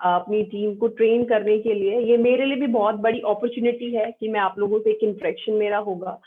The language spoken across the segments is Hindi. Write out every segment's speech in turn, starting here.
अपनी टीम को ट्रेन करने के लिए। ये मेरे लिए भी बहुत बड़ी अपॉर्चुनिटी है कि मैं आप लोगों से एक इंटरेक्शन मेरा होगा।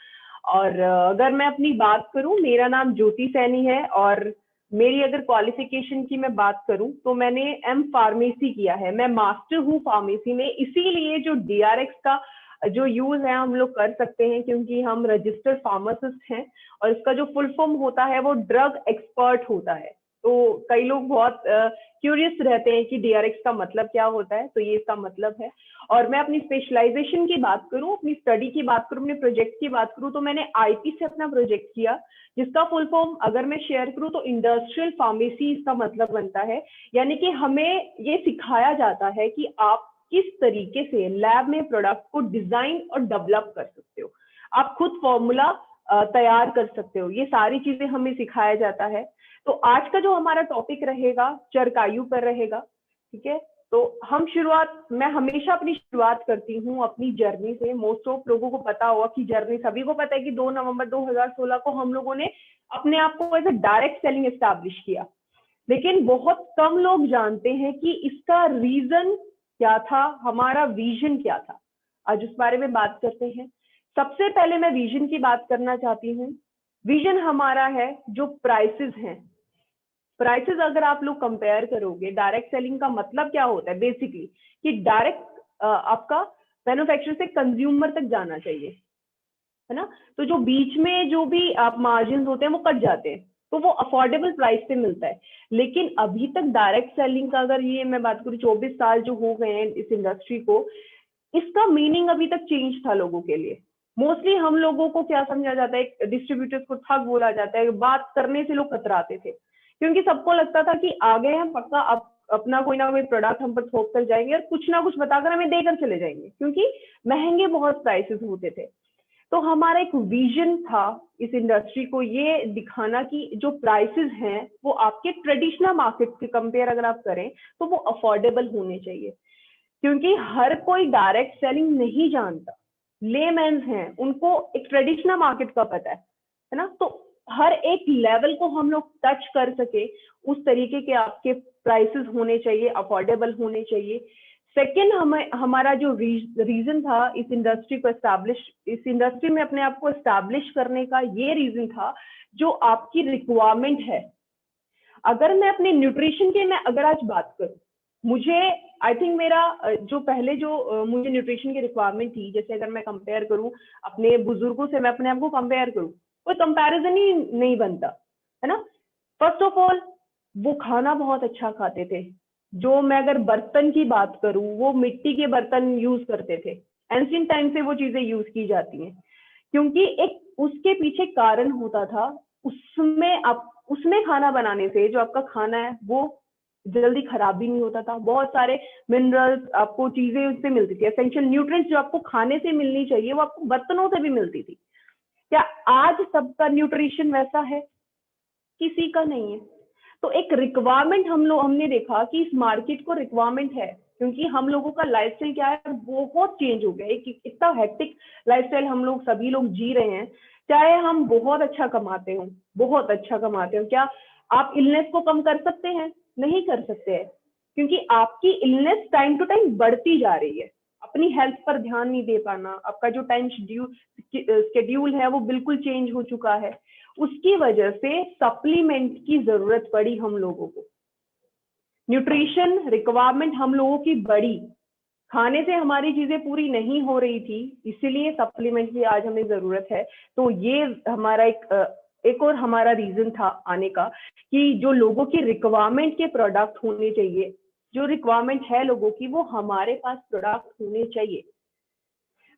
और अगर मैं अपनी बात करूं, मेरा नाम ज्योति सैनी है और मेरी अगर क्वालिफिकेशन की मैं बात करूं तो मैंने एम फार्मेसी किया है। मैं मास्टर हूं फार्मेसी में, इसीलिए जो डीआरएक्स का जो यूज है हम लोग कर सकते हैं क्योंकि हम रजिस्टर्ड फार्मासिस्ट हैं और इसका जो फुल फॉर्म होता है वो ड्रग एक्सपर्ट होता है। तो कई लोग बहुत क्यूरियस रहते हैं कि डीआरएक्स का मतलब क्या होता है, तो ये इसका मतलब है। और मैं अपनी स्पेशलाइजेशन की बात करूं, अपनी स्टडी की बात करूं, अपने प्रोजेक्ट की बात करूं, तो मैंने आईपी से अपना प्रोजेक्ट किया जिसका फुल फॉर्म अगर मैं शेयर करूं तो इंडस्ट्रियल फार्मेसी इसका मतलब बनता है। यानी कि हमें ये सिखाया जाता है कि आप किस तरीके से लैब में प्रोडक्ट को डिजाइन और डेवलप कर सकते हो, आप खुद फॉर्मूला तैयार कर सकते हो, ये सारी चीजें हमें सिखाया जाता है। तो आज का जो हमारा टॉपिक रहेगा चरकायु पर रहेगा, ठीक है। तो मैं हमेशा अपनी शुरुआत करती हूँ अपनी जर्नी से। मोस्ट ऑफ लोगों को पता होगा कि जर्नी, सभी को पता है कि 2 नवंबर 2016 को हम लोगों ने अपने आप को as a direct selling establish किया, लेकिन बहुत कम लोग जानते हैं कि इसका रीजन क्या था, हमारा विजन क्या था। आज उस बारे में बात करते हैं। सबसे पहले मैं विजन की बात करना चाहती हूँ। विजन हमारा है जो प्राइसेस हैं। प्राइसेस अगर आप लोग कंपेयर करोगे, डायरेक्ट सेलिंग का मतलब क्या होता है बेसिकली कि डायरेक्ट आपका मैन्युफैक्चरर से कंज्यूमर तक जाना चाहिए, है ना। तो जो बीच में जो भी आप मार्जिन होते हैं वो कट जाते हैं, तो वो अफोर्डेबल प्राइस पे मिलता है। लेकिन अभी तक डायरेक्ट सेलिंग का अगर ये मैं बात करूँ 24 साल जो हो गए हैं इस इंडस्ट्री को, इसका मीनिंग अभी तक चेंज था लोगों के लिए। मोस्टली हम लोगों को क्या समझा जाता है, डिस्ट्रीब्यूटर्स को ठग बोला जाता है, बात करने से लोग कतराते थे क्योंकि सबको लगता था कि आ गए हम पक्का अपना कोई ना कोई प्रोडक्ट हम पर थोप कर जाएंगे और कुछ ना कुछ बताकर हमें देकर चले जाएंगे, क्योंकि महंगे बहुत प्राइसेस होते थे। तो हमारा एक विजन था इस इंडस्ट्री को ये दिखाना कि जो प्राइसेस हैं वो आपके ट्रेडिशनल मार्केट से कंपेयर अगर आप करें तो वो अफोर्डेबल होने चाहिए, क्योंकि हर कोई डायरेक्ट सेलिंग नहीं जानता। लेमैन्स हैं, उनको एक ट्रेडिशनल मार्केट का पता है ना। तो हर एक लेवल को हम लोग टच कर सके उस तरीके के आपके प्राइसेस होने चाहिए, अफोर्डेबल होने चाहिए। सेकेंड, हमारा जो रीजन था इस इंडस्ट्री में अपने आप को एस्टैब्लिश करने का, ये रीजन था जो आपकी रिक्वायरमेंट है। अगर मैं अपने न्यूट्रिशन के मैं अगर आज बात करूं, मुझे आई थिंक मेरा जो पहले जो मुझे न्यूट्रिशन की रिक्वायरमेंट थी, जैसे अगर मैं कंपेयर करूं अपने बुजुर्गों से, मैं अपने आप को कंपेयर करूं, कोई कंपैरिजन ही नहीं बनता, है ना। फर्स्ट ऑफ ऑल वो खाना बहुत अच्छा खाते थे। जो मैं अगर बर्तन की बात करूं, वो मिट्टी के बर्तन यूज करते थे। एंशिएंट टाइम से वो चीजें यूज की जाती हैं क्योंकि एक उसके पीछे कारण होता था। उसमें खाना बनाने से जो आपका खाना है वो जल्दी खराब भी नहीं होता था। बहुत सारे मिनरल्स आपको चीजें उससे मिलती थी, एसेंशियल न्यूट्रिएंट्स जो आपको खाने से मिलनी चाहिए वो आपको बर्तनों से भी मिलती थी। क्या आज सबका न्यूट्रिशन वैसा है? किसी का नहीं है। तो एक रिक्वायरमेंट हमने देखा कि इस मार्केट को रिक्वायरमेंट है, क्योंकि हम लोगों का लाइफस्टाइल क्या है, बहुत चेंज हो गया है। इतना हेक्टिक लाइफस्टाइल हम लोग सभी लोग जी रहे हैं। चाहे हम बहुत अच्छा कमाते हो, क्या आप इलनेस को कम कर सकते हैं? नहीं कर सकते हैं, क्योंकि आपकी इलनेस टाइम टू टाइम बढ़ती जा रही है। अपनी हेल्थ पर ध्यान नहीं दे पाना, आपका जो टाइम शेड्यूल है वो बिल्कुल चेंज हो चुका है। उसकी वजह से सप्लीमेंट की जरूरत पड़ी हम लोगों को। न्यूट्रिशन रिक्वायरमेंट हम लोगों की बढ़ी, खाने से हमारी चीजें पूरी नहीं हो रही थी, इसीलिए सप्लीमेंट की आज हमें जरूरत है। तो ये हमारा एक और हमारा रीजन था आने का कि जो लोगों की रिक्वायरमेंट के प्रोडक्ट होने चाहिए, जो रिक्वायरमेंट है लोगों की वो हमारे पास प्रोडक्ट होने चाहिए।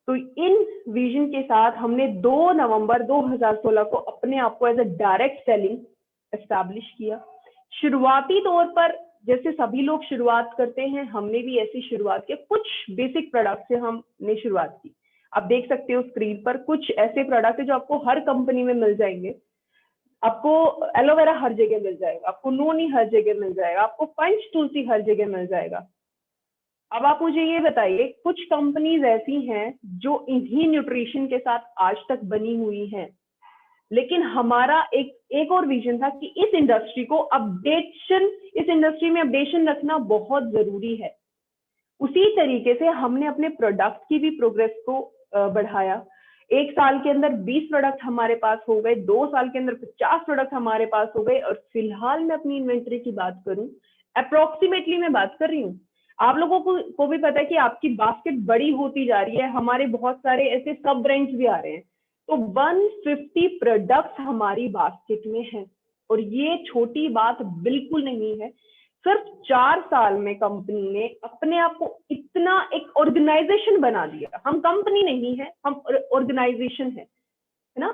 तो इन विजन के साथ हमने 2 नवंबर 2016 को अपने आप को as a direct selling establish किया। शुरुआती तौर पर जैसे सभी लोग शुरुआत करते हैं, हमने भी ऐसी शुरुआत की। कुछ बेसिक प्रोडक्ट से हमने शुरुआत की। आप देख सकते हो स्क्रीन पर कुछ ऐसे प्रोडक्ट है जो आपको हर कंपनी में मिल जाएंगे। आपको एलोवेरा हर जगह मिल जाएगा, आपको नोनी हर जगह मिल जाएगा, आपको पंच तुलसी हर जगह मिल जाएगा। अब आप मुझे ये बताइए, कुछ कंपनीज ऐसी हैं जो इन्हीं न्यूट्रिशन के साथ आज तक बनी हुई हैं, लेकिन हमारा एक और विजन था कि इस इंडस्ट्री में अपडेशन रखना बहुत जरूरी है। उसी तरीके से हमने अपने प्रोडक्ट की भी प्रोग्रेस को बढ़ाया। 1 साल के अंदर 20 प्रोडक्ट हमारे पास हो गए, 2 साल के अंदर 50 प्रोडक्ट हमारे पास हो गए, और फिलहाल मैं अपनी इन्वेंटरी की बात करूं, अप्रोक्सीमेटली मैं बात कर रही हूँ, आप लोगों को भी पता है कि आपकी बास्केट बड़ी होती जा रही है, हमारे बहुत सारे ऐसे सब ब्रांड्स भी आ रहे हैं, तो 150 प्रोडक्ट्स हमारी बास्केट में है, और ये छोटी बात बिल्कुल नहीं है। सिर्फ 4 साल में कंपनी ने अपने आप को इतना एक ऑर्गेनाइजेशन बना दिया। हम कंपनी नहीं है, हम ऑर्गेनाइजेशन है ना।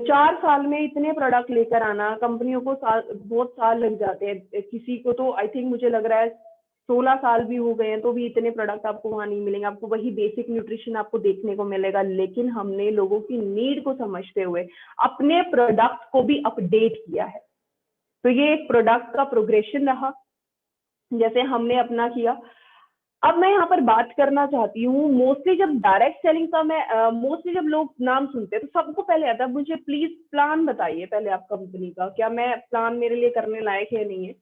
4 साल में इतने प्रोडक्ट लेकर आना, कंपनियों को बहुत साल लग जाते हैं, किसी को तो आई थिंक मुझे लग रहा है 16 साल भी हो गए हैं, तो भी इतने प्रोडक्ट आपको वहां नहीं मिलेंगे, आपको वही बेसिक न्यूट्रिशन आपको देखने को मिलेगा। लेकिन हमने लोगों की नीड को समझते हुए अपने प्रोडक्ट को भी अपडेट किया है। तो ये एक प्रोडक्ट का प्रोग्रेशन रहा, जैसे हमने अपना किया। अब मैं यहाँ पर बात करना चाहती हूँ, मोस्टली जब डायरेक्ट सेलिंग का मोस्टली जब लोग नाम सुनते हैं तो सबको पहले आता है, मुझे प्लीज प्लान बताइए पहले आप कंपनी का, क्या मैं प्लान मेरे लिए करने लायक है नहीं है।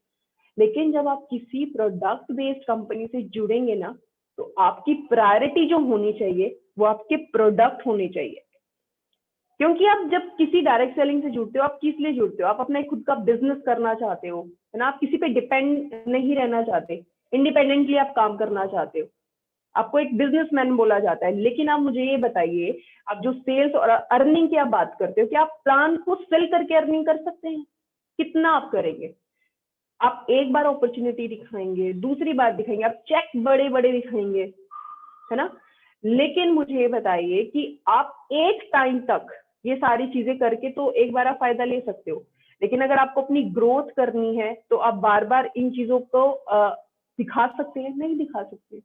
लेकिन जब आप किसी प्रोडक्ट बेस्ड कंपनी से जुड़ेंगे ना, तो आपकी प्रायोरिटी जो होनी चाहिए वो आपके प्रोडक्ट होने चाहिए। क्योंकि आप जब किसी डायरेक्ट सेलिंग से जुड़ते हो, आप किस लिए जुड़ते हो, आप अपना खुद का बिजनेस करना चाहते हो, है ना, आप किसी पे डिपेंड नहीं रहना चाहते, इंडिपेंडेंटली आप काम करना चाहते हो, आपको एक बिजनेसमैन बोला जाता है। लेकिन आप मुझे ये बताइए, आप जो सेल्स और अर्निंग की आप बात करते हो, क्या आप प्लान को सेल करके अर्निंग कर सकते हैं? कितना आप करेंगे? आप एक बार अपॉर्चुनिटी दिखाएंगे, दूसरी बार दिखाएंगे, आप चेक बड़े बड़े दिखाएंगे, है ना। लेकिन मुझे ये बताइए कि आप एक टाइम तक ये सारी चीजें करके तो एक बार आप फायदा ले सकते हो, लेकिन अगर आपको अपनी ग्रोथ करनी है तो आप बार बार इन चीजों को दिखा सकते हैं? नहीं दिखा सकते।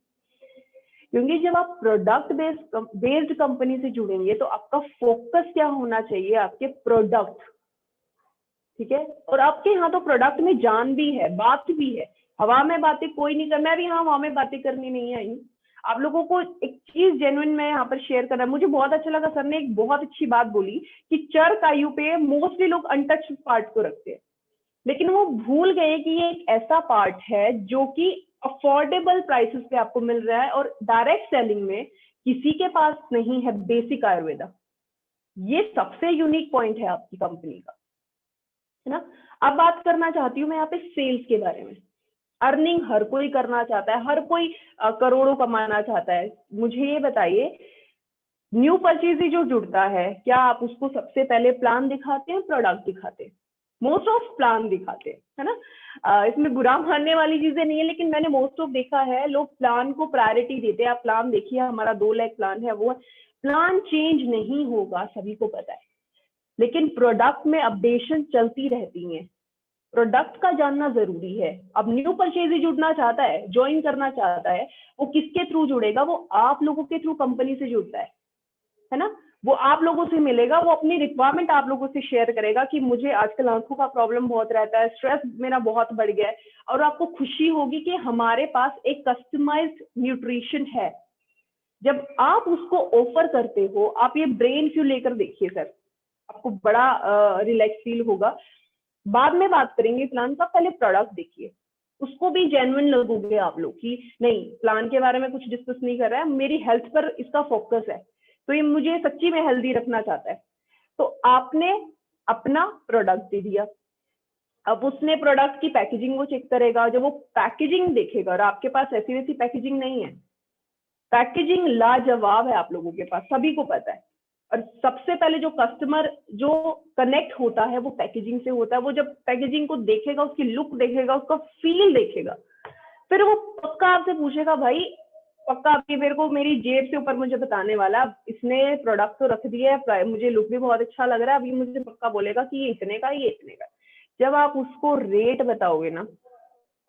क्योंकि जब आप प्रोडक्ट बेस्ड कंपनी से जुड़ेंगे तो आपका फोकस क्या होना चाहिए? आपके प्रोडक्ट, ठीक है। और आपके यहाँ तो प्रोडक्ट में जान भी है, बात भी है, हवा में बातें कोई नहीं कर, मैं भी यहाँ हवा में बातें करनी नहीं आई। आप लोगों को एक चीज जेन्युइन में यहाँ पर शेयर करना, मुझे बहुत अच्छा लगा, सर ने एक बहुत अच्छी बात बोली कि चर आयु पे मोस्टली लोग अनटच्ड पार्ट को रखते हैं, लेकिन वो भूल गए कि ये एक ऐसा पार्ट है जो कि अफोर्डेबल प्राइसेस पे आपको मिल रहा है, और डायरेक्ट सेलिंग में किसी के पास नहीं है बेसिक आयुर्वेदा। ये सबसे यूनिक पॉइंट है आपकी कंपनी का, है ना। अब बात करना चाहती हूँ मैं यहाँ पे सेल्स के बारे में। अर्निंग हर कोई करना चाहता है, हर कोई करोड़ों कमाना चाहता है। मुझे ये बताइए, न्यू परचेज जो जुड़ता है, क्या आप उसको सबसे पहले प्लान दिखाते हैं, प्रोडक्ट दिखाते हैं? मोस्ट ऑफ प्लान दिखाते हैं, है ना। इसमें बुरा मानने वाली चीजें नहीं है, लेकिन मैंने मोस्ट ऑफ देखा है लोग प्लान को प्रायोरिटी देते हैं। आप प्लान देखिए, हमारा 2 लाख प्लान है, वो प्लान चेंज नहीं होगा, सभी को पता है, लेकिन प्रोडक्ट में अपडेशन चलती रहती है। प्रोडक्ट का जानना जरूरी है। अब न्यू परचेज जुड़ना चाहता है, ज्वाइन करना चाहता है, वो किसके थ्रू जुड़ेगा? वो आप लोगों के थ्रू कंपनी से जुड़ता है ना। वो आप लोगों से मिलेगा, वो अपनी रिक्वायरमेंट आप लोगों से शेयर करेगा कि मुझे आजकल आंखों का प्रॉब्लम बहुत रहता है, स्ट्रेस मेरा बहुत बढ़ गया है, और आपको खुशी होगी कि हमारे पास एक कस्टमाइज्ड न्यूट्रिशन है। जब आप उसको ऑफर करते हो, आप ये ब्रेन क्यों लेकर देखिए सर, आपको बड़ा रिलैक्स फील होगा। बाद में बात करेंगे प्लान का, पहले प्रोडक्ट देखिए, उसको भी जेन्युइन लगोगे आप लोग कि नहीं, प्लान के बारे में कुछ डिस्कस नहीं कर रहा है, मेरी हेल्थ पर इसका फोकस है, तो ये मुझे सच्ची में हेल्दी रखना चाहता है। तो आपने अपना प्रोडक्ट दे दिया, अब उसने प्रोडक्ट की पैकेजिंग वो चेक करेगा। जब वो पैकेजिंग देखेगा और आपके पास ऐसी वैसी पैकेजिंग नहीं है, पैकेजिंग लाजवाब है आप लोगों के पास, सभी को पता है। और सबसे पहले जो कस्टमर जो कनेक्ट होता है वो पैकेजिंग से होता है। वो जब पैकेजिंग को देखेगा, उसकी लुक देखेगा, उसका फील देखेगा, फिर वो पक्का आपसे पूछेगा, भाई पक्का आपकी मेरे को मेरी जेब से ऊपर मुझे बताने वाला, इसने प्रोडक्ट तो रख दिया है, मुझे लुक भी बहुत अच्छा लग रहा है, अभी मुझे पक्का बोलेगा कि ये इतने का, ये इतने का। जब आप उसको रेट बताओगे ना,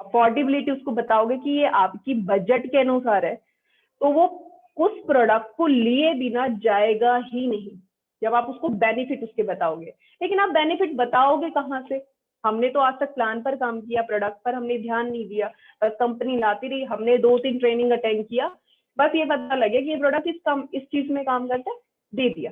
अफोर्डेबिलिटी उसको बताओगे कि ये आपकी बजट के अनुसार है, तो वो उस प्रोडक्ट को लिए बिना जाएगा ही नहीं, जब आप उसको बेनिफिट उसके बताओगे। लेकिन आप बेनिफिट बताओगे कहाँ से? हमने तो आज तक प्लान पर काम किया, प्रोडक्ट पर हमने ध्यान नहीं दिया, बस कंपनी लाती रही, हमने 2-3 ट्रेनिंग अटेंड किया, बस ये पता लगे कि ये प्रोडक्ट इस चीज में काम करता है, दे दिया।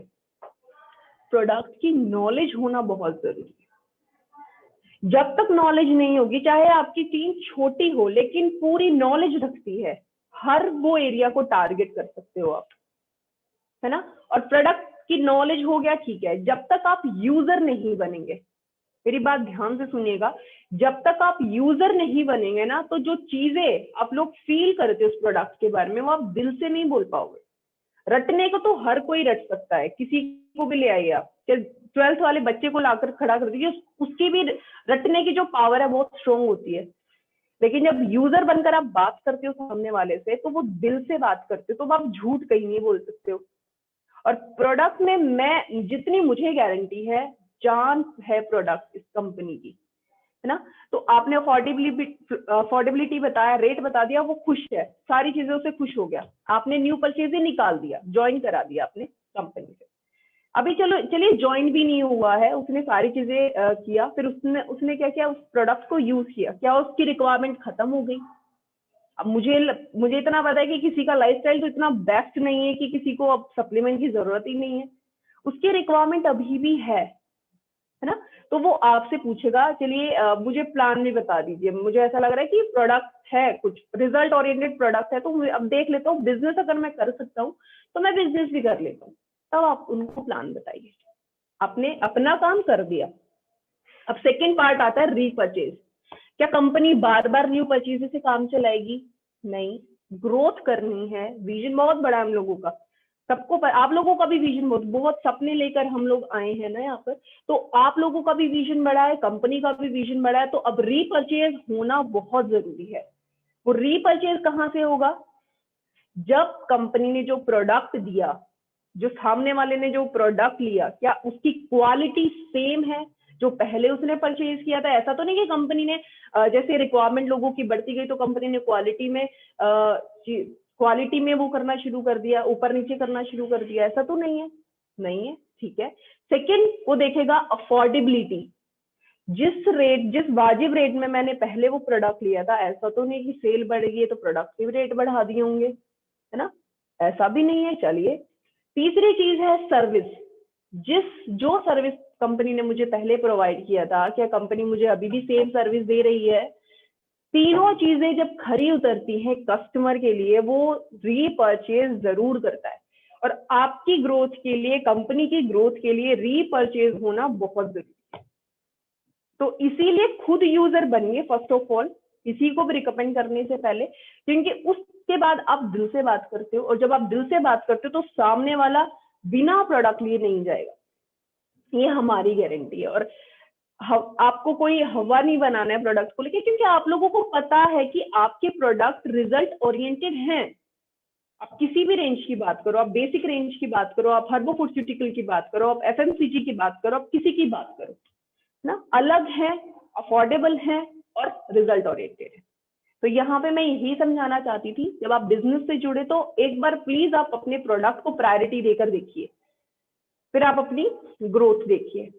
प्रोडक्ट की नॉलेज होना बहुत जरूरी है। जब तक नॉलेज नहीं होगी, चाहे आपकी टीम छोटी हो लेकिन पूरी नॉलेज रखती है, हर वो एरिया को टारगेट कर सकते हो आप, है ना। और प्रोडक्ट की नॉलेज हो गया, ठीक है, जब तक आप यूजर नहीं बनेंगे, मेरी बात ध्यान से सुनिएगा, जब तक आप यूजर नहीं बनेंगे ना, तो जो चीजें आप लोग फील करते हो उस प्रोडक्ट के बारे में, वो आप दिल से नहीं बोल पाओगे। रटने को तो हर कोई रट सकता है, किसी को भी ले आइए आप, 12th वाले बच्चे को लाकर खड़ा कर दीजिए, उसकी भी रटने की जो पावर है बहुत स्ट्रोंग होती है। लेकिन जब यूजर बनकर आप बात करते हो सामने वाले से, तो वो दिल से बात करते हो, तो आप झूठ कहीं नहीं बोल सकते हो। और प्रोडक्ट में मैं जितनी मुझे गारंटी है, जान है प्रोडक्ट इस कंपनी की, है ना। तो आपने अफोर्डेबिलिटी बताया, रेट बता दिया, वो खुश है, सारी चीजों से खुश हो गया, आपने न्यू परचेज ही निकाल दिया, ज्वाइन करा दिया आपने कंपनी से। अभी चलो चलिए ज्वाइन भी नहीं हुआ है, उसने सारी चीजें किया, फिर उसने उसने क्या किया, उस प्रोडक्ट को यूज किया, क्या उसकी रिक्वायरमेंट खत्म हो गई। अब मुझे इतना पता है कि किसी का लाइफस्टाइल तो इतना बेस्ट नहीं है कि किसी को अब सप्लीमेंट की जरूरत ही नहीं है, उसकी रिक्वायरमेंट अभी भी है ना। तो वो आपसे पूछेगा, चलिए मुझे प्लान भी बता दीजिए, मुझे ऐसा लग रहा है कि प्रोडक्ट है, कुछ रिजल्ट ओरिएंटेड प्रोडक्ट है, तो अब देख लेता हूँ बिजनेस अगर मैं कर सकता हूँ तो मैं बिजनेस भी कर लेता हूँ। तब आप उनको प्लान बताइए, आपने अपना काम कर दिया। अब सेकेंड पार्ट आता है रीपरचेज। क्या कंपनी बार बार न्यू परचेज से काम चलाएगी? नहीं, ग्रोथ करनी है, विजन बहुत बड़ा है हम लोगों का, सबको आप लोगों का भी विजन बहुत सपने लेकर हम लोग आए हैं ना यहाँ पर, तो आप लोगों का भी विजन बड़ा है, कंपनी का भी विजन बड़ा है, तो अब रीपरचेज होना बहुत जरूरी है। वो रीपरचेज कहाँ से होगा? जब कंपनी ने जो प्रोडक्ट दिया, जो सामने वाले ने जो प्रोडक्ट लिया, क्या उसकी क्वालिटी सेम है जो पहले उसने परचेज किया था? ऐसा तो नहीं कि कंपनी ने जैसे रिक्वायरमेंट लोगों की बढ़ती गई तो कंपनी ने क्वालिटी में वो करना शुरू कर दिया, ऊपर नीचे करना शुरू कर दिया, ऐसा तो नहीं है, नहीं है, ठीक है। सेकंड, वो देखेगा अफोर्डेबिलिटी, जिस वाजिब रेट में मैंने पहले वो प्रोडक्ट लिया था, ऐसा तो नहीं कि सेल बढ़ गई है तो प्रोडक्ट के भी रेट बढ़ा दिए होंगे, है ना, ऐसा भी नहीं है। चलिए, तीसरी चीज है सर्विस, जो सर्विस कंपनी ने मुझे पहले प्रोवाइड किया था, क्या कंपनी मुझे अभी भी सेम सर्विस दे रही है? तीनों चीजें जब खरी उतरती हैं कस्टमर के लिए, वो रीपरचेज जरूर करता है। और आपकी ग्रोथ के लिए, कंपनी की ग्रोथ के लिए रीपरचेज होना बहुत जरूरी है। तो इसीलिए खुद यूजर बनिए फर्स्ट ऑफ ऑल, किसी को भी रिकमेंड करने से पहले, क्योंकि उसके बाद आप दिल से बात करते हो, और जब आप दिल से बात करते हो तो सामने वाला बिना प्रोडक्ट लिए नहीं जाएगा, ये हमारी गारंटी है। और आपको कोई हवा नहीं बनाना है प्रोडक्ट को लेके, क्योंकि आप लोगों को पता है कि आपके प्रोडक्ट रिजल्ट ओरिएंटेड हैं। आप किसी भी रेंज की बात करो, आप बेसिक रेंज की बात करो, आप हर्बोफुर्टिकल की बात करो, आप एफएमसीजी की बात करो, आप किसी की बात करो ना, अलग है, अफोर्डेबल है और रिजल्ट ओरिएंटेड है। तो यहाँ पे मैं यही समझाना चाहती थी, जब आप बिजनेस से जुड़े तो एक बार प्लीज आप अपने प्रोडक्ट को प्रायोरिटी देकर देखिए, फिर आप अपनी ग्रोथ देखिए।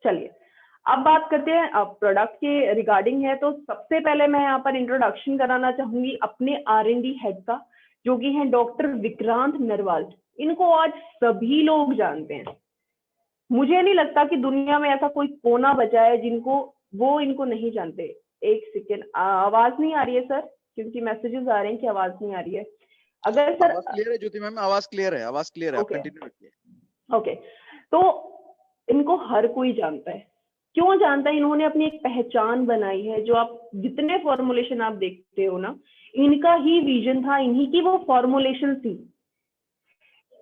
चलिए, अब बात करते हैं, अब प्रोडक्ट के रिगार्डिंग है, तो सबसे पहले मैं यहाँ पर इंट्रोडक्शन कराना चाहूंगी अपने R&D हेड का, जो कि हैं डॉक्टर विक्रांत नरवाल। इनको आज सभी लोग जानते हैं, मुझे नहीं लगता कि दुनिया में ऐसा कोई कोना बचा है इनको नहीं जानते। एक सेकेंड, आवाज नहीं आ रही है सर, क्योंकि मैसेजेस आ रहे हैं कि आवाज नहीं आ रही है। अगर सर आवाज क्लियर है ज्योति मैम, आवाज क्लियर है, आवाज क्लियर है, आप कंटिन्यू रखिए। ओके, तो इनको हर कोई जानता है। क्यों जानता है? इन्होंने अपनी एक पहचान बनाई है, जो आप जितने फॉर्मुलेशन आप देखते हो ना, इनका ही विजन था, इन्हीं की वो फॉर्मुलेशन थी।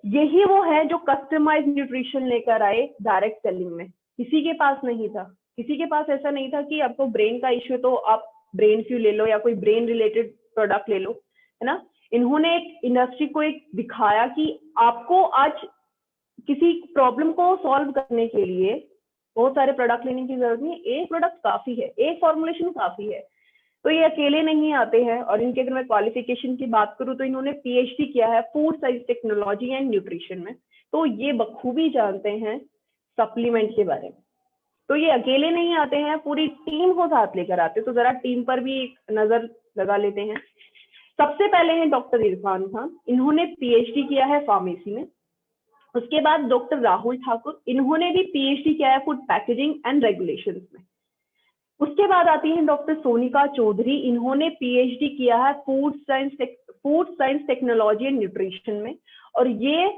यही वो है जो कस्टमाइज न्यूट्रिशन लेकर आए डायरेक्ट सेलिंग में, किसी के पास नहीं था। किसी के पास ऐसा नहीं था कि आपको ब्रेन का इश्यू है तो आप ब्रेन फ्यू ले लो या कोई ब्रेन रिलेटेड प्रोडक्ट ले लो, है ना। इन्होंने एक इंडस्ट्री को एक दिखाया कि आपको आज किसी प्रॉब्लम को सॉल्व करने के लिए बहुत सारे प्रोडक्ट लेने की जरूरत नहीं, एक प्रोडक्ट काफी है, एक फॉर्मुलेशन काफी है। तो ये अकेले नहीं आते हैं। और इनके अगर मैं क्वालिफिकेशन की बात करूं तो इन्होंने PhD किया है food science technology and nutrition में, तो ये बखूबी जानते हैं सप्लीमेंट के बारे में। तो ये अकेले नहीं आते हैं, पूरी टीम को साथ लेकर आते हैं। तो जरा टीम पर भी एक नजर लगा लेते हैं। सबसे पहले हैं डॉक्टर इरफान खान, इन्होंने PhD किया है फार्मेसी में। उसके बाद डॉक्टर राहुल ठाकुर, इन्होंने भी PhD किया है फूड पैकेजिंग एंड रेगुलेशंस में। उसके बाद आती हैं डॉक्टर सोनिका चौधरी। इन्होंने पीएचडी किया है food science technology and nutrition में, और ये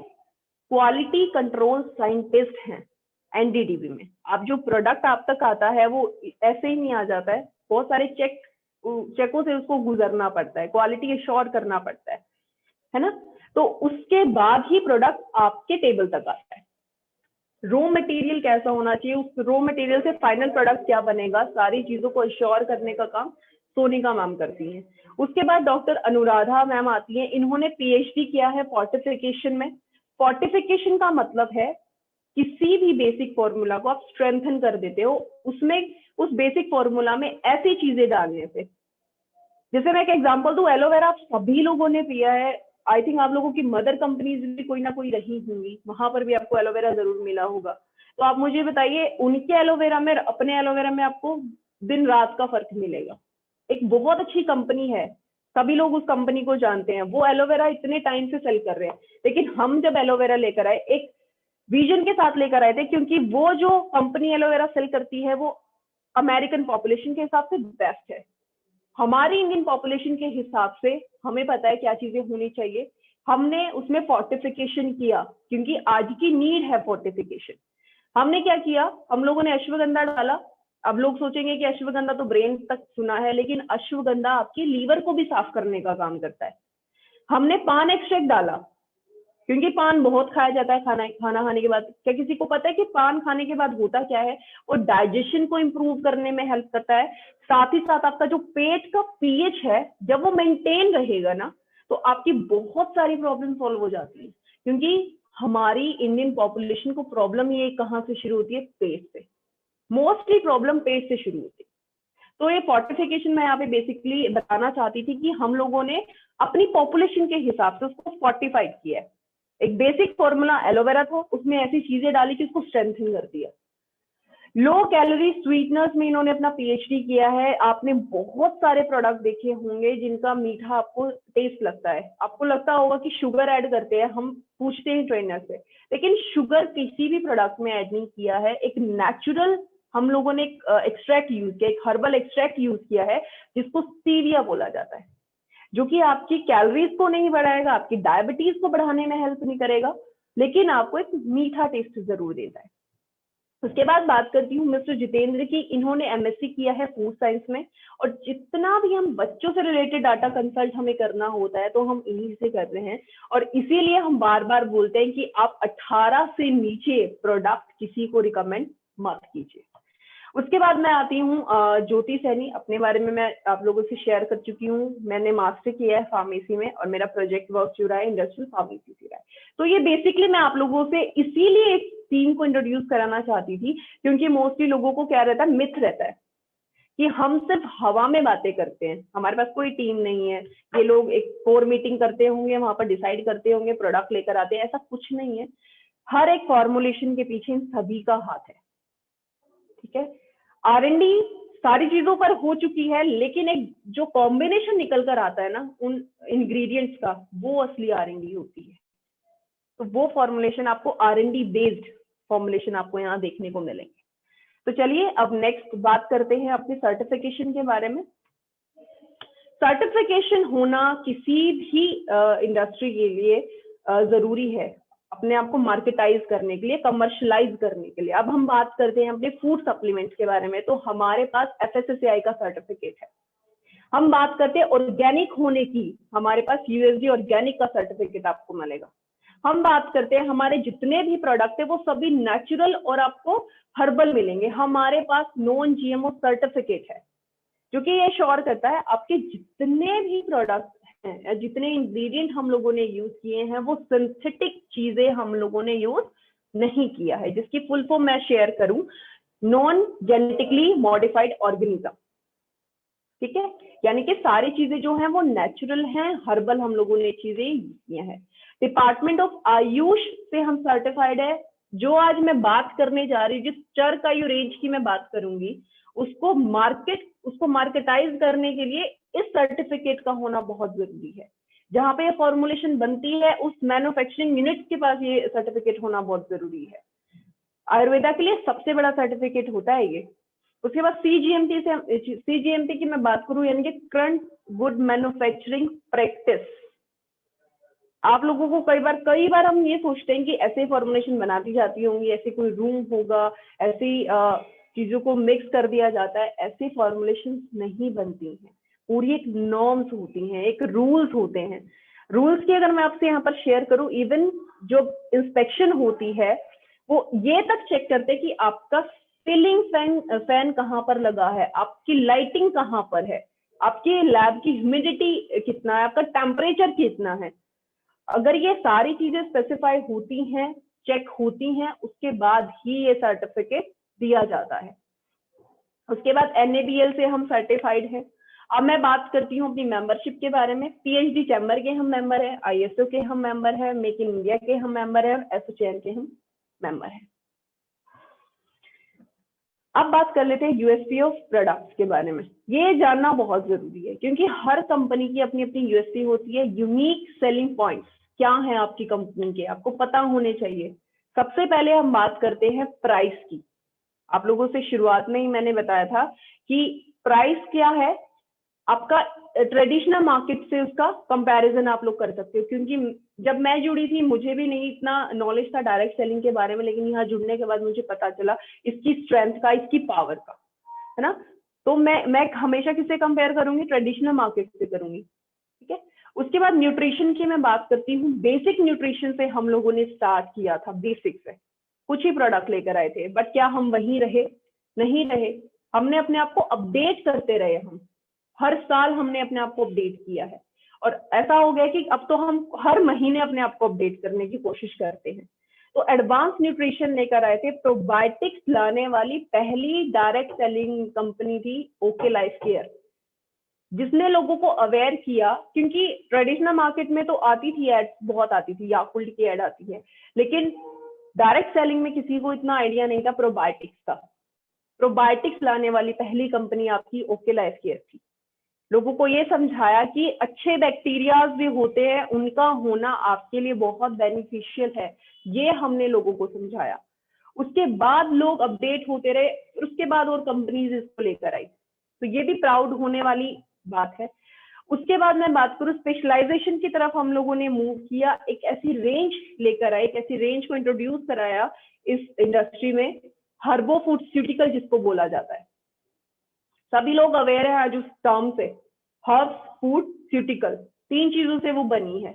क्वालिटी कंट्रोल साइंटिस्ट हैं एनडीडीबी में। आप जो प्रोडक्ट आप तक आता है वो ऐसे ही नहीं आ जाता है, बहुत सारे चेकों से उसको गुजरना पड़ता है, क्वालिटी एश्योर करना पड़ता है ना। तो उसके बाद ही प्रोडक्ट आपके टेबल तक आता है। रॉ मटेरियल कैसा होना चाहिए, उस रॉ मटेरियल से फाइनल प्रोडक्ट क्या बनेगा, सारी चीजों को एश्योर करने का काम सोनिका मैम करती हैं। उसके बाद डॉक्टर अनुराधा मैम आती हैं। इन्होंने पीएचडी किया है फोर्टिफिकेशन में। फोर्टिफिकेशन का मतलब है किसी भी बेसिक फॉर्मूला को आप स्ट्रेंथन कर देते हो, उसमें उस बेसिक फॉर्मूला में ऐसी चीजें डालने से, जैसे मैं एक एग्जांपल दूं, एलोवेरा आप सभी लोगों ने पिया है। आई थिंक आप लोगों की मदर कंपनीज भी कोई ना कोई रही होंगी, वहां पर भी आपको एलोवेरा जरूर मिला होगा। तो आप मुझे बताइए, उनके एलोवेरा में अपने एलोवेरा में आपको दिन रात का फर्क मिलेगा। एक बहुत अच्छी कंपनी है, सभी लोग उस कंपनी को जानते हैं, वो एलोवेरा इतने टाइम से सेल कर रहे हैं। लेकिन हम जब एलोवेरा लेकर आए, एक विजन के साथ लेकर आए थे, क्योंकि वो जो कंपनी एलोवेरा सेल करती है वो अमेरिकन पॉपुलेशन के हिसाब से बेस्ट है। हमारी इंडियन पॉपुलेशन के हिसाब से हमें पता है क्या चीजें होनी चाहिए। हमने उसमें फोर्टिफिकेशन किया, क्योंकि आज की नीड है फोर्टिफिकेशन। हमने क्या किया, हम लोगों ने अश्वगंधा डाला। अब लोग सोचेंगे कि अश्वगंधा तो ब्रेन तक सुना है, लेकिन अश्वगंधा आपकी लीवर को भी साफ करने का काम करता है। हमने पान एक्सट्रैक्ट डाला, क्योंकि पान बहुत खाया जाता है खाना खाने के बाद। क्या किसी को पता है कि पान खाने के बाद होता क्या है? वो डाइजेशन को इंप्रूव करने में हेल्प करता है। साथ ही साथ आपका जो पेट का पीएच है, जब वो मेंटेन रहेगा ना, तो आपकी बहुत सारी प्रॉब्लम सॉल्व हो जाती है। क्योंकि हमारी इंडियन पॉपुलेशन को प्रॉब्लम ये कहाँ से शुरू होती है? पेट से। मोस्टली प्रॉब्लम पेट से शुरू होती है। तो ये फोर्टिफिकेशन मैं यहाँ पे बेसिकली बताना चाहती थी कि हम लोगों ने अपनी पॉपुलेशन के हिसाब से उसको फोर्टिफाइड किया है। एक बेसिक फॉर्मूला एलोवेरा था, उसमें ऐसी चीजें डाली कि उसको स्ट्रेंथन कर दिया। लो कैलोरी स्वीटनर्स में इन्होंने अपना पीएचडी किया है। आपने बहुत सारे प्रोडक्ट देखे होंगे जिनका मीठा आपको टेस्ट लगता है। आपको लगता होगा कि शुगर ऐड करते हैं, हम पूछते हैं ट्रेनर से, लेकिन शुगर किसी भी प्रोडक्ट में ऐड नहीं किया है। एक नेचुरल हम लोगों ने एक एक्सट्रैक्ट यूज किया, एक हर्बल एक्सट्रैक्ट यूज किया है जिसको स्टीविया बोला जाता है, जो कि आपकी कैलोरीज को नहीं बढ़ाएगा, आपकी डायबिटीज को बढ़ाने में हेल्प नहीं करेगा, लेकिन आपको एक मीठा टेस्ट जरूर देता है। उसके बाद बात करती हूँ मिस्टर जितेंद्र की। इन्होंने एमएससी किया है फूड साइंस में, और जितना भी हम बच्चों से रिलेटेड डाटा कंसल्ट हमें करना होता है तो हम इन्हीं से कर रहे हैं। और इसीलिए हम बार बार बोलते हैं कि आप 18 से नीचे प्रोडक्ट किसी को रिकमेंड मत कीजिए। उसके बाद मैं आती हूँ ज्योति सैनी। अपने बारे में मैं आप लोगों से शेयर कर चुकी हूँ। मैंने मास्टर किया है फार्मेसी में, और मेरा प्रोजेक्ट वर्क जो रहा है इंडस्ट्रियल फार्मेसी से रहा है। तो ये बेसिकली मैं आप लोगों से इसीलिए एक टीम को इंट्रोड्यूस कराना चाहती थी, क्योंकि मोस्टली लोगों को क्या रहता है, मिथ रहता है कि हम सिर्फ हवा में बातें करते हैं, हमारे पास कोई टीम नहीं है। ये लोग एक कोर मीटिंग करते होंगे, वहां पर डिसाइड करते होंगे, प्रोडक्ट लेकर आते हैं, ऐसा कुछ नहीं है। हर एक फॉर्मुलेशन के पीछे इन सभी का हाथ है, ठीक है। R&D सारी चीजों पर हो चुकी है, लेकिन एक जो कॉम्बिनेशन निकल कर आता है ना उन इंग्रेडिएंट्स का, वो असली R&D होती है। तो वो फॉर्मुलेशन आपको R&D बेस्ड फॉर्मुलेशन आपको यहाँ देखने को मिलेंगे। तो चलिए अब नेक्स्ट बात करते हैं अपने सर्टिफिकेशन के बारे में। सर्टिफिकेशन होना किसी भी इंडस्ट्री के लिए जरूरी है, अपने आप को मार्केटाइज करने के लिए, कमर्शलाइज करने के लिए। अब हम बात करते हैं अपने फूड सप्लीमेंट्स के बारे में, तो हमारे पास FSSAI का सर्टिफिकेट है। हम बात करते हैं ऑर्गेनिक होने की, हमारे पास USD ऑर्गेनिक का सर्टिफिकेट आपको मिलेगा। हम बात करते हैं हमारे जितने भी प्रोडक्ट है वो सभी नेचुरल और आपको हर्बल मिलेंगे। हमारे पास नॉन GMO सर्टिफिकेट है, जो कि ये श्योर करता है आपके जितने भी प्रोडक्ट हैं, जितने इंग्रेडिएंट हम लोगों ने यूज किए हैं, वो सिंथेटिक चीजें हम लोगों ने यूज नहीं किया है, जिसकी फुल फॉर्म मैं शेयर करूं, नॉन जेनेटिकली मॉडिफाइड ऑर्गेनिज्म, ठीक है। यानी कि सारी चीजें जो हैं वो नेचुरल हैं, हर्बल हम लोगों ने चीजें यूज की हैं। डिपार्टमेंट ऑफ आयुष से हम सर्टिफाइड है। जो आज मैं बात करने जा रही हूँ, जिस चरकायु रेंज की मैं बात करूंगी, उसको मार्केटाइज करने के लिए इस सर्टिफिकेट का होना बहुत जरूरी है। जहां पे ये फॉर्मुलेशन बनती है, उस मैन्युफैक्चरिंग यूनिट के पास ये सर्टिफिकेट होना बहुत जरूरी है। आयुर्वेदा के लिए सबसे बड़ा सर्टिफिकेट होता है ये, उसके बाद सीजीएमपी की मैं बात करूं, यानी कि करंट गुड मैन्युफैक्चरिंग प्रैक्टिस। आप लोगों को कई बार हम ये सोचते हैं कि ऐसे फॉर्मुलेशन बनाती जाती होंगी, ऐसे कोई रूम होगा, ऐसी चीजों को मिक्स कर दिया जाता है। ऐसी फॉर्मुलेशन नहीं बनती हैं, पूरी एक नॉर्म्स होती हैं, एक रूल्स होते हैं। रूल्स की अगर मैं आपसे यहाँ पर शेयर करूं, इवन जो इंस्पेक्शन होती है वो ये तक चेक करते हैं कि आपका सीलिंग फैन कहाँ पर लगा है, आपकी लाइटिंग कहाँ पर है, आपके लैब की ह्यूमिडिटी कितना है, आपका टेम्परेचर कितना है। अगर ये सारी चीजें स्पेसिफाई होती हैं, चेक होती हैं, उसके बाद ही ये सर्टिफिकेट दिया जाता है। उसके बाद NABL से हम सर्टिफाइड हैं। अब मैं बात करती हूँ अपनी मेंबरशिप के बारे में। PhD चैम्बर के हम मेंबर हैं, ISO के हम मेंबर हैं, मेक इन इंडिया के हम मेंबर हैं, एसोचैम के हम मेंबर हैं। अब बात कर लेते हैं USP ऑफ प्रोडक्ट्स के बारे में। ये जानना बहुत जरूरी है क्योंकि हर कंपनी की अपनी अपनी USP होती है। यूनिक सेलिंग पॉइंट्स क्या है आपकी कंपनी के, आपको पता होने चाहिए। सबसे पहले हम बात करते हैं प्राइस की। आप लोगों से शुरुआत में ही मैंने बताया था कि प्राइस क्या है, आपका ट्रेडिशनल मार्केट से उसका कंपैरिजन आप लोग कर सकते हो। क्योंकि जब मैं जुड़ी थी मुझे भी नहीं इतना नॉलेज था डायरेक्ट सेलिंग के बारे में, लेकिन यहाँ जुड़ने के बाद मुझे पता चला इसकी स्ट्रेंथ का, इसकी पावर का, है ना। तो मैं हमेशा किससे कंपेयर करूंगी, ट्रेडिशनल मार्केट से करूंगी, ठीक है। उसके बाद न्यूट्रिशन की मैं बात करती हूँ। बेसिक न्यूट्रिशन से हम लोगों ने स्टार्ट किया था, बेसिक से कुछ ही प्रोडक्ट लेकर आए थे, बट क्या हम वहीं रहे? नहीं रहे। हमने अपने आप को अपडेट करते रहे। हम हर साल हमने अपने आप को अपडेट किया है और ऐसा हो गया कि अब तो हम हर महीने अपने आप को अपडेट करने की कोशिश करते हैं। तो एडवांस न्यूट्रिशन लेकर आए थे, प्रोबायोटिक्स लाने वाली पहली डायरेक्ट सेलिंग कंपनी थी ओके लाइफ केयर, जिसने लोगों को अवेयर किया। क्योंकि ट्रेडिशनल मार्केट में तो आती थी एड, बहुत आती थी, याकुल्ट की एड आती है, लेकिन डायरेक्ट सेलिंग में किसी को इतना आइडिया नहीं था प्रोबायोटिक्स का। प्रोबायोटिक्स लाने वाली पहली कंपनी आपकी ओके लाइफ केयर थी। लोगों को ये समझाया कि अच्छे बैक्टीरियाज भी होते हैं, उनका होना आपके लिए बहुत बेनिफिशियल है, ये हमने लोगों को समझाया। उसके बाद लोग अपडेट होते रहे, उसके बाद और कंपनीज इसको लेकर आई, तो ये भी प्राउड होने वाली बात है। उसके बाद मैं बात करूं स्पेशलाइजेशन की तरफ, हम लोगों ने मूव किया, एक ऐसी रेंज लेकर आए, एक ऐसी रेंज को इंट्रोड्यूस कराया इस इंडस्ट्री में, हर्बो फूडस्यूटिकल जिसको बोला जाता है। सभी लोग अवेयर है आज उस टर्म से। हर्ब्स, फूड, स्यूटिकल, 3 चीजों से वो बनी है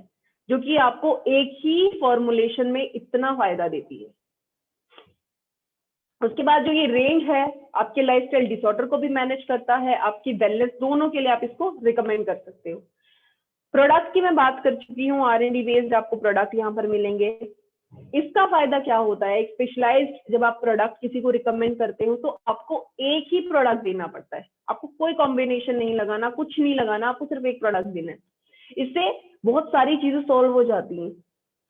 जो कि आपको एक ही फॉर्मुलेशन में इतना फायदा देती है। उसके बाद जो ये रेंज है आपके लाइफस्टाइल डिसऑर्डर को भी मैनेज करता है, आपकी वेलनेस, दोनों के लिए आप इसको रिकमेंड कर सकते हो। प्रोडक्ट की मैं बात कर चुकी हूँ, R&D बेस्ड आपको प्रोडक्ट यहाँ पर मिलेंगे। इसका फायदा क्या होता है, एक स्पेशलाइज्ड जब आप प्रोडक्ट किसी को रिकमेंड करते हो तो आपको एक ही प्रोडक्ट देना पड़ता है, आपको कोई कॉम्बिनेशन नहीं लगाना, कुछ नहीं लगाना, आपको सिर्फ एक प्रोडक्ट देना है। इससे बहुत सारी चीजें सॉल्व हो जाती हैं।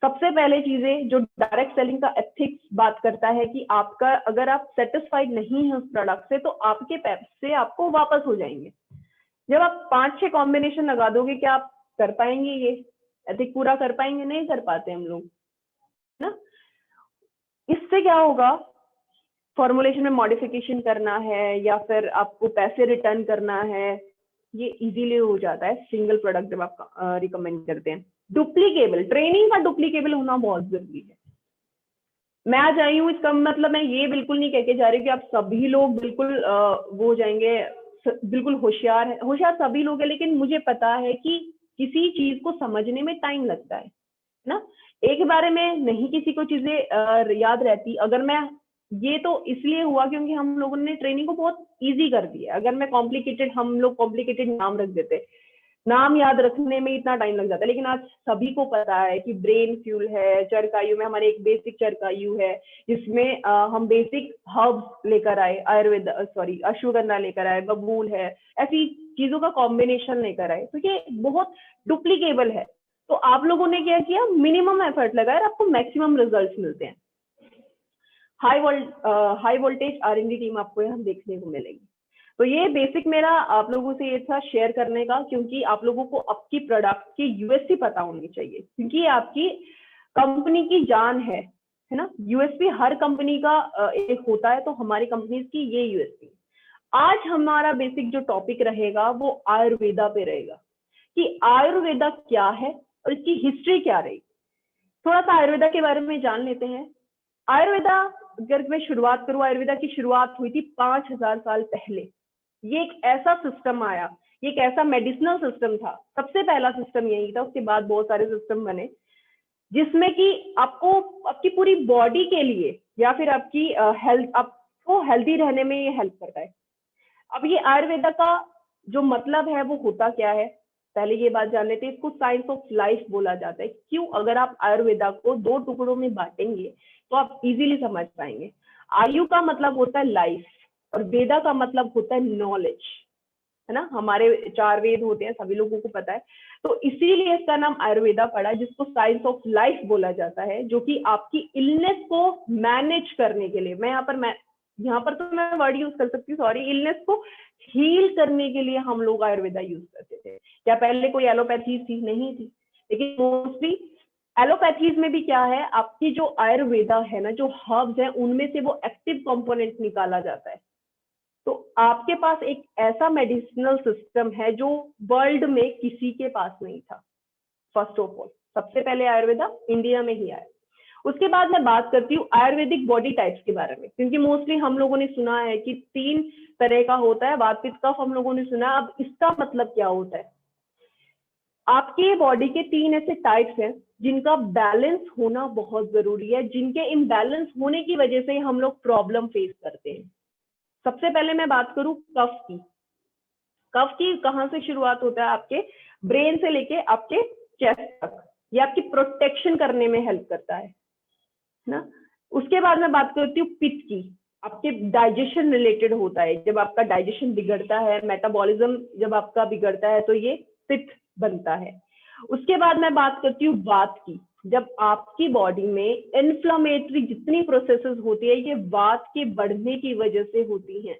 सबसे पहले चीजें जो डायरेक्ट सेलिंग का एथिक्स बात करता है कि आपका, अगर आप सेटिस्फाइड नहीं है उस प्रोडक्ट से तो आपके पैसे आपको वापस हो जाएंगे। जब आप 5-6 कॉम्बिनेशन लगा दोगे, क्या आप कर पाएंगे? ये एथिक पूरा कर पाएंगे? नहीं कर पाते हम लोग ना। इससे क्या होगा, फॉर्मुलेशन में मॉडिफिकेशन करना है या फिर आपको पैसे रिटर्न करना है, ये इजीली हो जाता है सिंगल प्रोडक्ट जब आप रिकमेंड करते हैं। डुप्लीकेबल, ट्रेनिंग का डुप्लीकेबल होना बहुत जरूरी है। मैं आज आई हूँ, इसका मतलब मैं ये बिल्कुल नहीं कह के जा रही कि आप सभी लोग बिल्कुल वो हो जाएंगे, बिल्कुल होशियार सभी लोग हैं, लेकिन मुझे पता है कि किसी चीज को समझने में टाइम लगता है ना। एक बारे में नहीं किसी को चीजें याद रहती। अगर मैं, ये तो इसलिए हुआ क्योंकि हम लोगों ने ट्रेनिंग को बहुत इजी कर दिया। अगर मैं कॉम्प्लिकेटेड, हम लोग कॉम्प्लिकेटेड नाम रख देते, नाम याद रखने में इतना टाइम लग जाता है। लेकिन आज सभी को पता है कि ब्रेन फ्यूल है, चरकायु में हमारे एक बेसिक चरकायु है जिसमें हम बेसिक हर्ब्स लेकर आए, आयुर्वेद अश्वगंधा लेकर आए, बबूल है, ऐसी चीजों का कॉम्बिनेशन लेकर आए, तो ये बहुत डुप्लीकेबल है। तो आप लोगों ने क्या किया, मिनिमम एफर्ट लगाया और आपको मैक्सिमम रिजल्ट्स मिलते हैं। हाई वोल्टेज R&D टीम आपको यहाँ देखने को मिलेगी। तो ये बेसिक मेरा आप लोगों से ये था शेयर करने का, क्योंकि आप लोगों को आपकी प्रोडक्ट की USP पता होनी चाहिए, क्योंकि ये आपकी कंपनी की जान है ना। USP हर कंपनी का एक होता है, तो हमारी कंपनी की ये USP। आज हमारा बेसिक जो टॉपिक रहेगा वो आयुर्वेदा पे रहेगा, कि आयुर्वेदा क्या है और इसकी हिस्ट्री क्या रही। थोड़ा सा आयुर्वेदा के बारे में जान लेते हैं। आयुर्वेदा, अगर मैं शुरुआत करूं, आयुर्वेदा की शुरुआत हुई थी 5000 साल पहले। ये एक ऐसा सिस्टम आया, ये एक ऐसा मेडिसिनल सिस्टम था, सबसे पहला सिस्टम यही था। उसके बाद बहुत सारे सिस्टम बने, जिसमें कि आपको आपकी पूरी बॉडी के लिए या फिर आपकी हेल्थ, आपको हेल्दी रहने में ये हेल्प करता है। अब ये आयुर्वेदा का जो मतलब है वो होता क्या है, पहले ये बात जान लेते हैं। इसको साइंस ऑफ लाइफ बोला जाता है। क्यों? अगर आप आयुर्वेदा को 2 टुकड़ों में बांटेंगे तो आप इजीली समझ पाएंगे। आयु का मतलब होता है लाइफ, और वेदा का मतलब होता है नॉलेज, है ना। हमारे 4 वेद होते हैं, सभी लोगों को पता है। तो इसीलिए इसका नाम आयुर्वेदा पड़ा, जिसको साइंस ऑफ लाइफ बोला जाता है, जो कि आपकी इलनेस को मैनेज करने के लिए, यहाँ पर तो मैं वर्ड यूज कर सकती हूँ, सॉरी, इलनेस को हील करने के लिए हम लोग आयुर्वेदा यूज करते थे। क्या पहले कोई एलोपैथी थी? नहीं थी। लेकिन मोस्टली एलोपैथीज में भी क्या है, आपकी जो आयुर्वेदा है ना, जो हर्ब्स है, उनमें से वो एक्टिव कंपोनेंट निकाला जाता है। तो आपके पास एक ऐसा मेडिसिनल सिस्टम है जो वर्ल्ड में किसी के पास नहीं था। फर्स्ट ऑफ ऑल, सबसे पहले आयुर्वेदा इंडिया में ही आया। उसके बाद मैं बात करती हूँ आयुर्वेदिक बॉडी टाइप्स के बारे में, क्योंकि मोस्टली हम लोगों ने सुना है कि 3 तरह का होता है। वात, पित्त, कफ हम लोगों ने सुना। अब इसका मतलब क्या होता है? आपके बॉडी के 3 ऐसे टाइप्स हैं जिनका बैलेंस होना बहुत जरूरी है, जिनके इम्बैलेंस होने की वजह से हम लोग प्रॉब्लम फेस करते हैं। सबसे पहले मैं बात करूं कफ की। कफ की कहां से शुरुआत होता है? आपके ब्रेन से लेके आपके चेस्ट तक। ये आपकी प्रोटेक्शन करने में हेल्प करता है ना। उसके बाद मैं बात करती हूँ पित्त की। आपके डाइजेशन रिलेटेड होता है। जब आपका डाइजेशन बिगड़ता है, मेटाबॉलिज्म जब आपका बिगड़ता है, तो ये पित्त बनता है। उसके बाद मैं बात करती हूँ वात की। जब आपकी बॉडी में इन्फ्लामेटरी जितनी प्रोसेसेस होती है, ये वात के बढ़ने की वजह से होती हैं।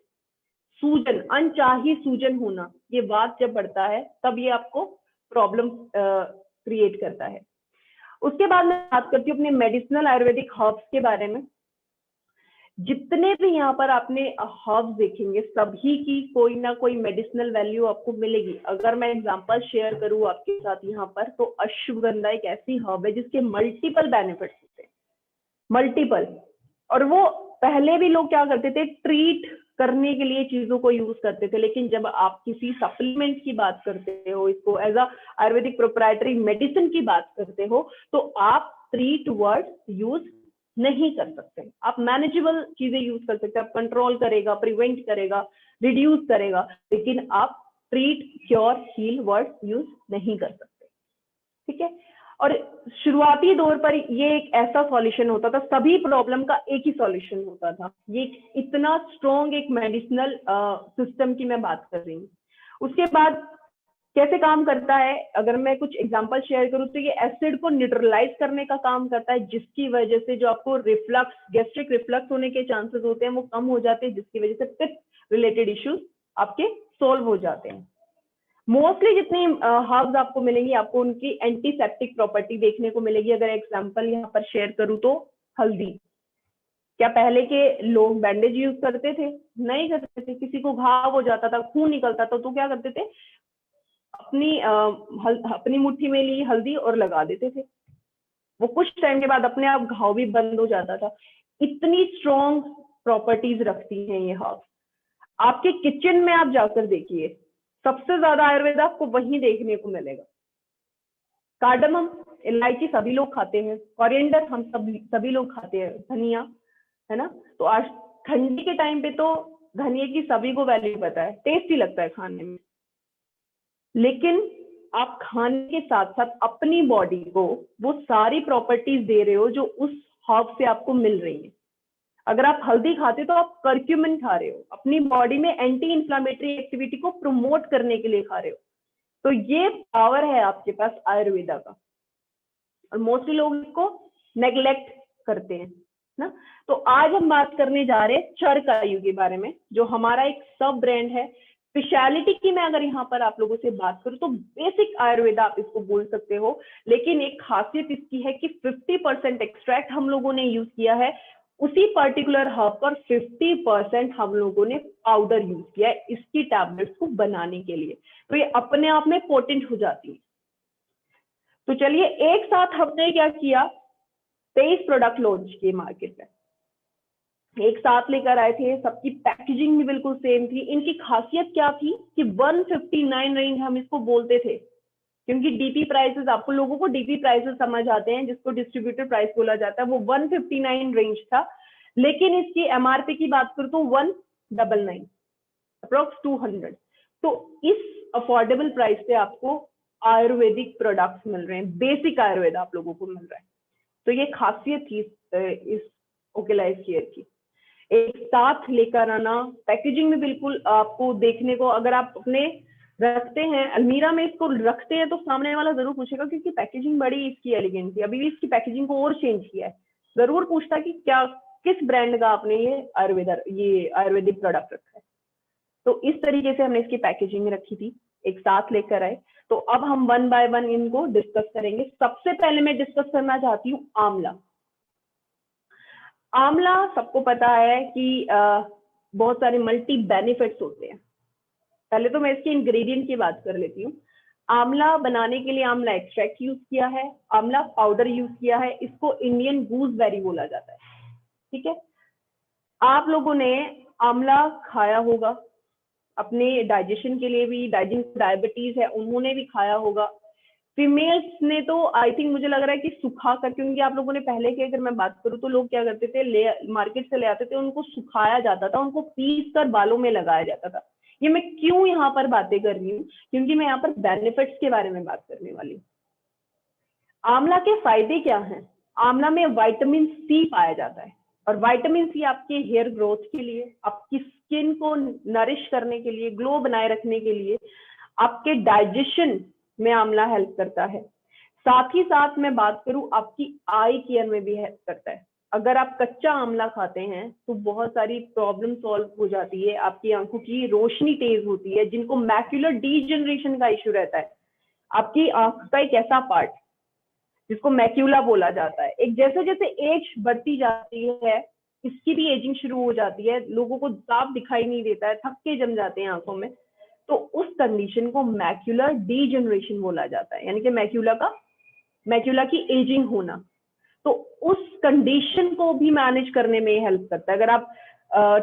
सूजन, अनचाही सूजन होना, ये वात जब बढ़ता है तब ये आपको प्रॉब्लम क्रिएट करता है। उसके बाद मैं बात करती हूँ अपने मेडिसिनल आयुर्वेदिक हर्ब्स के बारे में। जितने भी यहाँ पर आपने हर्ब्स देखेंगे, सभी की कोई ना कोई मेडिसिनल वैल्यू आपको मिलेगी। अगर मैं एग्जांपल शेयर करूँ आपके साथ यहाँ पर, तो अश्वगंधा एक ऐसी हर्ब है जिसके मल्टीपल बेनिफिट्स होते हैं, मल्टीपल। और वो पहले भी लोग क्या करते थे, ट्रीट करने के लिए चीजों को यूज करते थे। लेकिन जब आप किसी सप्लीमेंट की बात करते हो, इसको as a Ayurvedic proprietary medicine की बात करते हो, तो आप ट्रीट वर्ड यूज नहीं कर सकते। आप मैनेजेबल चीजें यूज कर सकते हैं। आप कंट्रोल करेगा, प्रिवेंट करेगा, रिड्यूस करेगा, लेकिन आप treat, cure, heal word use नहीं कर सकते। ठीक है। और शुरुआती दौर पर ये एक ऐसा सॉल्यूशन होता था, सभी प्रॉब्लम का एक ही सॉल्यूशन होता था। ये इतना स्ट्रॉन्ग एक मेडिसिनल सिस्टम की मैं बात कर रही हूँ। उसके बाद कैसे काम करता है, अगर मैं कुछ एग्जांपल शेयर करूँ, तो ये एसिड को न्यूट्रलाइज करने का काम करता है, जिसकी वजह से जो आपको रिफ्लक्स, गैस्ट्रिक रिफ्लक्स होने के चांसेस होते हैं वो कम हो जाते हैं, जिसकी वजह से पित्त रिलेटेड इश्यूज आपके सोल्व हो जाते हैं। मोस्टली जितनी हर्ब्स आपको मिलेंगी, आपको उनकी एंटीसेप्टिक प्रॉपर्टी देखने को मिलेगी। अगर एग्जांपल यहाँ पर शेयर करूँ तो हल्दी। क्या पहले के लोग बैंडेज यूज करते थे? नहीं करते थे। किसी को घाव हो जाता था, खून निकलता था, तो क्या करते थे, अपनी मुट्ठी में ली हल्दी और लगा देते थे। वो कुछ टाइम के बाद अपने आप घाव भी बंद हो जाता था। इतनी स्ट्रॉन्ग प्रॉपर्टीज रखती हैं ये हर्ब्स। आपके किचन में आप जाकर देखिए, सबसे ज्यादा आयुर्वेदा आपको वहीं देखने को मिलेगा। कार्डमम, इलायची सभी लोग खाते हैं, कोरिएंडर हम सभी लोग खाते हैं, धनिया, है ना। तो आज ठंडी के टाइम पे तो धनिया की सभी को वैल्यू पता है, टेस्टी लगता है खाने में। लेकिन आप खाने के साथ साथ अपनी बॉडी को वो सारी प्रॉपर्टीज दे रहे हो जो उस हर्ब से आपको मिल रही है। अगर आप हल्दी खाते हो तो आप कर्क्यूमिन खा रहे हो, अपनी बॉडी में एंटी इंफ्लामेटरी एक्टिविटी को प्रमोट करने के लिए खा रहे हो। तो ये पावर है आपके पास आयुर्वेदा का, और मोस्टली लोग इसको नेग्लेक्ट करते हैं ना। तो आज हम बात करने जा रहे हैं चरकायु के बारे में, जो हमारा एक सब ब्रांड है। स्पेशलिटी की मैं अगर यहाँ पर आप लोगों से बात करूं तो बेसिक आयुर्वेदा आप इसको बोल सकते हो, लेकिन एक खासियत इसकी है कि 50% एक्सट्रैक्ट हम लोगों ने यूज किया है उसी पर्टिकुलर हब पर 50% हम लोगों ने पाउडर यूज किया है इसकी टैबलेट्स को बनाने के लिए, तो ये अपने आप में पोटेंट हो जाती है। तो चलिए एक साथ हमने क्या किया, 23 प्रोडक्ट लॉन्च किए मार्केट में, एक साथ लेकर आए थे, सबकी पैकेजिंग भी बिल्कुल सेम थी। इनकी खासियत क्या थी कि 159 रेंज हम इसको बोलते थे, क्योंकि डीपी प्राइसेस, आपको लोगों को डीपी प्राइसेस समझ आते हैं, जिसको डिस्ट्रीब्यूटर प्राइस बोला जाता है, वो 159 रेंज था। लेकिन इसकी एमआरपी की बात करूं तो 199, अप्रोक्स 200। तो इस अफोर्डेबल प्राइस पे आपको आयुर्वेदिक प्रोडक्ट्स मिल रहे हैं, बेसिक आयुर्वेद आप लोगों को मिल रहा है। तो ये खासियत थी इस ओकेलाइफ केयर की, एक साथ लेकर आना, पैकेजिंग में बिल्कुल आपको देखने को, अगर आप अपने रखते हैं अलमीरा में इसको रखते हैं तो सामने वाला जरूर पूछेगा, क्योंकि पैकेजिंग बड़ी इसकी एलिगेंट थी। अभी भी इसकी पैकेजिंग को और चेंज किया है, जरूर पूछता कि क्या किस ब्रांड का आपने ये आयुर्वेदिक प्रोडक्ट रखा है। तो इस तरीके से हमने इसकी पैकेजिंग रखी थी, एक साथ लेकर आए। तो अब हम वन बाय वन इनको डिस्कस करेंगे। सबसे पहले मैं डिस्कस करना चाहती हूँ आंवला। आंवला सबको पता है कि बहुत सारे मल्टी बेनिफिट्स होते हैं। पहले तो मैं इसके इंग्रेडिएंट की बात कर लेती हूँ। आंवला बनाने के लिए आंवला एक्सट्रैक्ट यूज किया है, आंवला पाउडर यूज किया है, इसको इंडियन गूसबेरी बोला जाता है। ठीक है, आप लोगों ने आंवला खाया होगा, अपने डाइजेशन के लिए भी, डायबिटीज है उन्होंने भी खाया होगा। फीमेल्स ने तो आई थिंक मुझे लग रहा है कि सुखा कर, क्योंकि आप लोगों ने पहले की अगर मैं बात करूं तो लोग क्या करते थे, मार्केट से ले आते थे, उनको सुखाया जाता था, उनको पीस कर बालों में लगाया जाता था। ये मैं क्यों यहाँ पर बातें कर रही हूँ, क्योंकि मैं यहाँ पर बेनिफिट्स के बारे में बात करने वाली हूँ। आंवला के फायदे क्या हैं? आंवला में विटामिन सी पाया जाता है, और विटामिन सी आपके हेयर ग्रोथ के लिए, आपकी स्किन को नरिश करने के लिए, ग्लो बनाए रखने के लिए, आपके डाइजेशन में आंवला हेल्प करता है। साथ ही साथ मैं बात करूं, आपकी आई केयर में भी हेल्प करता है। अगर आप कच्चा आंवला खाते हैं तो बहुत सारी प्रॉब्लम सॉल्व हो जाती है, आपकी आंखों की रोशनी तेज होती है। जिनको मैक्यूलर डीजनरेशन का इश्यू रहता है, आपकी आंख का एक ऐसा पार्ट जिसको मैक्यूला बोला जाता है, एक जैसे जैसे एज बढ़ती जाती है इसकी भी एजिंग शुरू हो जाती है, लोगों को साफ दिखाई नहीं देता है, थक्के जम जाते हैं आंखों में, तो उस कंडीशन को मैक्यूलर डीजनरेशन बोला जाता है, यानी कि मैक्यूला की एजिंग होना। तो उस कंडीशन को भी मैनेज करने में हेल्प करता है। अगर आप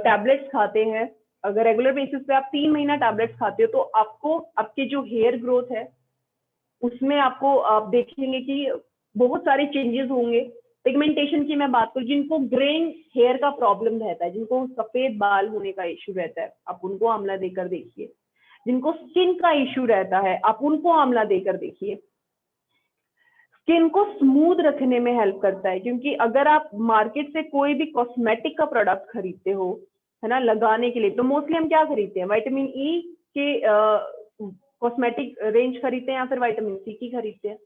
टैबलेट्स खाते हैं, अगर रेगुलर बेसिस पे आप 3 महीना टैबलेट्स खाते हो, तो आपको आपके जो हेयर ग्रोथ है उसमें आपको आप देखेंगे कि बहुत सारे चेंजेस होंगे। पिगमेंटेशन की मैं बात करूं, जिनको ग्रेइंग हेयर का प्रॉब्लम रहता है, जिनको सफेद बाल होने का इश्यू रहता है, आप उनको आंवला देकर देखिए। जिनको स्किन का इश्यू रहता है, आप उनको आंवला देकर देखिए। स्किन को स्मूथ रखने में हेल्प करता है, क्योंकि अगर आप मार्केट से कोई भी कॉस्मेटिक का प्रोडक्ट खरीदते हो, है ना, लगाने के लिए, तो मोस्टली हम क्या खरीदते हैं? विटामिन ई के कॉस्मेटिक रेंज खरीदते हैं, या फिर विटामिन सी की खरीदते हैं।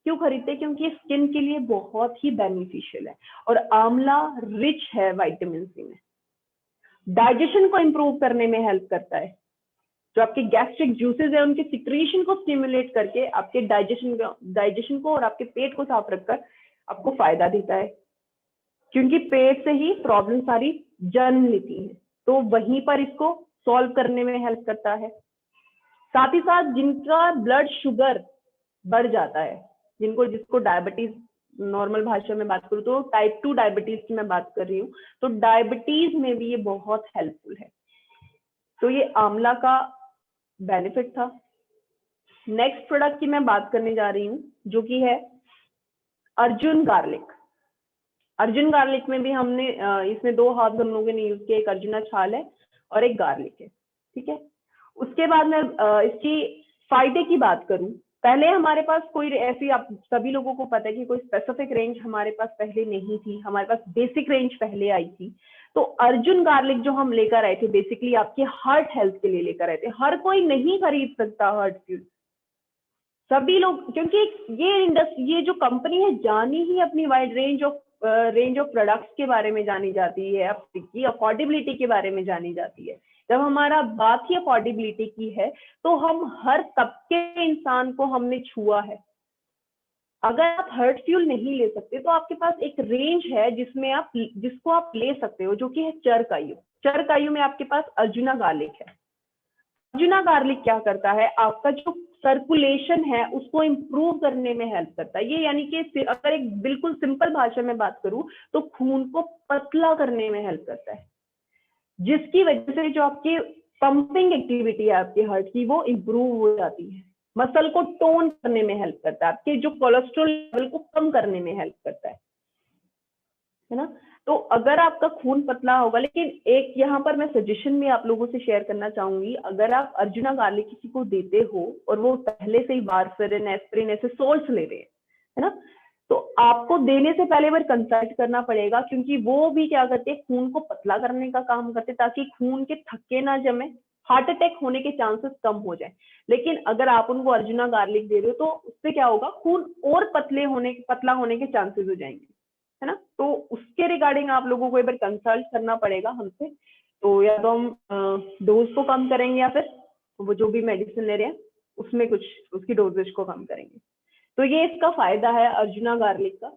क्यों खरीदते हैं? क्योंकि स्किन के लिए बहुत ही बेनिफिशियल है, और आंवला रिच है विटामिन सी में। डाइजेशन को इंप्रूव करने में हेल्प करता है, जो आपके गैस्ट्रिक जूसेस है उनके सिक्रीशन को स्टिमुलेट करके आपके डाइजेशन को और आपके पेट को साफ रखकर आपको फायदा देता है, क्योंकि पेट से ही प्रॉब्लम सारी जन्म लेती है, तो वहीं पर इसको सॉल्व करने में हेल्प करता है। साथ ही साथ जिनका ब्लड शुगर बढ़ जाता है, जिसको डायबिटीज, नॉर्मल भाषा में बात करूँ तो टाइप 2 डायबिटीज की मैं बात कर रही हूँ, तो डायबिटीज में भी ये बहुत हेल्पफुल है। तो ये आंवला का बेनिफिट था। नेक्स्ट प्रोडक्ट की मैं बात करने जा रही हूँ, जो कि है अर्जुन गार्लिक। अर्जुन गार्लिक में भी हमने इसमें 2 हर्ब्स हम लोगों ने यूज किया, एक अर्जुना छाल है और एक गार्लिक है। ठीक है, उसके बाद मैं इसकी फायदे की बात करूं, पहले हमारे पास कोई ऐसी, आप सभी लोगों को पता है कि कोई स्पेसिफिक रेंज हमारे पास पहले नहीं थी, हमारे पास बेसिक रेंज पहले आई थी। तो अर्जुन गार्लिक जो हम लेकर आए थे, बेसिकली आपके हार्ट हेल्थ के लिए लेकर आए थे। हर कोई नहीं खरीद सकता हार्ट फ्यूज, सभी लोग, क्योंकि ये जो कंपनी है जानी ही अपनी वाइड रेंज ऑफ प्रोडक्ट्स के बारे में जानी जाती है, आपकी अफोर्डेबिलिटी के बारे में जानी जाती है। जब हमारा बात ही अफोर्डेबिलिटी की है, तो हम हर तबके इंसान को हमने छुआ है। अगर आप हर्ट फ्यूल नहीं ले सकते तो आपके पास एक रेंज है जिसको आप ले सकते हो, जो कि है चरकायु। चरकायु में आपके पास अर्जुना गार्लिक है। अर्जुना गार्लिक क्या करता है, आपका जो सर्कुलेशन है उसको इंप्रूव करने में हेल्प करता है। ये यानी कि अगर एक बिल्कुल सिंपल भाषा में बात करूं तो खून को पतला करने में हेल्प करता है, जिसकी वजह से जो आपकी पंपिंग एक्टिविटी है आपके हार्ट की वो इंप्रूव हो जाती है। मसल को टोन करने में हेल्प करता है, आपके जो कोलेस्ट्रॉल लेवल को कम करने में हेल्प करता है ना। तो अगर आपका खून पतला होगा, लेकिन एक यहाँ पर मैं सजेशन भी आप लोगों से शेयर करना चाहूंगी, अगर आप अर्जुना गार्लिक किसी को देते हो और वो पहले से ही वारफेरिन, एस्पिरिन ऐसे सोर्स ले रहे हैं, है ना, तो आपको देने से पहले बार कंसल्ट करना पड़ेगा, क्योंकि वो भी क्या करते हैं, खून को पतला करने का काम करते, ताकि खून के थक्के ना जमे, हार्ट अटैक होने के चांसेस कम हो जाए। लेकिन अगर आप उनको अर्जुना गार्लिक दे रहे हो तो उससे क्या होगा, खून और पतला होने के चांसेस हो जाएंगे, है ना। तो उसके रिगार्डिंग आप लोगों को एक बार कंसल्ट करना पड़ेगा हमसे। तो या तो हम डोज को कम करेंगे या फिर वो जो भी मेडिसिन ले रहे हैं उसमें कुछ उसकी डोजेज को कम करेंगे। तो ये इसका फायदा है अर्जुना गार्लिक का।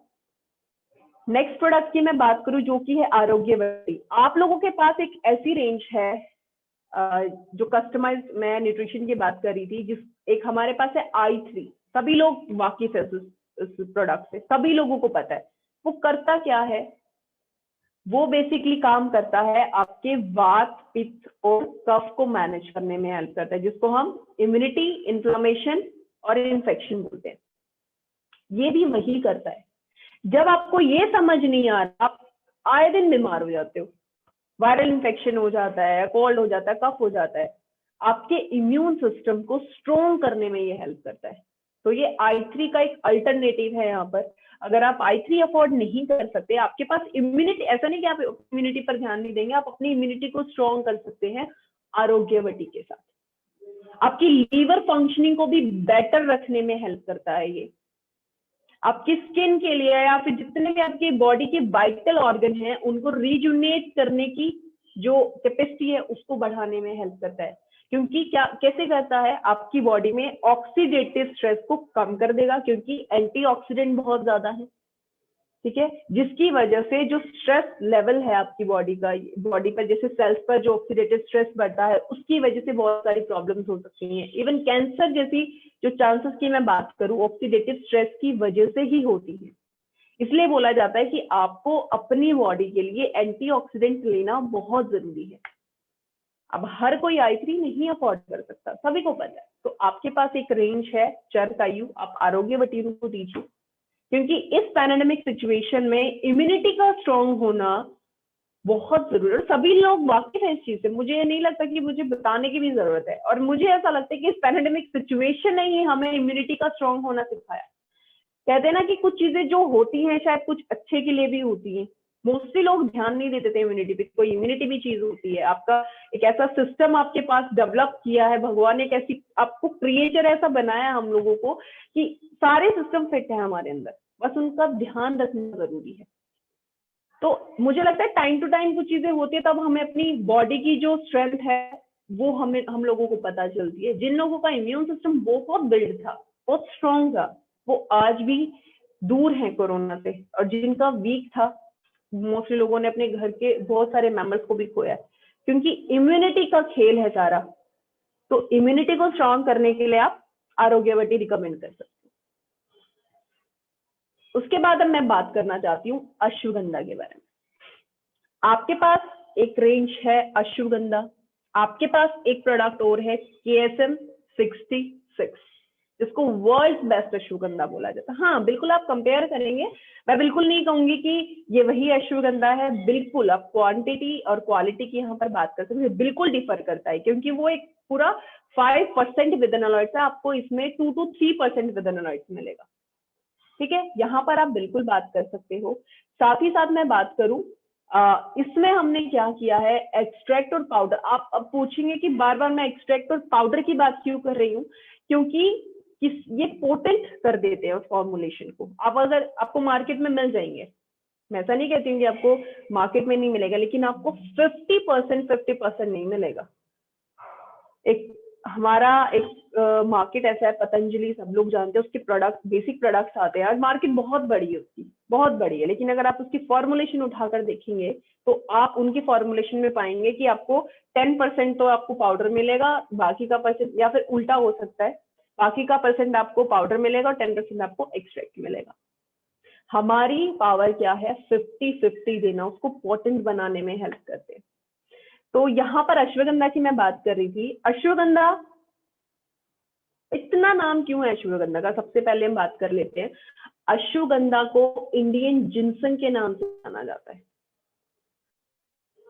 नेक्स्ट प्रोडक्ट की मैं बात करूं जो कि है आरोग्यवती। आप लोगों के पास एक ऐसी रेंज है जो कस्टमाइज, मैं न्यूट्रिशन की बात कर रही थी, जिस एक हमारे पास है i3। सभी लोग वाकिफ है इस प्रोडक्ट से, सभी लोगों को पता है। वो करता क्या है, वो बेसिकली काम करता है आपके वात, पित्त और कफ को मैनेज करने में हेल्प करता है, जिसको हम इम्यूनिटी, इन्फ्लेमेशन और इन्फेक्शन बोलते हैं। ये भी वही करता है। जब आपको ये समझ नहीं आ रहा, आप आए दिन बीमार हो जाते हो, वायरल इन्फेक्शन हो जाता है, कोल्ड हो जाता है, कफ हो जाता है, आपके इम्यून सिस्टम को स्ट्रॉन्ग करने में ये हेल्प करता है। तो ये i3 का एक अल्टरनेटिव है यहाँ पर। अगर आप i3 अफोर्ड नहीं कर सकते, आपके पास इम्यूनिटी, ऐसा नहीं कि आप इम्यूनिटी पर ध्यान नहीं देंगे, आप अपनी इम्यूनिटी को स्ट्रॉन्ग कर सकते हैं आरोग्यवटी के साथ। आपकी लीवर फंक्शनिंग को भी बेटर रखने में हेल्प करता है ये। आपकी स्किन के लिए या फिर जितने भी आपकी बॉडी के वाइटल ऑर्गन हैं उनको रिजुनेट करने की जो कैपेसिटी है उसको बढ़ाने में हेल्प करता है। क्योंकि क्या कैसे करता है, आपकी बॉडी में ऑक्सीडेटिव स्ट्रेस को कम कर देगा, क्योंकि एंटीऑक्सीडेंट बहुत ज्यादा है, ठीक है, जिसकी वजह से जो स्ट्रेस लेवल है आपकी बॉडी पर, जैसे सेल्स पर जो ऑक्सीडेटिव स्ट्रेस बढ़ता है उसकी वजह से बहुत सारी प्रॉब्लम्स हो सकती हैं। इवन कैंसर जैसी जो चांसेस की मैं बात करूं, ऑक्सीडेटिव स्ट्रेस की वजह से ही होती है। इसलिए बोला जाता है कि आपको अपनी बॉडी के लिए एंटीऑक्सीडेंट लेना बहुत जरूरी है। अब हर कोई i3 नहीं अफोर्ड कर सकता, सभी को पता है। तो आपके पास एक रेंज है चरकायु, आप आरोग्यवती को दीजिए, क्योंकि इस पैंडेमिक सिचुएशन में इम्यूनिटी का स्ट्रॉन्ग होना बहुत जरूरी है। सभी लोग वाकिफ है इस चीज से, मुझे नहीं लगता कि मुझे बताने की भी जरूरत है। और मुझे ऐसा लगता है कि इस पैंडेमिक सिचुएशन ने ही हमें इम्यूनिटी का स्ट्रॉन्ग होना सिखाया। कहते हैं ना कि कुछ चीजें जो होती हैं शायद कुछ अच्छे के लिए भी होती हैं। मोस्टली लोग ध्यान नहीं देते थे इम्यूनिटी पे। कोई इम्यूनिटी भी चीज होती है, आपका एक ऐसा सिस्टम आपके पास डेवलप किया है भगवान ने, एक ऐसी आपको क्रिएचर ऐसा बनाया हम लोगों को कि सारे सिस्टम फिट है हमारे अंदर, बस उनका ध्यान रखना जरूरी है। तो मुझे लगता है टाइम टू टाइम कुछ चीजें होती है, तब हमें अपनी बॉडी की जो स्ट्रेंथ है वो हम लोगों को पता चलती है। जिन लोगों का इम्यून सिस्टम बहुत बिल्ड था, बहुत स्ट्रॉन्ग था, वो आज भी दूर है कोरोना से। और जिनका वीक था, मोस्टली लोगों ने अपने घर के बहुत सारे मेंबर्स को भी खोया, क्योंकि इम्यूनिटी का खेल है सारा। तो इम्यूनिटी को स्ट्रॉन्ग करने के लिए आप आरोग्यवती रिकमेंड कर सकते हैं। उसके बाद अब मैं बात करना चाहती हूँ अश्वगंधा के बारे में। आपके पास एक रेंज है अश्वगंधा, आपके पास एक प्रोडक्ट और है KSM 66, जिसको वर्ल्ड बेस्ट अश्वगंधा बोला जाता है। हाँ बिल्कुल, आप कंपेयर करेंगे, मैं बिल्कुल नहीं कहूंगी कि ये वही अश्वगंधा है, बिल्कुल आप क्वांटिटी और क्वालिटी की यहाँ पर बात कर सकते हैं, बिल्कुल डिफर करता है, क्योंकि वो एक पूरा 5% विदनोलॉइड्स है, आपको इसमें 2 to 3% विदनोलॉइड्स मिलेगा, ठीक है। यहाँ पर आप बिल्कुल बात कर सकते हो। साथ ही साथ मैं बात करूं, इसमें हमने क्या किया है, एक्सट्रैक्ट और पाउडर। आप अब पूछेंगे कि बार बार मैं एक्सट्रैक्ट और पाउडर की बात क्यों कर रही हूँ, क्योंकि ये पोटेंट कर देते हैं फॉर्मुलेशन को। आप अगर आपको मार्केट में मिल जाएंगे, मैं ऐसा नहीं कहती हूँ कि आपको मार्केट में नहीं मिलेगा, लेकिन आपको 50% नहीं मिलेगा। एक हमारा एक मार्केट ऐसा है, पतंजलि सब लोग जानते हैं, उसके प्रोडक्ट बेसिक प्रोडक्ट्स आते हैं, मार्केट बहुत बड़ी है उसकी, बहुत बड़ी है, लेकिन अगर आप उसकी फॉर्मुलेशन उठाकर देखेंगे तो आप उनकी फॉर्मुलेशन में पाएंगे कि आपको 10% तो आपको पाउडर मिलेगा, बाकी का परसेंट, या फिर उल्टा हो सकता है, बाकी का परसेंट आपको पाउडर मिलेगा और 10% आपको एक्सट्रैक्ट मिलेगा। हमारी पावर क्या है, 50-50 देना, उसको पोटेंट बनाने में हेल्प करते हैं। तो यहाँ पर अश्वगंधा की मैं बात कर रही थी। अश्वगंधा, इतना नाम क्यों है अश्वगंधा का, सबसे पहले हम बात कर लेते हैं। अश्वगंधा को इंडियन जिनसंग के नाम से जाना जाता है,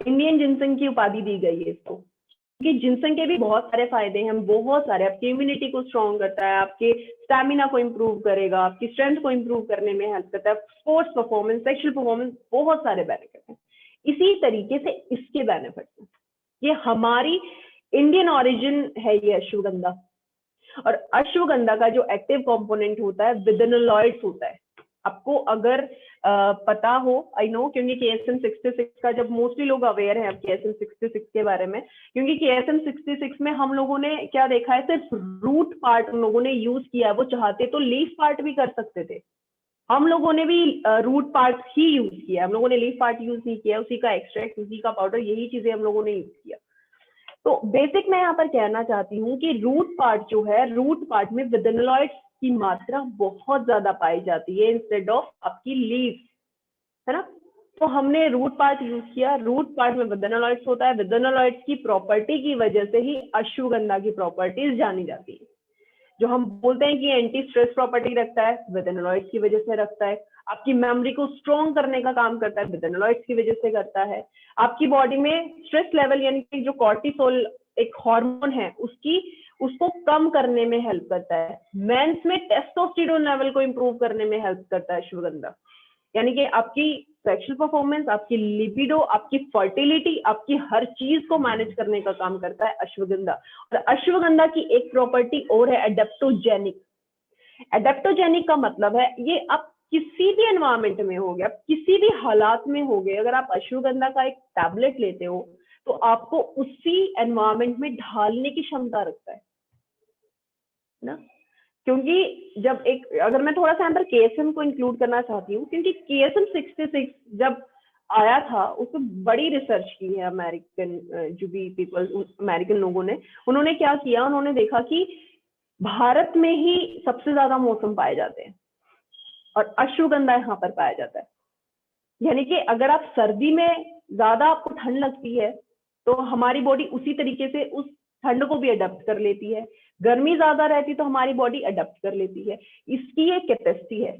इंडियन जिनसंग की उपाधि दी गई है इसको, क्योंकि जिनसंग के भी बहुत सारे फायदे हैं, बहुत सारे, आपकी इम्यूनिटी को स्ट्रॉन्ग करता है, आपके स्टैमिना को इम्प्रूव करेगा, आपकी स्ट्रेंथ को इम्प्रूव करने में हेल्प करता है, स्पोर्ट्स परफॉर्मेंस, सेक्सुअल परफॉर्मेंस, बहुत सारे बेनिफिट हैं। इसी तरीके से इसके बेनिफिट हैं। ये हमारी इंडियन ओरिजिन है ये अश्वगंधा। और अश्वगंधा का जो एक्टिव कंपोनेंट होता है विदेनोलॉइड्स होता है। आपको अगर पता हो, आई नो, क्योंकि KSM 66 का, जब मोस्टली लोग अवेयर हैं अब KSM 66 के बारे में, क्योंकि KSM 66 में हम लोगों ने क्या देखा है, सिर्फ रूट पार्ट हम लोगों ने यूज किया है। वो चाहते तो लीफ पार्ट भी कर सकते थे, हम लोगों ने भी रूट पार्ट ही यूज किया, हम लोगों ने लीफ पार्ट यूज नहीं किया, उसी का एक्सट्रैक्ट, उसी का पाउडर, यही चीजें हम लोगों ने यूज किया। तो बेसिक मैं यहाँ पर कहना चाहती हूँ कि रूट पार्ट जो है, रूट पार्ट में विदेनोलॉइड्स की मात्रा बहुत ज्यादा पाई जाती है इंस्टेड ऑफ आपकी लीव्स, है ना। तो हमने रूट पार्ट यूज किया, रूट पार्ट में विदेनोलॉइड्स होता है, विदेनोलॉइड्स की प्रॉपर्टी की वजह से ही अश्वगंधा की प्रॉपर्टीज जानी जाती है। जो हम बोलते हैं कि एंटी स्ट्रेस प्रॉपर्टी रखता है, विदेनोलॉइड्स की वजह से रखता है। आपकी मेमोरी को स्ट्रॉन्ग करने का काम करता है, विदेनोलॉइड्स की वजह से करता है। आपकी बॉडी में स्ट्रेस लेवल, यानी कि जो कॉर्टिसोल एक हार्मोन है, उसको कम करने में हेल्प करता है। मेंस में टेस्टोस्टेरोन लेवल को इंप्रूव करने में हेल्प करता है अश्वगंधा। यानी कि आपकी सेक्सुअल परफॉर्मेंस, आपकी लिबिडो, आपकी फर्टिलिटी, आपकी हर चीज को मैनेज करने का काम करता है अश्वगंधा। और अश्वगंधा की एक प्रॉपर्टी और है, एडेप्टोजेनिक। एडेप्टोजेनिक का मतलब है ये आप किसी भी एनवायरमेंट में हो गया, किसी भी हालात में हो गए, अगर आप अश्वगंधा का एक टैबलेट लेते हो तो आपको उसी एनवायरमेंट में ढालने की क्षमता रखता है ना। क्योंकि जब एक, अगर मैं थोड़ा सा यहाँ पर KSM को इंक्लूड करना चाहती हूँ, क्योंकि KSM 66 जब आया था उसमें बड़ी रिसर्च की है अमेरिकन, जो भी पीपल, अमेरिकन लोगों ने, उन्होंने क्या किया, उन्होंने देखा कि भारत में ही सबसे ज्यादा मौसम पाए जाते हैं और अश्वगंधा यहाँ पर पाया जाता है। यानी कि अगर आप सर्दी में ज्यादा आपको ठंड लगती है तो हमारी बॉडी उसी तरीके से उस ठंड को भी अडेप्ट कर लेती है, गर्मी ज्यादा रहती तो हमारी बॉडी अडेप्ट कर लेती है। इसकी एक कैपेसिटी है,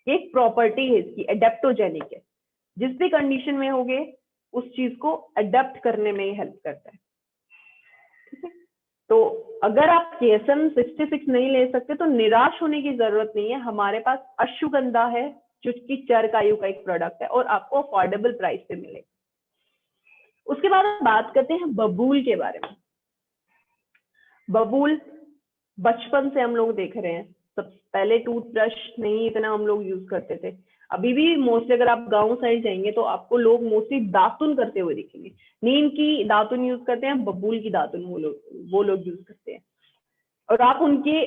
एक प्रॉपर्टी है इसकी, एडेप्टोजेनिक है। जिस भी कंडीशन में होगे उस चीज को अडेप्ट करने में हेल्प करता है, ठीक है। तो अगर आप KSM 66 नहीं ले सकते तो निराश होने की जरूरत नहीं है, हमारे पास अश्वगंधा है जो कि चरकायु का एक प्रोडक्ट है और आपको अफोर्डेबल प्राइस पे मिलेगा। उसके बाद हम बात करते हैं बबूल के बारे में। बबूल बचपन से हम लोग देख रहे हैं, सबसे पहले टूथब्रश नहीं इतना हम लोग यूज करते थे, अभी भी मोस्टली अगर आप गांव साइड जाएंगे तो आपको लोग मोस्टली दातुन करते हुए दिखेंगे। नीम की दातुन यूज करते हैं, बबूल की दातुन वो लोग यूज करते हैं। और आप उनके,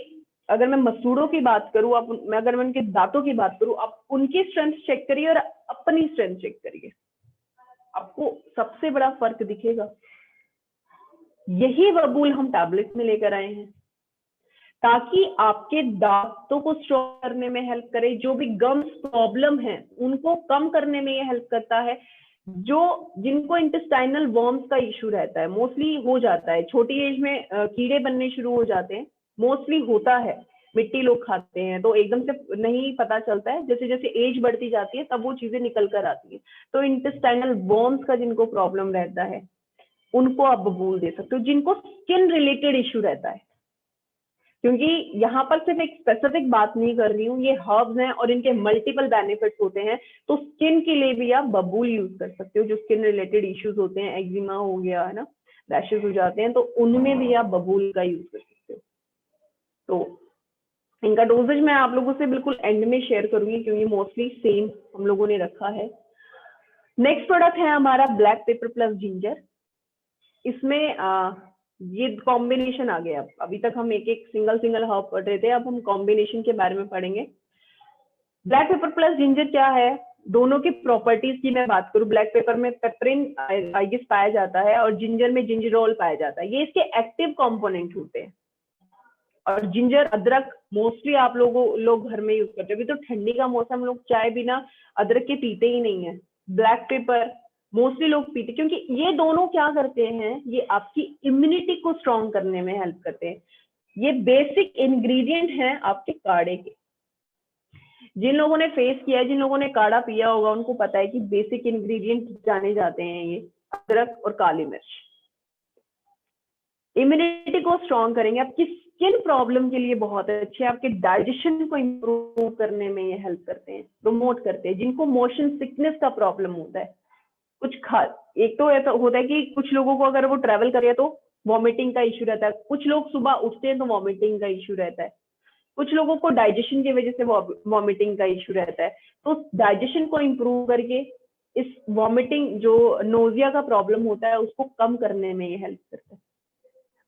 अगर मैं मसूड़ों की बात करूं, अगर मैं उनके दांतों की बात करूं, आप उनकी स्ट्रेंथ चेक करिए और अपनी स्ट्रेंथ चेक करिए, आपको सबसे बड़ा फर्क दिखेगा। यही बबूल हम टैबलेट में लेकर आए हैं ताकि आपके दांतों को स्ट्रॉन्ग करने में हेल्प करे, जो भी गम्स प्रॉब्लम है उनको कम करने में ये हेल्प करता है। जिनको इंटेस्टाइनल वर्म्स का इशू रहता है, मोस्टली हो जाता है छोटी एज में, कीड़े बनने शुरू हो जाते हैं, मोस्टली होता है, मिट्टी लोग खाते हैं तो एकदम से नहीं पता चलता है, जैसे जैसे एज बढ़ती जाती है तब वो चीजें निकल कर आती है। तो इंटेस्टाइनल वर्म्स का जिनको प्रॉब्लम रहता है उनको आप बबूल दे सकते हो। जिनको स्किन रिलेटेड इशू रहता है, क्योंकि यहाँ पर सिर्फ एक स्पेसिफिक बात नहीं कर रही हूँ, ये हर्ब्स हैं और इनके मल्टीपल बेनिफिट्स होते हैं, तो स्किन के लिए भी आप बबूल यूज कर सकते हो। जो स्किन रिलेटेड इश्यूज होते हैं, एक्जिमा हो गया है ना, रैशेस हो जाते हैं, तो उनमें भी आप बबूल का यूज कर सकते हो। तो इनका डोजेज मैं आप लोगों से बिल्कुल एंड में शेयर करूंगी, क्योंकि मोस्टली सेम हम लोगों ने रखा है। नेक्स्ट प्रोडक्ट है हमारा ब्लैक पेपर प्लस जिंजर। इसमें ये कॉम्बिनेशन आ गया। अभी तक हम एक एक सिंगल हर्ब पढ़ रहे थे, अब हम कॉम्बिनेशन के बारे में पढ़ेंगे। ब्लैक पेपर प्लस जिंजर क्या है, दोनों की प्रॉपर्टीज की मैं बात करूं, ब्लैक पेपर में पेपरिन आइगिस पाया जाता है और जिंजर में जिंजरोल पाया जाता है, ये इसके एक्टिव कंपोनेंट होते हैं। और जिंजर, अदरक मोस्टली आप लोग घर में यूज करते हैं। अभी तो ठंडी का मौसम, लोग चाय बिना अदरक के पीते ही नहीं है। ब्लैक पेपर मोस्टली लोग पीते, क्योंकि ये दोनों क्या करते हैं, ये आपकी इम्यूनिटी को स्ट्रॉन्ग करने में हेल्प करते हैं। ये बेसिक इंग्रेडिएंट हैं आपके काढ़े के। जिन लोगों ने फेस किया है, जिन लोगों ने काढ़ा पिया होगा, उनको पता है कि बेसिक इंग्रेडिएंट जाने जाते हैं ये अदरक और काली मिर्च। इम्यूनिटी को स्ट्रॉन्ग करेंगे, आपकी स्किन प्रॉब्लम के लिए बहुत अच्छे है, आपके डाइजेशन को इंप्रूव करने में ये हेल्प करते हैं, प्रमोट करते हैं। जिनको मोशन सिकनेस का प्रॉब्लम होता है, एक तो ऐसा होता है कि कुछ लोगों को अगर वो ट्रैवल करे तो वॉमिटिंग का इश्यू रहता है, कुछ लोग सुबह उठते हैं तो वॉमिटिंग का इश्यू रहता है, कुछ लोगों को डाइजेशन की वजह से वॉमिटिंग का इश्यू रहता है। तो डाइजेशन को इंप्रूव करके इस वॉमिटिंग, जो नोजिया का प्रॉब्लम होता है, उसको कम करने में ये हेल्प करता है।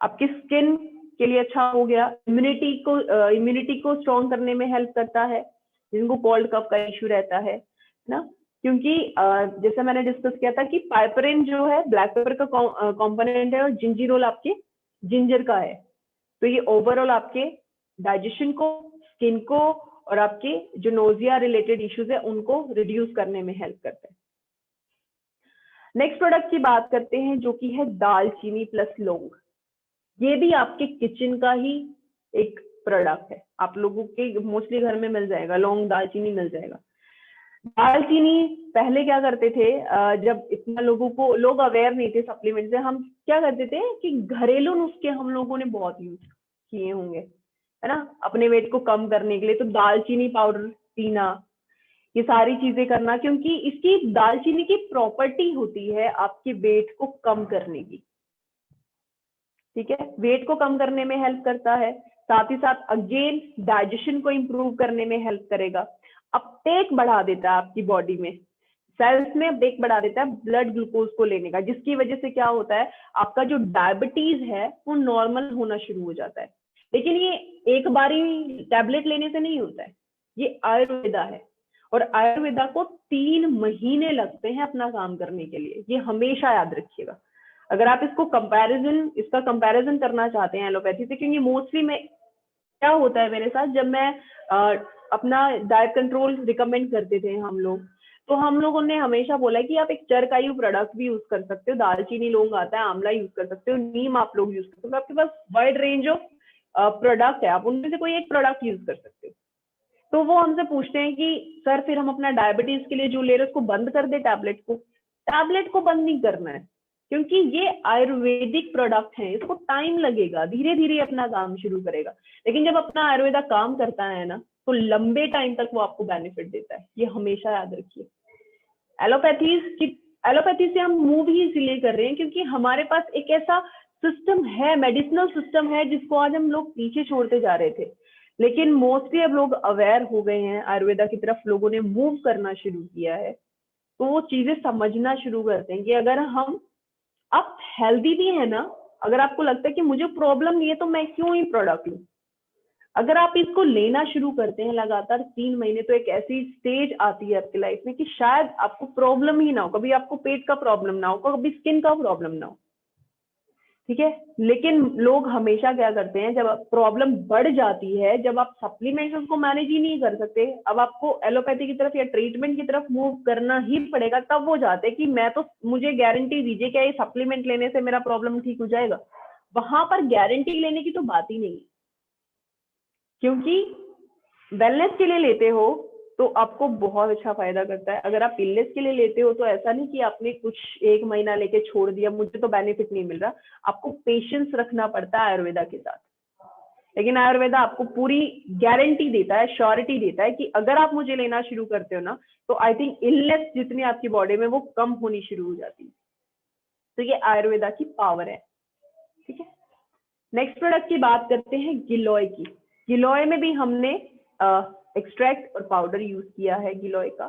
आपकी स्किन के लिए अच्छा हो गया। इम्यूनिटी को स्ट्रॉन्ग करने में हेल्प करता है, जिनको कोल्ड कफ का इश्यू रहता है ना, क्योंकि जैसे मैंने डिस्कस किया था कि पाइपरिन जो है ब्लैक पेपर का कंपोनेंट है और जिंजीरोल आपके जिंजर का है। तो ये ओवरऑल आपके डाइजेशन को, स्किन को और आपके जो नोजिया रिलेटेड इश्यूज है उनको रिड्यूस करने में हेल्प करता है। नेक्स्ट प्रोडक्ट की बात करते हैं, जो कि है दालचीनी प्लस लौंग। ये भी आपके किचन का ही एक प्रोडक्ट है, आप लोगों के मोस्टली घर में मिल जाएगा, लौंग दालचीनी मिल जाएगा। दालचीनी पहले क्या करते थे, जब इतना लोग अवेयर नहीं थे सप्लीमेंट से, हम क्या करते थे कि घरेलू नुस्खे हम लोगों ने बहुत यूज किए होंगे, है ना, अपने वेट को कम करने के लिए। तो दालचीनी पाउडर पीना, ये सारी चीजें करना, क्योंकि इसकी दालचीनी की प्रॉपर्टी होती है आपके वेट को कम करने की। ठीक है, वेट को कम करने में हेल्प करता है, साथ ही साथ अगेन डाइजेशन को इंप्रूव करने में हेल्प करेगा। अपटेक बढ़ा देता है आपकी बॉडी में, सेल्स में अपटेक बढ़ा देता है ब्लड ग्लूकोज को लेने का, जिसकी वजह से क्या होता है, आपका जो डायबिटीज है वो नॉर्मल होना शुरू हो जाता है। लेकिन ये एक बारी टैबलेट लेने से नहीं होता है, ये आयुर्वेदा है, और आयुर्वेदा को 3 महीने लगते हैं अपना काम करने के लिए, ये हमेशा याद रखिएगा। अगर आप इसका कंपैरिजन करना चाहते हैं एलोपैथी से, क्योंकि मोस्टली में क्या होता है मेरे साथ, जब मैं अपना डाइट कंट्रोल रिकमेंड करते थे हम लोग, तो हम लोगों ने हमेशा बोला कि आप एक चरकायु प्रोडक्ट भी यूज कर सकते हो, दालचीनी लौंग आता है, आंवला यूज कर सकते हो, नीम आप लोग यूज कर सकते हो, आपके पास वाइड रेंज ऑफ प्रोडक्ट है, आप उनमें से कोई एक प्रोडक्ट यूज कर सकते हो। तो वो हमसे पूछते हैं कि सर फिर हम अपना डायबिटीज के लिए जो ले रहे हैं उसको बंद कर दे, टैबलेट को बंद नहीं करना है, क्योंकि ये आयुर्वेदिक प्रोडक्ट है, इसको टाइम लगेगा, धीरे धीरे अपना काम शुरू करेगा। लेकिन जब अपना आयुर्वेदा काम करता है ना, तो लंबे टाइम तक वो आपको बेनिफिट देता है, ये हमेशा याद रखिए। एलोपैथी से हम मूव ही इसलिए कर रहे हैं क्योंकि हमारे पास एक ऐसा सिस्टम है, मेडिसिनल सिस्टम है, जिसको आज हम लोग पीछे छोड़ते जा रहे थे। लेकिन मोस्टली अब लोग अवेयर हो गए हैं, आयुर्वेदा की तरफ लोगों ने मूव करना शुरू किया है, तो वो चीजें समझना शुरू करते हैं कि अगर हम, आप हेल्दी भी है ना, अगर आपको लगता है कि मुझे प्रॉब्लम नहीं है तो मैं क्यों ही प्रोडक्ट लूं, अगर आप इसको लेना शुरू करते हैं लगातार 3 महीने, तो एक ऐसी स्टेज आती है आपकी लाइफ में कि शायद आपको प्रॉब्लम ही ना हो, कभी आपको पेट का प्रॉब्लम ना हो, कभी स्किन का प्रॉब्लम ना हो। ठीक है, लेकिन लोग हमेशा क्या करते हैं, जब प्रॉब्लम बढ़ जाती है, जब आप सप्लीमेंट्स उसको मैनेज ही नहीं कर सकते, अब आपको एलोपैथी की तरफ या ट्रीटमेंट की तरफ मूव करना ही पड़ेगा, तब वो जाते हैं कि मुझे गारंटी दीजिए, क्या ये सप्लीमेंट लेने से मेरा प्रॉब्लम ठीक हो जाएगा। वहां पर गारंटी लेने की तो बात ही नहीं, क्योंकि वेलनेस के लिए लेते हो तो आपको बहुत अच्छा फायदा करता है। अगर आप इलनेस के लिए लेते हो तो ऐसा नहीं कि आपने कुछ 1 महीना लेके छोड़ दिया, मुझे तो बेनिफिट नहीं मिल रहा, आपको पेशेंस रखना पड़ता है आयुर्वेदा के साथ। लेकिन आयुर्वेदा आपको पूरी गारंटी देता है, श्योरिटी देता है कि अगर आप मुझे लेना शुरू करते हो ना, तो आई थिंक इलनेस जितनी आपकी बॉडी में वो कम होनी शुरू हो जाती है। तो ये आयुर्वेदा की पावर है। ठीक है, नेक्स्ट प्रोडक्ट की बात करते हैं गिलोय की। गिलोय में भी हमने एक्सट्रैक्ट और पाउडर यूज किया है गिलोय का।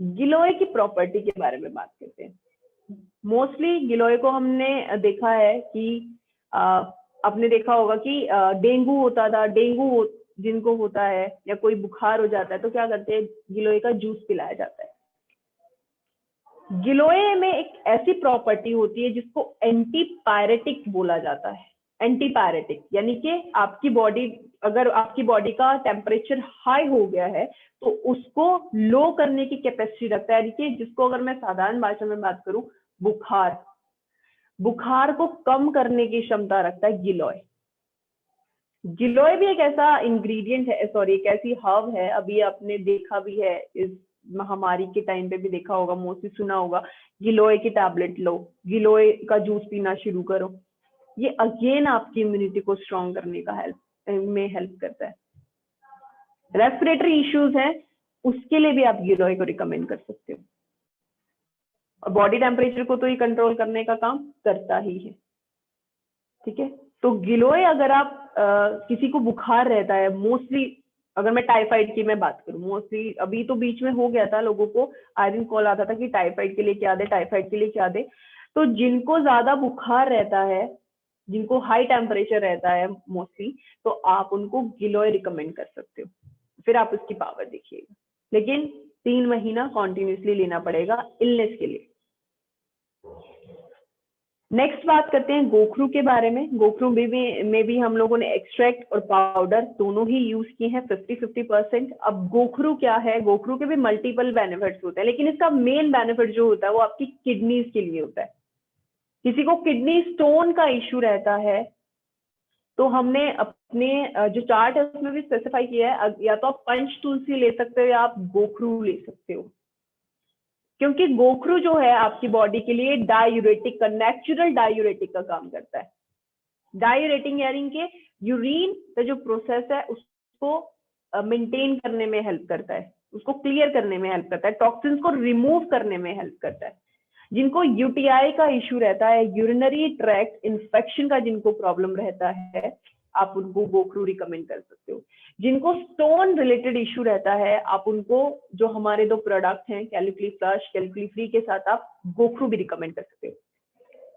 गिलोय की प्रॉपर्टी के बारे में बात करते हैं। मोस्टली गिलोय को हमने देखा है कि आपने देखा होगा कि डेंगू होता था, जिनको होता है या कोई बुखार हो जाता है तो क्या करते हैं, गिलोय का जूस पिलाया जाता है। गिलोय में एक ऐसी प्रॉपर्टी होती है जिसको एंटीपायरेटिक बोला जाता है। एंटीपायरेटिक यानी कि आपकी बॉडी, अगर आपकी बॉडी का टेम्परेचर हाई हो गया है तो उसको लो करने की कैपेसिटी रखता है। यानी कि जिसको अगर मैं साधारण भाषा में बात करूं, बुखार को कम करने की क्षमता रखता है गिलोय। गिलोय भी एक ऐसा इंग्रेडिएंट है, सॉरी एक ऐसी हर्ब है, अभी आपने देखा भी है, इस महामारी के टाइम पे भी देखा होगा, मोस्टली सुना होगा, गिलोय की टैबलेट लो, गिलोय का जूस पीना शुरू करो। ये अगेन आपकी इम्यूनिटी को स्ट्रॉन्ग करने का हेल्प करता है। रेस्पिरेटरी इश्यूज है उसके लिए भी आप गिलोय को रिकमेंड कर सकते हो। और बॉडी टेम्परेचर को तो ये कंट्रोल करने का काम करता ही है। ठीक है, तो गिलोय अगर आप किसी को बुखार रहता है, मोस्टली अगर मैं टाइफाइड की मैं बात करूं, मोस्टली अभी तो बीच में हो गया था, लोगों को आए दिन कॉल आता था कि टाइफाइड के लिए क्या दे, टाइफाइड के लिए क्या दे। तो जिनको ज्यादा बुखार रहता है, जिनको हाई टेम्परेचर रहता है मोस्टली, तो आप उनको गिलोय रिकमेंड कर सकते हो। फिर आप उसकी पावर देखिएगा, लेकिन 3 महीना कॉन्टिन्यूसली लेना पड़ेगा इलनेस के लिए। नेक्स्ट बात करते हैं गोखरू के बारे में। गोखरू में भी हम लोगों ने एक्सट्रैक्ट और पाउडर दोनों ही यूज किए हैं 50-50%। अब गोखरू क्या है, गोखरू के भी मल्टीपल बेनिफिट्स होते हैं, लेकिन इसका मेन बेनिफिट जो होता है वो आपकी किडनीज के लिए होता है। किसी को किडनी स्टोन का इश्यू रहता है तो हमने अपने जो चार्ट है उसमें भी स्पेसिफाई किया है, या तो आप पंच तुलसी ले सकते हो या आप गोखरू ले सकते हो, क्योंकि गोखरू जो है आपकी बॉडी के लिए डायूरेटिक का, नेचुरल डायूरेटिक का काम करता है। डायूरेटिक यानी कि यूरिन का जो प्रोसेस है उसको मेंटेन करने में हेल्प करता है, उसको क्लियर करने में हेल्प करता है, टॉक्सिन्स को रिमूव करने में हेल्प करता है। जिनको यूटीआई का इश्यू रहता है, यूरिनरी ट्रैक्ट इन्फेक्शन का जिनको प्रॉब्लम रहता है, आप उनको गोखरू रिकमेंड कर सकते हो। जिनको स्टोन रिलेटेड इश्यू रहता है, आप उनको जो हमारे 2 प्रोडक्ट हैं कैल्कुली फ्लश, कैल्कुली फ्री के साथ आप गोखरू भी रिकमेंड कर सकते हो।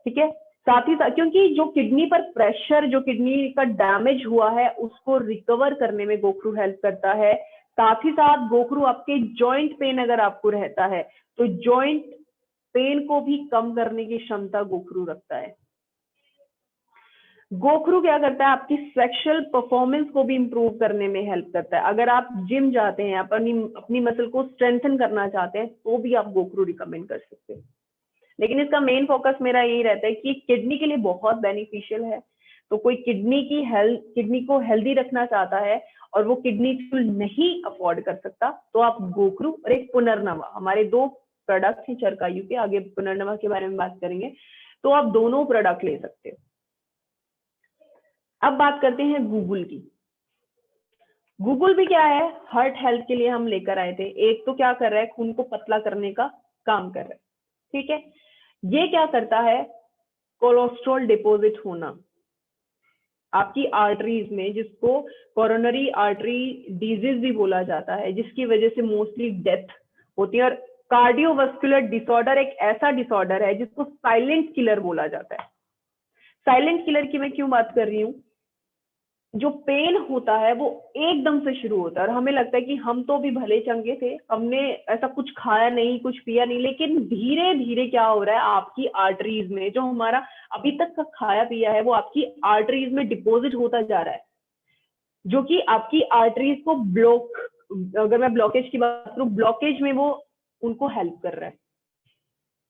ठीक है, साथ ही साथ क्योंकि जो किडनी पर प्रेशर, जो किडनी का डैमेज हुआ है उसको रिकवर करने में गोखरू हेल्प करता है। साथ ही साथ गोखरू आपके जॉइंट पेन अगर आपको रहता है तो जॉइंट पेन को भी कम करने की क्षमता गोखरू रखता है। गोखरू क्या करता है, आपकी सेक्सुअल परफॉर्मेंस को भी इंप्रूव करने में हेल्प करता है। अगर आप जिम जाते हैं, अपनी मसल को स्ट्रेंथन करना चाहते हैं तो भी आप गोखरू रिकमेंड कर सकते हैं। लेकिन इसका मेन फोकस मेरा यही रहता है कि किडनी के लिए बहुत बेनिफिशियल है। तो कोई किडनी को हेल्दी रखना चाहता है और वो किडनी नहीं अफोर्ड कर सकता, तो आप गोखरू और एक पुनर्नवा, हमारे 2 प्रोडक्ट हैं चरकायु के, आगे पुनर्नवा के बारे में बात करेंगे, तो आप दोनों प्रोडक्ट ले सकते हो। अब बात करते हैं गूगल की। गूगल भी क्या है, हार्ट हेल्थ के लिए हम लेकर आए थे। एक तो क्या कर रहा है, खून को पतला करने का काम कर रहा है। ठीक है, ये क्या करता है, कोलेस्ट्रॉल डिपॉजिट होना आपकी आर्टरीज में, जिसको कोरोनरी आर्टरी डिजीज भी बोला जाता है, जिसकी वजह से मोस्टली डेथ होती है। और कार्डियोवास्कुलर डिसऑर्डर एक ऐसा डिसऑर्डर है जिसको साइलेंट किलर बोला जाता है। साइलेंट किलर की मैं क्यों बात कर रही हूँ, जो पेन होता है वो एकदम से शुरू होता है और हमें लगता है कि हम तो भी भले चंगे थे, हमने ऐसा कुछ खाया नहीं, कुछ पिया नहीं, लेकिन धीरे धीरे क्या हो रहा है, आपकी आर्टरीज में जो हमारा अभी तक का खाया पिया है वो आपकी आर्टरीज में डिपॉजिट होता जा रहा है, जो कि आपकी आर्टरीज को ब्लॉक, अगर मैं ब्लॉकेज की बात करूं, ब्लॉकेज में वो उनको हेल्प कर रहा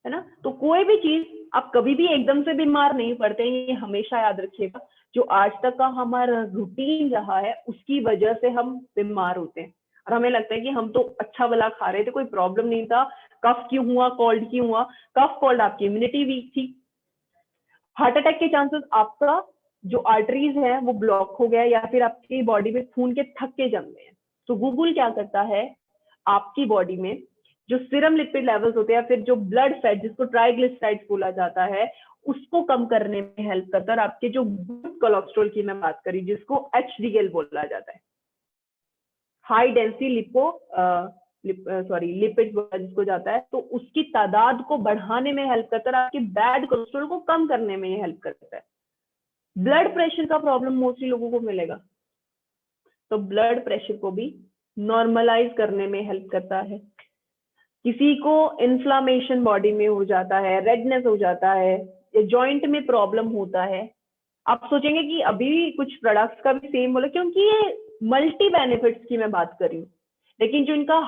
है ना। तो कोई भी चीज, आप कभी भी एकदम से बीमार नहीं पड़ते, ये हमेशा याद रखिएगा। जो आज तक का हमारा रूटीन रहा है उसकी वजह से हम बीमार होते हैं और हमें लगता है कि हम तो अच्छा भला खा रहे थे, कोई प्रॉब्लम नहीं था, कफ क्यों हुआ, कोल्ड क्यों हुआ, कफ कोल्ड आपकी इम्यूनिटी वीक थी। हार्ट अटैक के चांसेस, आपका जो आर्टरीज है वो ब्लॉक हो गया या फिर आपकी बॉडी में खून के थक्के जम गए हैं। तो गूगल क्या करता है, आपकी बॉडी में जो सीरम लिपिड लेवल्स होते हैं, फिर जो ब्लड फैट जिसको ट्राइग्लिसराइड्स बोला जाता है, उसको कम करने में हेल्प करता है। और आपके जो गुड कोलेस्ट्रॉल की मैं बात करी, जिसको एचडीएल बोला जाता है, हाई डेंसिटी लिपिड जिसको जाता है, तो उसकी तादाद को बढ़ाने में हेल्प करता है, आपकी बैड कोलेस्ट्रॉल को कम करने में हेल्प करता है। ब्लड प्रेशर का प्रॉब्लम मोस्टली लोगों को मिलेगा, तो ब्लड प्रेशर को भी नॉर्मलाइज करने में हेल्प करता है। किसी को इन्फ्लामेशन बॉडी में हो जाता है, रेडनेस हो जाता है, या जॉइंट में प्रॉब्लम होता है, आप सोचेंगे कि अभी कुछ प्रोडक्ट्स का भी सेम बोला, क्योंकि ये मल्टी बेनिफिट्स की मैं बात कर रही हूँ, लेकिन जो इनका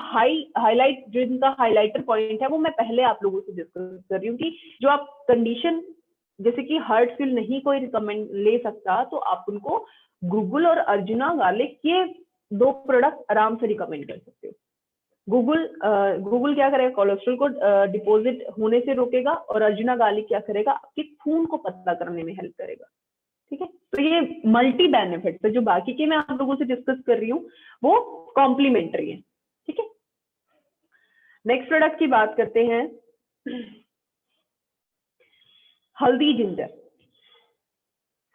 हाइलाइटर पॉइंट है वो मैं पहले आप लोगों से डिस्कस कर रही हूँ कि जो आप कंडीशन जैसे कि हार्ट फील नहीं कोई रिकमेंड ले सकता, तो आप उनको गूगल और अर्जुना गार्लिक ये 2 प्रोडक्ट आराम से रिकमेंड कर सकते हो। गूगल क्या करेगा, कोलेस्ट्रॉल को डिपॉजिट होने से रोकेगा, और अर्जुना गार्लिक क्या करेगा, आपके खून को पतला करने में हेल्प करेगा। ठीक है, तो ये मल्टी बेनिफिट्स है, जो बाकी के मैं आप लोगों से डिस्कस कर रही हूँ वो कॉम्प्लीमेंट्री है। ठीक है, नेक्स्ट प्रोडक्ट की बात करते हैं, हल्दी जिंजर।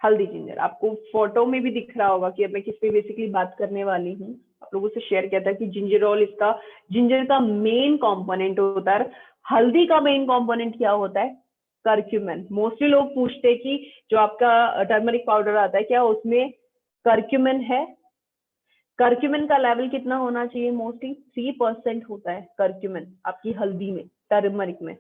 हल्दी जिंजर आपको फोटो में भी दिख रहा होगा कि अब मैं किस पे बेसिकली बात करने वाली हूँ। आप लोगों से शेयर किया था कि जिंजरॉल इसका जिंजर का मेन कंपोनेंट होता है। हल्दी का मेन कंपोनेंट क्या होता है, कर्क्यूमिन। मोस्टली लोग पूछते हैं कि जो आपका टर्मरिक पाउडर आता है क्या उसमें कर्क्यूमिन है। कर्क्यूमिन का लेवल कितना होना चाहिए, मोस्टली 3% होता है कर्क्यूमिन आपकी हल्दी में, टर्मरिक में।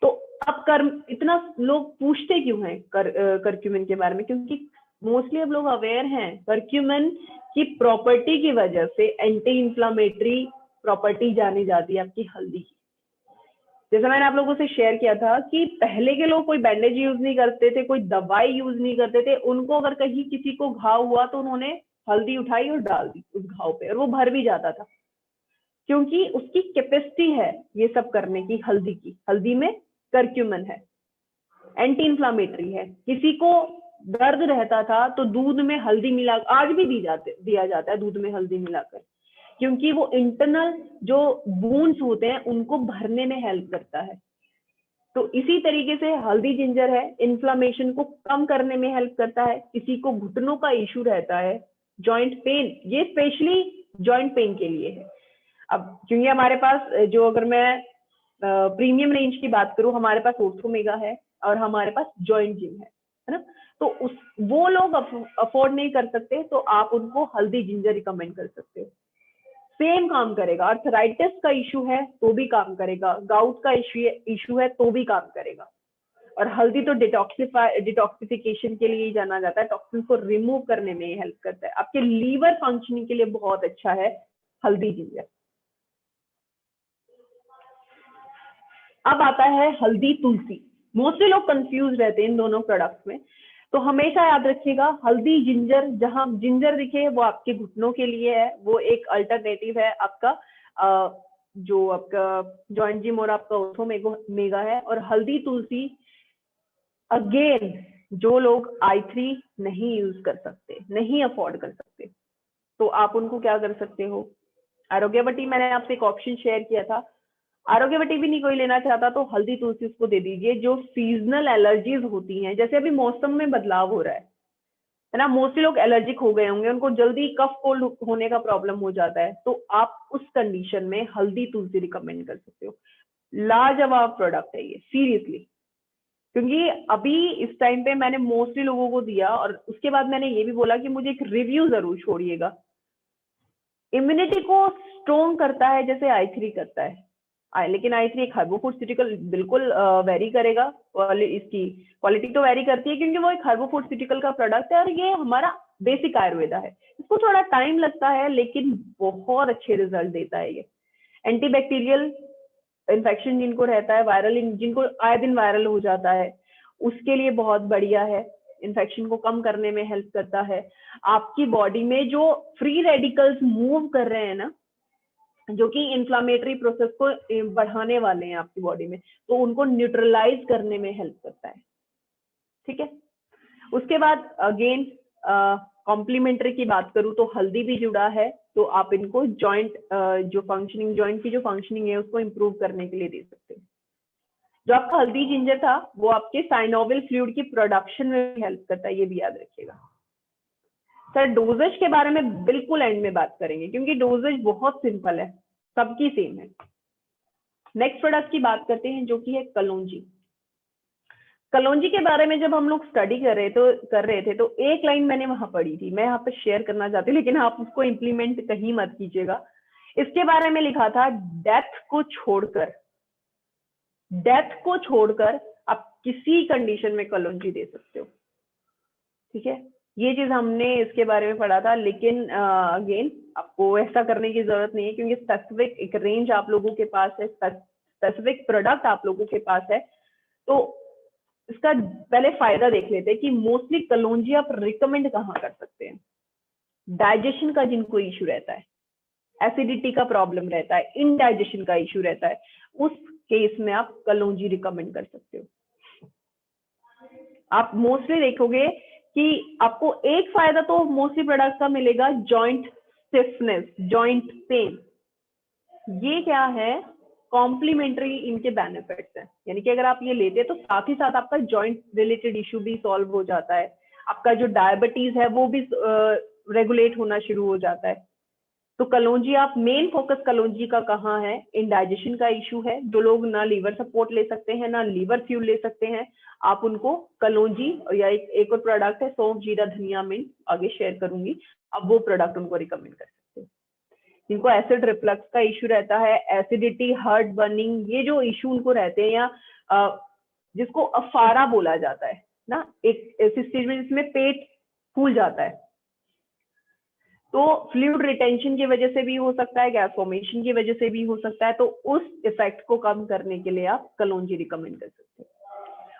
तो अब इतना लोग पूछते क्यों हैं कर्क्यूमिन के बारे में, क्योंकि मोस्टली अब लोग अवेयर हैं कर्क्यूमिन की प्रॉपर्टी की वजह से एंटी इंफ्लामेटरी प्रॉपर्टी जानी जाती है आपकी हल्दी की। जैसा मैंने आप लोगों से शेयर किया था कि पहले के लोग कोई बैंडेज यूज नहीं करते थे, कोई दवाई यूज नहीं करते थे, उनको अगर कहीं किसी को घाव हुआ तो उन्होंने हल्दी उठाई और डाल दी उस घाव पे, और वो भर भी जाता था, क्योंकि उसकी कैपेसिटी है ये सब करने की। हल्दी में कर्क्यूमिन है, एंटी इंफ्लामेटरी है। किसी को दर्द रहता था तो दूध में हल्दी मिला, आज भी दिया जाता है दूध में हल्दी मिलाकर, क्योंकि वो इंटरनल जो वुंड्स होते हैं उनको भरने में हेल्प करता है। तो इसी तरीके से हल्दी जिंजर है, इन्फ्लामेशन को कम करने में हेल्प करता है। किसी को घुटनों का इशू रहता है, जॉइंट पेन, ये स्पेशली जॉइंट पेन के लिए है। अब क्योंकि हमारे पास जो, अगर मैं प्रीमियम रेंज की बात करूं, हमारे पास ओर्थोमेगा है और हमारे पास जॉइंट जिम है ना, तो वो लोग अफोर्ड नहीं कर सकते, तो आप उनको हल्दी जिंजर रिकमेंड कर सकते हो। सेम काम करेगा। अर्थराइटिस का इशू है तो भी काम करेगा, गाउट का इशू है तो भी काम करेगा। और हल्दी तो डिटॉक्सिफिकेशन के लिए ही जाना जाता है, टॉक्सिन को रिमूव करने में हेल्प करता है। आपके लीवर फंक्शनिंग के लिए बहुत अच्छा है हल्दी जिंजर। अब आता है हल्दी तुलसी। मोस्टली लोग कंफ्यूज रहते हैं इन दोनों प्रोडक्ट्स में, तो हमेशा याद रखिएगा हल्दी जिंजर, जहां जिंजर दिखे वो आपके घुटनों के लिए है, वो एक अल्टरनेटिव है आपका जो आपका जॉइंट जिम और आपका ओर्थोमेगा है। और हल्दी तुलसी अगेन जो लोग i3 नहीं यूज कर सकते, नहीं अफोर्ड कर सकते, तो आप उनको क्या कर सकते हो, आरोग्यवटी मैंने आपसे एक ऑप्शन शेयर किया था, आरोग्यवटी भी नहीं कोई लेना चाहता तो हल्दी तुलसी उसको दे दीजिए। जो सीजनल एलर्जीज होती हैं, जैसे अभी मौसम में बदलाव हो रहा है ना, मोस्टली लोग एलर्जिक हो गए होंगे, उनको जल्दी कफ कोल्ड होने का प्रॉब्लम हो जाता है, तो आप उस कंडीशन में हल्दी तुलसी रिकमेंड कर सकते हो। लाजवाब प्रोडक्ट है ये सीरियसली, क्योंकि अभी इस टाइम पे मैंने मोस्टली लोगों को दिया, और उसके बाद मैंने ये भी बोला कि मुझे एक रिव्यू जरूर छोड़िएगा। इम्यूनिटी को स्ट्रॉन्ग करता है जैसे i3 करता है, लेकिन i3 एक हार्बोफोर्टिकल बिल्कुल वेरी करेगा, इसकी क्वालिटी तो वेरी करती है क्योंकि वो एक हार्बोफोर्टिकल का प्रोडक्ट है, और ये हमारा बेसिक आयुर्वेदा है। इसको थोड़ा टाइम लगता है लेकिन बहुत अच्छे रिजल्ट देता है ये। एंटीबैक्टीरियल इन्फेक्शन जिनको रहता है, वायरल, जिनको आए दिन वायरल हो जाता है, उसके लिए बहुत बढ़िया है। इन्फेक्शन को कम करने में हेल्प करता है। आपकी बॉडी में जो फ्री रेडिकल्स मूव कर रहे हैं ना, जो कि इंफ्लामेटरी प्रोसेस को बढ़ाने वाले हैं आपकी बॉडी में, तो उनको न्यूट्रलाइज करने में हेल्प करता है। ठीक है, उसके बाद अगेन कॉम्प्लीमेंट्री की बात करूं तो हल्दी भी जुड़ा है, तो आप इनको जॉइंट जो फंक्शनिंग, जॉइंट की जो फंक्शनिंग है उसको इंप्रूव करने के लिए दे सकते हैं। जो आपका हल्दी जिंजर था वो आपके साइनोविल फ्लूइड की प्रोडक्शन में हेल्प करता है, ये भी याद रखिएगा। सर डोजेज के बारे में बिल्कुल एंड में बात करेंगे, क्योंकि डोजेज बहुत सिंपल है, सबकी सेम है। नेक्स्ट प्रोडक्ट की बात करते हैं जो कि है कलौंजी। कलौंजी के बारे में जब हम लोग स्टडी कर रहे थे तो एक लाइन मैंने वहां पढ़ी थी, मैं यहाँ पे शेयर करना चाहती हूँ, लेकिन आप उसको इम्प्लीमेंट कहीं मत कीजिएगा। इसके बारे में लिखा था, डेथ को छोड़कर आप किसी कंडीशन में कलौंजी दे सकते हो। ठीक है, ये चीज हमने इसके बारे में पढ़ा था, लेकिन अगेन आपको ऐसा करने की जरूरत नहीं है, क्योंकि स्पेसिफिक एक रेंज आप लोगों के पास है, स्पेसिफिक प्रोडक्ट आप लोगों के पास है। तो इसका पहले फायदा देख लेते हैं कि मोस्टली कलौंजी आप रिकमेंड कहाँ कर सकते हैं। डाइजेशन का जिनको इश्यू रहता है, एसिडिटी का प्रॉब्लम रहता है, इनडाइजेशन का इश्यू रहता है, उस केस में आप कलौंजी रिकमेंड कर सकते हो। आप मोस्टली देखोगे कि आपको एक फायदा तो मोस्टली प्रोडक्ट का मिलेगा, जॉइंट स्टिफनेस, जॉइंट पेन। ये क्या है, कॉम्प्लीमेंट्री इनके बेनिफिट्स हैं, यानी कि अगर आप ये लेते हैं तो साथ ही साथ आपका जॉइंट रिलेटेड इश्यू भी सॉल्व हो जाता है, आपका जो डायबिटीज है वो भी रेगुलेट होना शुरू हो जाता है। तो कलौंजी, आप मेन फोकस कलौंजी का कहाँ है, इंडाइजेशन का इशू है, जो लोग ना लीवर सपोर्ट ले सकते हैं ना लीवर फ्यूल ले सकते हैं, आप उनको कलौंजी या एक और प्रोडक्ट है सौंफ जीरा धनिया मिंट, आगे शेयर करूंगी, अब वो प्रोडक्ट उनको रिकमेंड कर सकते हैं। जिनको एसिड रिफ्लक्स का इशू रहता है, एसिडिटी, हार्ट बर्निंग, ये जो इशू उनको रहते हैं, या जिसको अफारा बोला जाता है ना, एक ऐसी स्टेज में जिसमें पेट फूल जाता है, तो फ्लूइड रिटेंशन की वजह से भी हो सकता है, गैस फॉर्मेशन की वजह से भी हो सकता है, तो उस इफेक्ट को कम करने के लिए आप कलौंजी रिकमेंड कर सकते हैं।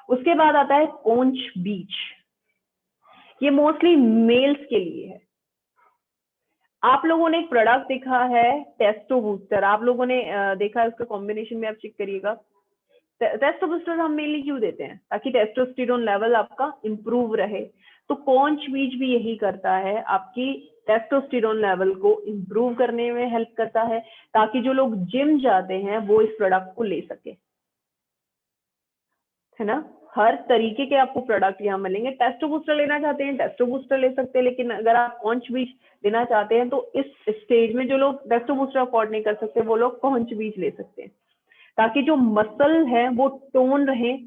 उसके बाद आता है कोंच बीच, ये मोस्टली मेल्स के लिए है। आप लोगों ने एक प्रोडक्ट देखा है टेस्टो बूस्टर, आप लोगों ने देखा है, उसका कॉम्बिनेशन में आप चेक करिएगा। टेस्टो बूस्टर हम मेनली क्यों देते हैं, ताकि टेस्टोस्टेरोन लेवल आपका इंप्रूव रहे। तो कोंच बीज भी यही करता है, आपकी टेस्टोस्टेरोन लेवल को इंप्रूव करने में हेल्प करता है, ताकि जो लोग जिम जाते हैं वो इस प्रोडक्ट को ले सके, है ना। हर तरीके के आपको प्रोडक्ट यहाँ मिलेंगे। टेस्टो बूस्टर लेना चाहते हैं टेस्टो बूस्टर ले सकते हैं, लेकिन अगर आप कोंच बीज लेना चाहते हैं तो इस स्टेज में जो लोग टेस्टो बूस्टर अफोर्ड नहीं कर सकते वो लोग कोंच बीज ले सकते हैं, ताकि जो मसल है वो टोन रहे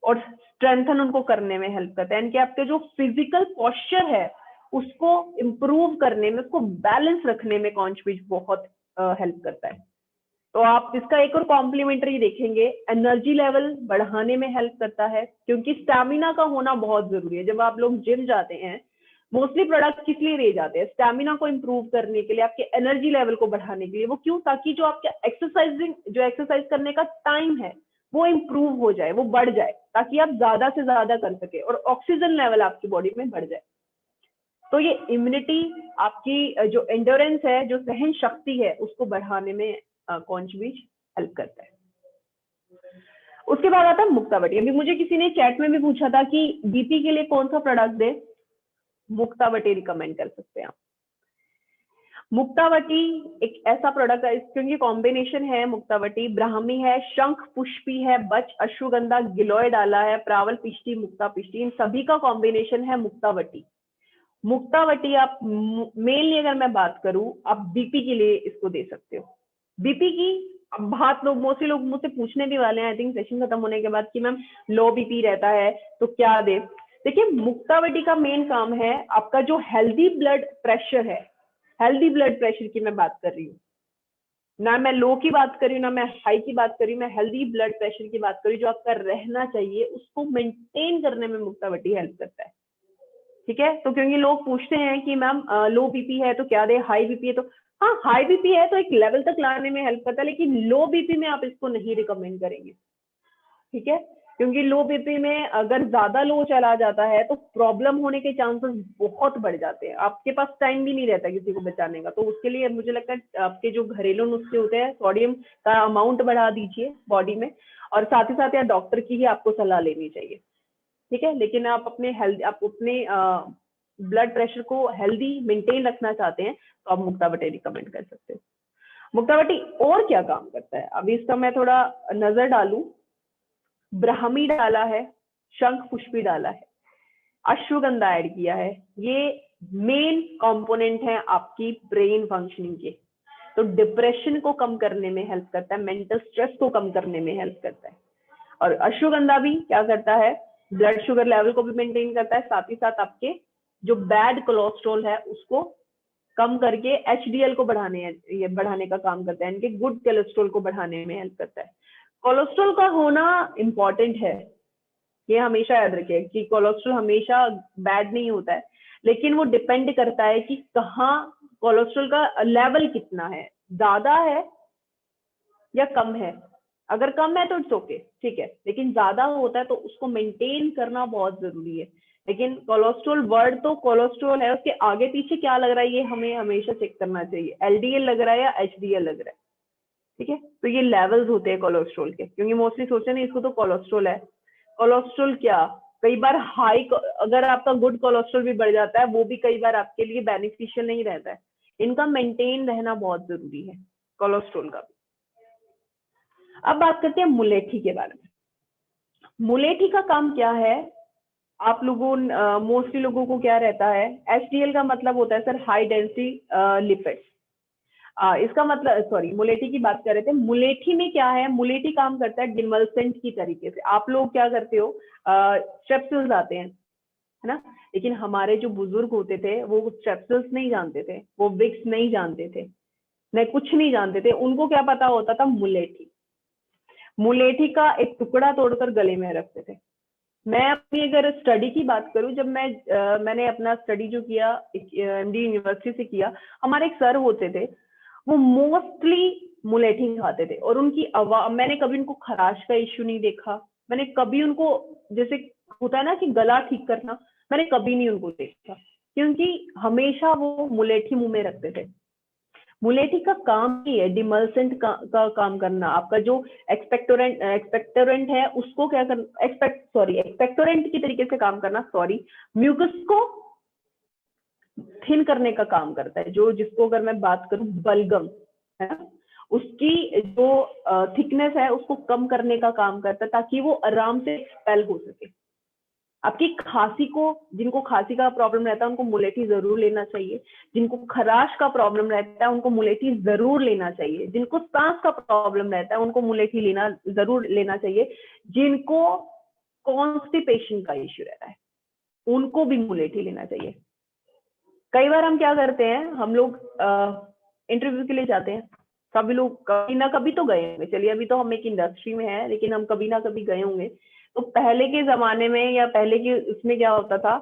और स्ट्रेंथन उनको करने में हेल्प करता है, यानी कि आपके जो फिजिकल पोस्चर है उसको इम्प्रूव करने में, उसको बैलेंस रखने में कोंच बीज बहुत हेल्प करता है। तो आप इसका एक और कॉम्प्लीमेंट्री देखेंगे, एनर्जी लेवल बढ़ाने में हेल्प करता है, क्योंकि स्टैमिना का होना बहुत जरूरी है। जब आप लोग जिम जाते हैं, मोस्टली प्रोडक्ट किस लिए ले जाते हैं, स्टैमिना को इंप्रूव करने के लिए, आपके एनर्जी लेवल को बढ़ाने के लिए। वो क्यों, ताकि जो आपका एक्सरसाइज करने का टाइम है वो इंप्रूव हो जाए, वो बढ़ जाए, ताकि आप ज्यादा से ज्यादा कर सके और ऑक्सीजन लेवल आपकी बॉडी में बढ़ जाए। तो ये इम्यूनिटी, आपकी जो एंडोरेंस है, जो सहन शक्ति है, उसको बढ़ाने में कोंच बीज हेल्प करता है। उसके बाद आता है मुक्तावटी। अभी मुझे किसी ने चैट में भी पूछा था कि बीपी के लिए कौन सा प्रोडक्ट दे, मुक्तावटी रिकमेंड कर सकते हैं आप। मुक्तावटी एक ऐसा प्रोडक्ट है, क्योंकि कॉम्बिनेशन है, मुक्तावटी ब्राह्मी है, शंख पुष्पी है, बच अश्वगंधा, गिलोय डाला है, प्रावल पिष्टी, मुक्ता पिष्टी, इन सभी का कॉम्बिनेशन है मुक्तावटी। मुक्तावटी आप मेनली अगर मैं बात करूं, आप बीपी के लिए इसको दे सकते हो। बीपी की अब बहुत लोग, मोस्टली लोग मुझसे पूछने भी वाले हैं आई थिंक सेशन खत्म होने के बाद कि मैम लो बीपी रहता है तो क्या दे। देखिए, मुक्तावटी का मेन काम है आपका जो हेल्दी ब्लड प्रेशर है, हेल्दी ब्लड प्रेशर की मैं बात कर रही हूँ, ना मैं लो की बात कर रही हूँ ना मैं हाई की बात कर रही हूँ, मैं हेल्दी ब्लड प्रेशर की बात कर रही हूँ, जो आपका रहना चाहिए उसको मेंटेन करने में मुक्तावटी हेल्प करता है। ठीक है, तो क्योंकि लोग पूछते हैं कि मैम लो बीपी है तो क्या दे, हाई बीपी है तो, हाँ हाई बीपी है तो एक लेवल तक लाने में हेल्प करता है, लेकिन लो बीपी में आप इसको नहीं रिकमेंड करेंगे। ठीक है, क्योंकि लो बीपी में अगर ज्यादा लो चला जाता है तो प्रॉब्लम होने के चांसेस बहुत बढ़ जाते हैं, आपके पास टाइम भी नहीं रहता किसी को बचाने का। तो उसके लिए मुझे लगता है आपके जो घरेलू नुस्खे होते हैं, सोडियम का अमाउंट बढ़ा दीजिए बॉडी में, और साथ ही साथ या डॉक्टर की ही आपको सलाह लेनी चाहिए। ठीक है, लेकिन आप अपने ब्लड प्रेशर को हेल्दी मेंटेन रखना चाहते हैं तो आप मुक्तावटी रिकमेंड कर सकते हो। मुक्तावटी और क्या काम करता है, अभी इसका मैं थोड़ा नजर डालूं। ब्राह्मी डाला है, शंख पुष्पी डाला है, अश्वगंधा ऐड किया है, ये मेन कंपोनेंट है आपकी ब्रेन फंक्शनिंग के। तो डिप्रेशन को कम करने में हेल्प करता है, मेंटल स्ट्रेस को कम करने में हेल्प करता है। और अश्वगंधा भी क्या करता है, ब्लड शुगर लेवल को भी मेंटेन करता है, साथ ही साथ आपके जो बैड कोलेस्ट्रॉल है उसको कम करके एचडीएल को बढ़ाने का काम करता है, इनके गुड कोलेस्ट्रॉल को बढ़ाने में हेल्प करता है। कोलेस्ट्रॉल का होना इंपॉर्टेंट है, ये हमेशा याद रखिए कि कोलेस्ट्रॉल हमेशा बैड नहीं होता है, लेकिन वो डिपेंड करता है कि कहाँ कोलेस्ट्रॉल का लेवल कितना है, ज्यादा है या कम है। अगर कम है तो इट्स ओके, ठीक है, लेकिन ज्यादा होता है तो उसको मेंटेन करना बहुत जरूरी है। लेकिन कोलेस्ट्रॉल वर्ड तो कोलेस्ट्रॉल है, उसके आगे पीछे क्या लग रहा है ये हमें हमेशा चेक करना चाहिए, एलडीएल लग रहा है या एचडीएल लग रहा है, ठीक है। तो ये लेवल्स होते हैं कोलेस्ट्रॉल के, क्योंकि मोस्टली सोचते नहीं इसको तो कोलेस्ट्रॉल है। कोलेस्ट्रॉल क्या, कई बार हाई, अगर आपका गुड कोलेस्ट्रॉल भी बढ़ जाता है वो भी कई बार आपके लिए बेनिफिशियल नहीं रहता है। इनका मेंटेन रहना बहुत जरूरी है, कोलेस्ट्रॉल का भी। अब बात करते हैं मुलेठी के बारे में। मुलेठी का काम क्या है, आप लोगों मोस्टली लोगों को क्या रहता है, एचडीएल का मतलब होता है सर हाई डेंसिटी लिपिड्स। इसका मतलब, सॉरी, मुलेठी की बात कर रहे थे। मुलेठी में क्या है, मुलेठी काम करता है डिमल्सेंट की तरीके से। आप लोग क्या करते हो, स्ट्रेप्सिल्स आते हैं, है ना, लेकिन हमारे जो बुजुर्ग होते थे वो स्ट्रेप्सिल्स नहीं जानते थे, वो विक्स नहीं जानते थे, नहीं कुछ नहीं जानते थे, उनको क्या पता होता था, मुलेठी। मुलेठी का एक टुकड़ा तोड़कर गले में रखते थे। मैं अपनी अगर स्टडी की बात करूं, जब मैंने अपना स्टडी जो किया एमडी यूनिवर्सिटी से किया, हमारे एक सर होते थे, वो मोस्टली मुलेठी खाते थे, और उनकी आवाज, मैंने कभी उनको खराश का इश्यू नहीं देखा, मैंने कभी उनको, जैसे होता है ना कि गला ठीक करना, मैंने कभी नहीं उनको देखा, क्योंकि हमेशा वो मुलेठी मुंह में रखते थे। मुलेठी का काम ही है डिमल्सेंट का काम करना। आपका जो एक्सपेक्टोरेंट है उसको क्या करना, एक्सपेक्टोरेंट की तरीके से काम करना, म्यूकस को थिन करने का काम करता है। जो जिसको अगर मैं बात करूं बलगम, है ना, उसकी जो थिकनेस है उसको कम करने का काम करता है, ताकि वो आराम से एक्सपेल हो सके। आपकी खांसी को, जिनको खांसी का प्रॉब्लम रहता है उनको मुलेठी जरूर लेना चाहिए, जिनको खराश का प्रॉब्लम रहता है उनको मुलेठी जरूर लेना चाहिए, जिनको सांस का प्रॉब्लम रहता है उनको मुलेठी जरूर लेना चाहिए, जिनको कॉन्स्टिपेशन का इश्यू रहता है उनको भी मुलेठी लेना चाहिए। कई बार हम क्या करते हैं, हम लोग इंटरव्यू के लिए जाते हैं, सभी लोग कभी ना कभी तो गए होंगे, चलिए अभी तो हम एक इंडस्ट्री में है, लेकिन हम कभी ना कभी गए होंगे। तो पहले के जमाने में या पहले के उसमें क्या होता था,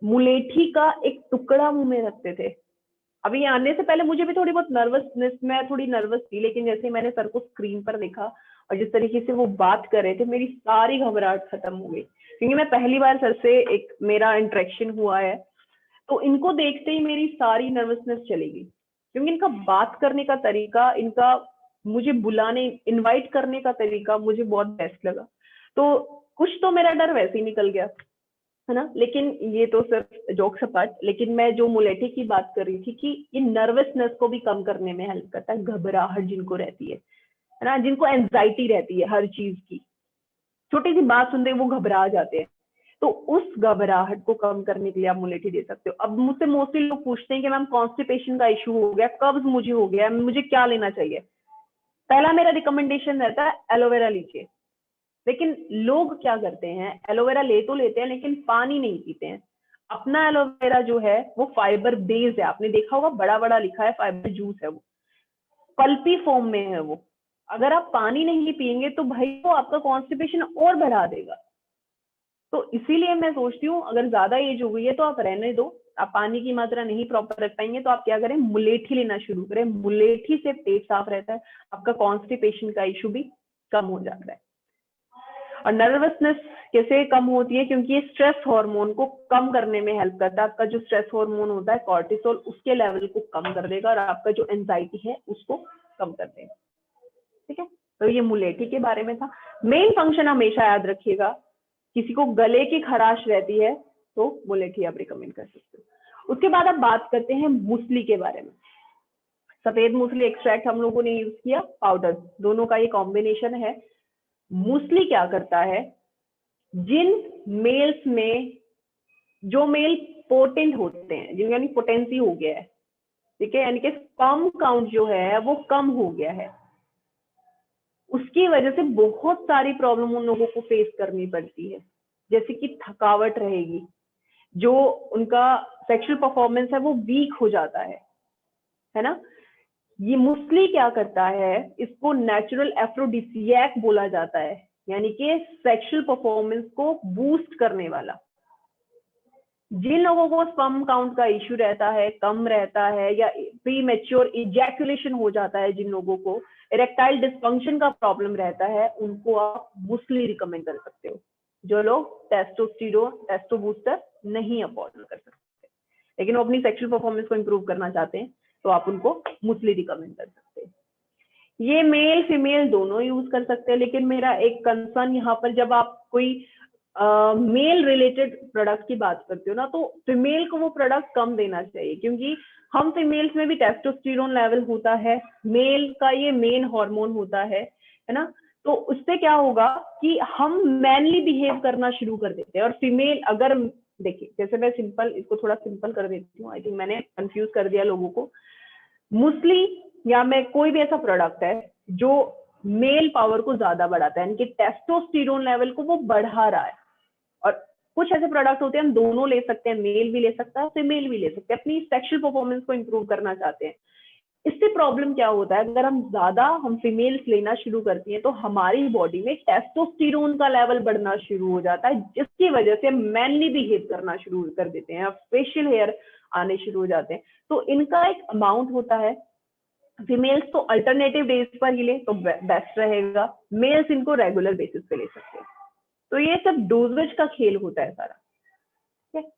मुलेठी का एक टुकड़ा मुंह में रखते थे। अभी आने से पहले मुझे भी थोड़ी बहुत नर्वसनेस, मैं थोड़ी नर्वस थी, लेकिन जैसे मैंने सर को स्क्रीन पर देखा और जिस तरीके से वो बात कर रहे थे, मेरी सारी घबराहट खत्म हो गई, क्योंकि मैं पहली बार सर से एक मेरा इंटरेक्शन हुआ है। तो इनको देखते ही मेरी सारी नर्वसनेस चली गई, क्योंकि इनका बात करने का तरीका, इनका मुझे बुलाने, इनवाइट करने का तरीका मुझे बहुत बेस्ट लगा। तो कुछ तो मेरा डर वैसे ही निकल गया, है ना। लेकिन ये तो सिर्फ जोक सपाट, लेकिन मैं जो मुलेठी की बात कर रही थी कि ये नर्वसनेस को भी कम करने में हेल्प करता है, घबराहट जिनको रहती है ना, जिनको एंजाइटी रहती है हर चीज की, छोटी सी बात सुनते ही वो घबरा जाते हैं, तो उस घबराहट को कम करने के लिए आप मुलेठी दे सकते हो। अब मुझसे मोस्टली लोग पूछते हैं कि मैम कॉन्स्टिपेशन का इशू हो गया, कब्ज मुझे हो गया, मुझे क्या लेना चाहिए। पहला मेरा रिकमेंडेशन रहता है एलोवेरा लीजिए, लेकिन लोग क्या करते हैं, एलोवेरा ले तो लेते हैं लेकिन पानी नहीं पीते हैं। अपना एलोवेरा जो है वो फाइबर बेस्ड है, आपने देखा होगा बड़ा बड़ा लिखा है फाइबर जूस है, वो पल्पी फॉर्म में है वो। अगर आप पानी नहीं पियेंगे तो भाई वो आपका कॉन्स्टिपेशन और बढ़ा देगा। तो इसीलिए मैं सोचती हूँ अगर ज्यादा एज हो गई है तो आप रहने दो, आप पानी की मात्रा नहीं प्रॉपर रख पाएंगे तो आप क्या करें, मुलेठी लेना शुरू करें। मुलेठी से पेट साफ रहता है, आपका कॉन्स्टिपेशन का इशू भी कम हो जाता है। और नर्वसनेस कैसे कम होती है, क्योंकि ये स्ट्रेस हार्मोन को कम करने में हेल्प करता है। आपका जो स्ट्रेस हार्मोन होता है कॉर्टिसोल, उसके लेवल को कम कर देगा और आपका जो एंजाइटी है उसको कम कर देगा, ठीक है। तो ये मुलेठी के बारे में था। मेन फंक्शन हमेशा याद रखिएगा, किसी को गले की खराश रहती है तो मुलेठी आप रिकमेंड कर सकते हो। उसके बाद अब बात करते हैं मूसली के बारे में। सफेद मूसली एक्सट्रैक्ट हम लोगों ने यूज किया, पाउडर, दोनों का ये कॉम्बिनेशन है। मूसली क्या करता है, जिन मेल्स में, जो मेल पोटेंट होते हैं, जिन यानी पोटेंसी हो गया है, ठीक है, यानी कि स्पर्म काउंट जो है वो कम हो गया है, उसकी वजह से बहुत सारी प्रॉब्लम उन लोगों को फेस करनी पड़ती है। जैसे कि थकावट रहेगी, जो उनका सेक्सुअल परफॉर्मेंस है वो वीक हो जाता है ना। ये मुस्ली क्या करता है, इसको नेचुरल एफ्रोडिसियक बोला जाता है, यानी कि सेक्सुअल परफॉर्मेंस को बूस्ट करने वाला। जिन लोगों को स्पर्म काउंट का इश्यू रहता है, कम रहता है, या प्री मैच्योर इजैकुलेशन हो जाता है, जिन लोगों को इरेक्टाइल डिस्फंक्शन का प्रॉब्लम रहता है, उनको आप मुस्ली रिकमेंड कर सकते हो। जो लोग टेस्टोस्टेरोन टेस्टो बूस्टर नहीं अफोर्ड कर सकते लेकिन वो अपनी सेक्सुअल परफॉर्मेंस को इंप्रूव करना चाहते हैं, तो आप उनको मुस्ली रिकमेंड कर सकते हैं। ये मेल फीमेल दोनों यूज कर सकते हैं, लेकिन मेरा एक कंसर्न यहाँ पर, जब आप कोई मेल रिलेटेड प्रोडक्ट की बात करते हो ना, तो फीमेल को वो प्रोडक्ट कम देना चाहिए, क्योंकि हम फीमेल्स में भी टेस्टोस्टेरोन लेवल होता है, मेल का ये मेन हार्मोन होता है ना। तो उससे क्या होगा कि हम मैनली बिहेव करना शुरू कर देते हैं। और फीमेल, अगर देखिए, जैसे मैं सिंपल, इसको थोड़ा सिंपल कर देती हूँ, आई थिंक मैंने कंफ्यूज कर दिया लोगों को। मुस्ली या मैं कोई भी ऐसा प्रोडक्ट है जो मेल पावर को ज्यादा बढ़ाता है, यानी कि टेस्टोस्टेरोन लेवल को वो बढ़ा रहा है। और कुछ ऐसे प्रोडक्ट होते हैं, हम दोनों ले सकते हैं, मेल भी ले सकता है, फीमेल भी ले सकते हैं, अपनी सेक्सुअल परफॉर्मेंस को इंप्रूव करना चाहते हैं। इससे प्रॉब्लम क्या होता है, अगर हम फीमेल्स लेना शुरू करती हैं, तो हमारी बॉडी में टेस्टोस्टेरोन का लेवल बढ़ना शुरू हो जाता है, जिसकी वजह से मैनली बिहेव करना शुरू कर देते हैं, फेशियल हेयर आने शुरू हो जाते हैं। तो इनका एक अमाउंट होता है। फीमेल्स तो अल्टरनेटिव डेज पर ही ले तो बेस्ट रहेगा, मेल्स इनको रेगुलर बेसिस पे ले सकते हैं। तो ये सब डोजेज का खेल होता है सारा, ठीक है।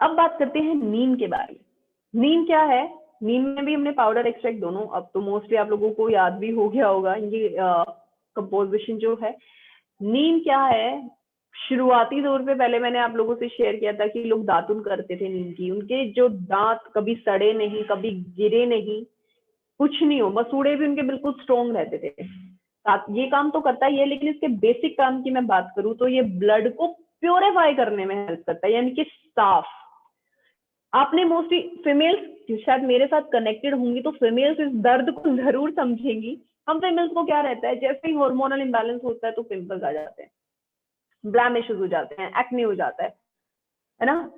अब बात करते हैं नीम के बारे में। नीम क्या है, नीम में भी हमने पाउडर एक्सट्रैक्ट दोनों, अब तो मोस्टली आप लोगों को याद भी हो गया होगा ये कंपोजिशन जो है। नीम क्या है, शुरुआती दौर पे पहले मैंने आप लोगों से शेयर किया था कि लोग दातुन करते थे नीम की, उनके जो दांत कभी सड़े नहीं, कभी गिरे नहीं, कुछ नहीं हो, मसूड़े भी उनके बिल्कुल स्ट्रॉन्ग रहते थे। ये काम तो करता ही है, लेकिन इसके बेसिक काम की मैं बात करूं तो ये ब्लड को प्योरीफाई करने में हेल्प करता है, यानी कि साफ। आपने मोस्टली फीमेल्स शायद मेरे साथ कनेक्टेड होंगी, तो फीमेल्स इस दर्द को जरूर समझेंगी। हम फीमेल्स को क्या रहता है, जैसे ही हार्मोनल इंबैलेंस होता है तो पिंपल्स आ जाते हैं, ब्लैमिशेस हो जाते हैं, एक्ने हो जाता है ना,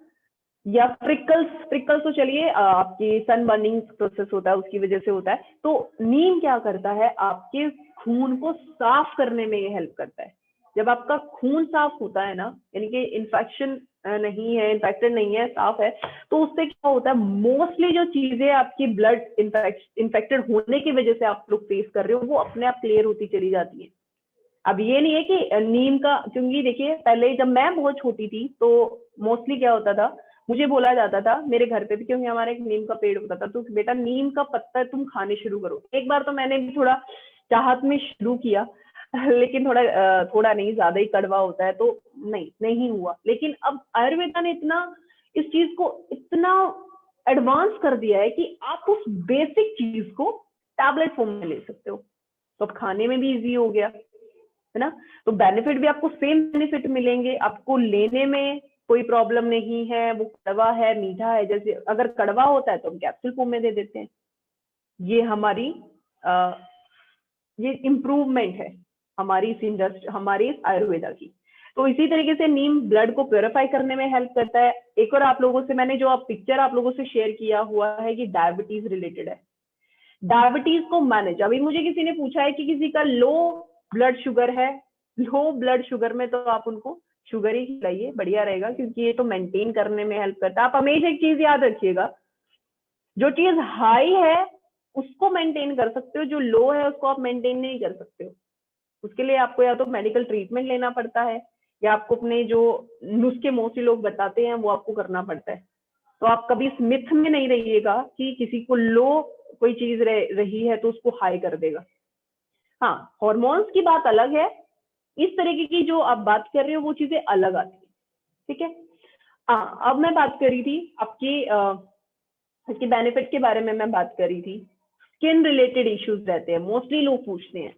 या फ्रिकल्स तो चलिए आपकी सन बर्निंग प्रोसेस होता है उसकी वजह से होता है। तो नीम क्या करता है, आपके खून को साफ करने में ये हेल्प करता है। जब आपका खून साफ होता है ना, यानी कि इन्फेक्शन नहीं है, इन्फेक्टेड नहीं है, साफ है, तो उससे क्या होता है, मोस्टली जो चीजें आपकी ब्लड इन्फेक्टेड होने की वजह से आप लोग फेस कर रहे हो, वो अपने आप क्लियर होती चली जाती है। अब ये नहीं है कि नीम का, क्योंकि देखिए पहले जब मैं बहुत छोटी थी तो मोस्टली क्या होता था, मुझे बोला जाता था मेरे घर पे भी, क्योंकि हमारे एक नीम का पेड़ होता था, तो बेटा नीम का पत्ता तुम खाने शुरू करो। एक बार तो मैंने भी थोड़ा चाहत में शुरू किया, लेकिन थोड़ा नहीं, ज्यादा ही कड़वा होता है, तो नहीं हुआ। लेकिन अब आयुर्वेदा ने इस चीज को इतना एडवांस कर दिया है कि आप उस बेसिक चीज को टैबलेट फॉर्म में ले सकते हो, तो अब खाने में भी इजी हो गया, है ना। तो बेनिफिट भी आपको सेम बेनिफिट मिलेंगे, आपको लेने में कोई प्रॉब्लम नहीं है। वो कड़वा है, मीठा है, जैसे अगर कड़वा होता है तो हम कैप्सूल फॉर्म में दे देते हैं। ये हमारी ये इम्प्रूवमेंट है हमारी इस इंडस्ट्री, हमारी इस आयुर्वेदा की। तो इसी तरीके से नीम ब्लड को प्योरीफाई करने में हेल्प करता है। एक और आप लोगों से मैंने जो पिक्चर आप लोगों से शेयर किया हुआ है कि डायबिटीज रिलेटेड है, डायबिटीज को मैनेज, अभी मुझे किसी ने पूछा है कि किसी का लो ब्लड शुगर है, लो ब्लड शुगर में तो आप उनको शुगर ही खिलाइए, बढ़िया रहेगा, क्योंकि ये तो मेंटेन करने में हेल्प करता है। आप हमेशा एक चीज याद रखिएगा, जो चीज हाई है उसको मेंटेन कर सकते हो, जो लो है उसको आप मेंटेन नहीं कर सकते हो। उसके लिए आपको या तो मेडिकल ट्रीटमेंट लेना पड़ता है, या आपको अपने जो नुस्खे मोस्टली लोग बताते हैं वो आपको करना पड़ता है। तो आप कभी इस मिथ में नहीं रहिएगा कि किसी को लो कोई चीज रही है तो उसको हाई कर देगा। हाँ, हॉर्मोन्स की बात अलग है, इस तरीके की जो आप बात कर रहे हो वो चीजें अलग आती है, ठीक है। हाँ, अब मैं बात करी थी आपकी इसके बेनिफिट के बारे में मैं बात करी थी। स्किन रिलेटेड इश्यूज रहते हैं, मोस्टली लोग पूछते हैं।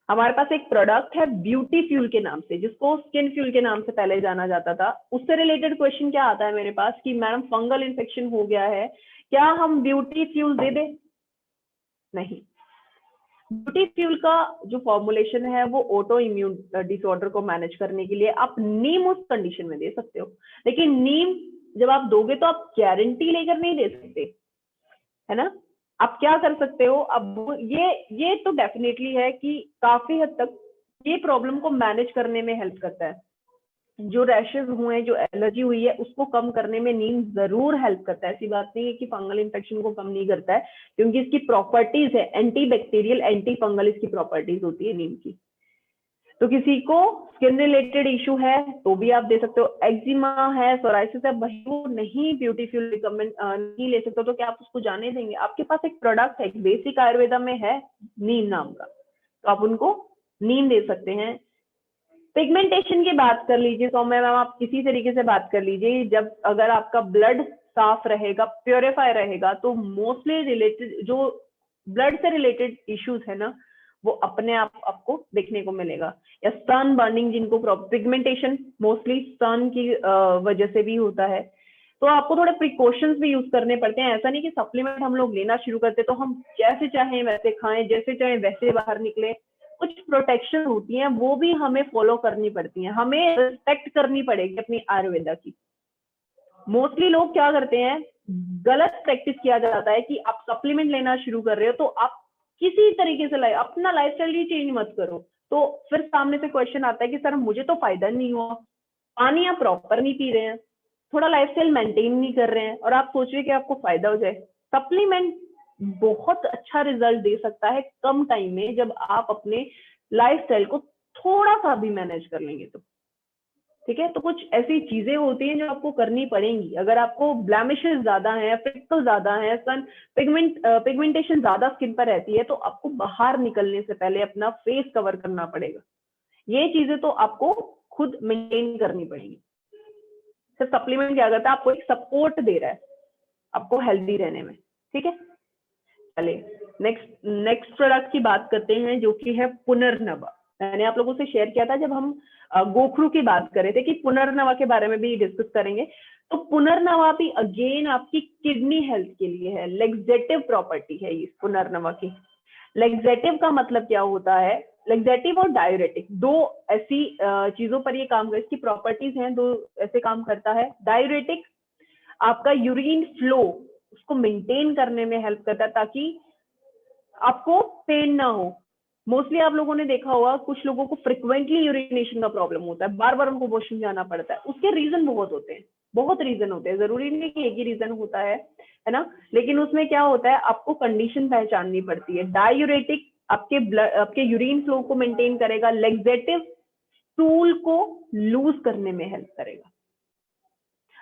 हमारे पास एक प्रोडक्ट है ब्यूटी फ्यूल के नाम से, जिसको स्किन फ्यूल के नाम से पहले जाना जाता था। उससे रिलेटेड क्वेश्चन क्या आता है मेरे पास कि मैडम फंगल इन्फेक्शन हो गया है, क्या हम ब्यूटी फ्यूल दे दें? नहीं, ब्यूटी फ्यूल का जो फॉर्मुलेशन है वो ऑटो इम्यून डिसऑर्डर को मैनेज करने के लिए आप नीम उस कंडीशन में दे सकते हो, लेकिन नीम जब आप दोगे तो आप गारंटी लेकर नहीं दे सकते, है ना। आप क्या कर सकते हो, अब ये तो डेफिनेटली है कि काफी हद तक ये प्रॉब्लम को मैनेज करने में हेल्प करता है। जो रैशेज हुए हैं, जो एलर्जी हुई है, उसको कम करने में नीम जरूर हेल्प करता है। ऐसी बात नहीं है कि फंगल इन्फेक्शन को कम नहीं करता है, क्योंकि इसकी प्रॉपर्टीज है, एंटी बैक्टीरियल एंटी फंगल इसकी प्रॉपर्टीज होती है नीम की। तो किसी को स्किन रिलेटेड इशू है तो भी आप दे सकते हो, एक्जिमा है, सोराइसिस है, वही वो नहीं ब्यूटी फ्यूल रिकमेंड नहीं ले सकते हो, तो क्या आप उसको जाने देंगे? आपके पास एक प्रोडक्ट है, बेसिक आयुर्वेदा में है नीम नाम का, तो आप उनको नीम दे सकते हैं। पिगमेंटेशन की बात कर लीजिए सौम्या मैम, आप किसी तरीके से बात कर लीजिए, जब अगर आपका ब्लड साफ रहेगा, प्योरीफाई रहेगा, तो मोस्टली रिलेटेड जो ब्लड से रिलेटेड इश्यूज है ना, वो अपने आप आपको देखने को मिलेगा। या सन बर्निंग, जिनको पिगमेंटेशन मोस्टली सन की वजह से भी होता है, तो आपको थोड़े प्रिकॉशंस भी यूज करने पड़ते हैं। ऐसा नहीं कि सप्लीमेंट हम लोग लेना शुरू करते तो हम जैसे चाहें वैसे खाएं, जैसे चाहें वैसे बाहर निकले। कुछ प्रोटेक्शन होती हैं, वो भी हमें फॉलो करनी पड़ती हैं, हमें रिस्पेक्ट करनी पड़ेगी अपनी आयुर्वेदा की। मोस्टली लोग क्या करते हैं, गलत प्रैक्टिस किया जाता है कि आप सप्लीमेंट लेना शुरू कर रहे हो तो आप किसी तरीके से अपना लाइफस्टाइल ही चेंज मत करो। तो फिर सामने से क्वेश्चन आता है कि सर मुझे तो फायदा नहीं हुआ, पानी आप प्रॉपर नहीं पी रहे हैं, थोड़ा लाइफस्टाइल मेंटेन नहीं कर रहे हैं, और आप सोच रहे कि आपको फायदा हो जाए। सप्लीमेंट बहुत अच्छा रिजल्ट दे सकता है कम टाइम में, जब आप अपने लाइफस्टाइल को थोड़ा सा भी मैनेज कर लेंगे तो। ठीक है, तो कुछ ऐसी चीजें होती हैं जो आपको करनी पड़ेंगी। अगर आपको ब्लैमिशेस ज्यादा हैं, फ्रिक्कल ज्यादा हैं, सन पिगमेंटेशन ज्यादा स्किन पर रहती है, तो आपको बाहर निकलने से पहले अपना फेस कवर करना पड़ेगा। ये चीजें तो आपको खुद मेंटेन करनी पड़ेगी। सिर्फ सप्लीमेंट क्या करता है, आपको एक सपोर्ट दे रहा है आपको हेल्दी रहने में। ठीक है, चलिए नेक्स्ट प्रोडक्ट की बात करते हैं, जो कि है पुनर्नवा। मैंने आप लोगों से शेयर किया था जब हम गोखरू की बात कर रहे थे कि पुनर्नवा के बारे में भी डिस्कस करेंगे। तो पुनर्नवा भी अगेन आपकी किडनी हेल्थ के लिए है, लेग्जेटिव प्रॉपर्टी है इस पुनर्नवा की। लेग्जेटिव का मतलब क्या होता है, लेग्जेटिव और डायूरेटिक दो ऐसी चीजों पर ये काम कर, इसकी प्रॉपर्टीज हैं, दो ऐसे काम करता है। डायूरेटिक आपका यूरिन फ्लो उसको मेंटेन करने में हेल्प करता है, ताकि आपको पेन ना हो। मोस्टली आप लोगों ने देखा होगा कुछ लोगों को फ्रिक्वेंटली यूरिनेशन का प्रॉब्लम होता है, बार बार उनको वॉशरूम जाना पड़ता है। उसके रीजन बहुत होते हैं, बहुत रीजन होते हैं, जरूरी नहीं कि एक ही रीजन होता है ना। लेकिन उसमें क्या होता है, आपको कंडीशन पहचाननी पड़ती है। डायूरेटिक आपके यूरिन फ्लो को मेंटेन करेगा, लेग्जेटिव स्टूल को लूज करने में हेल्प करेगा।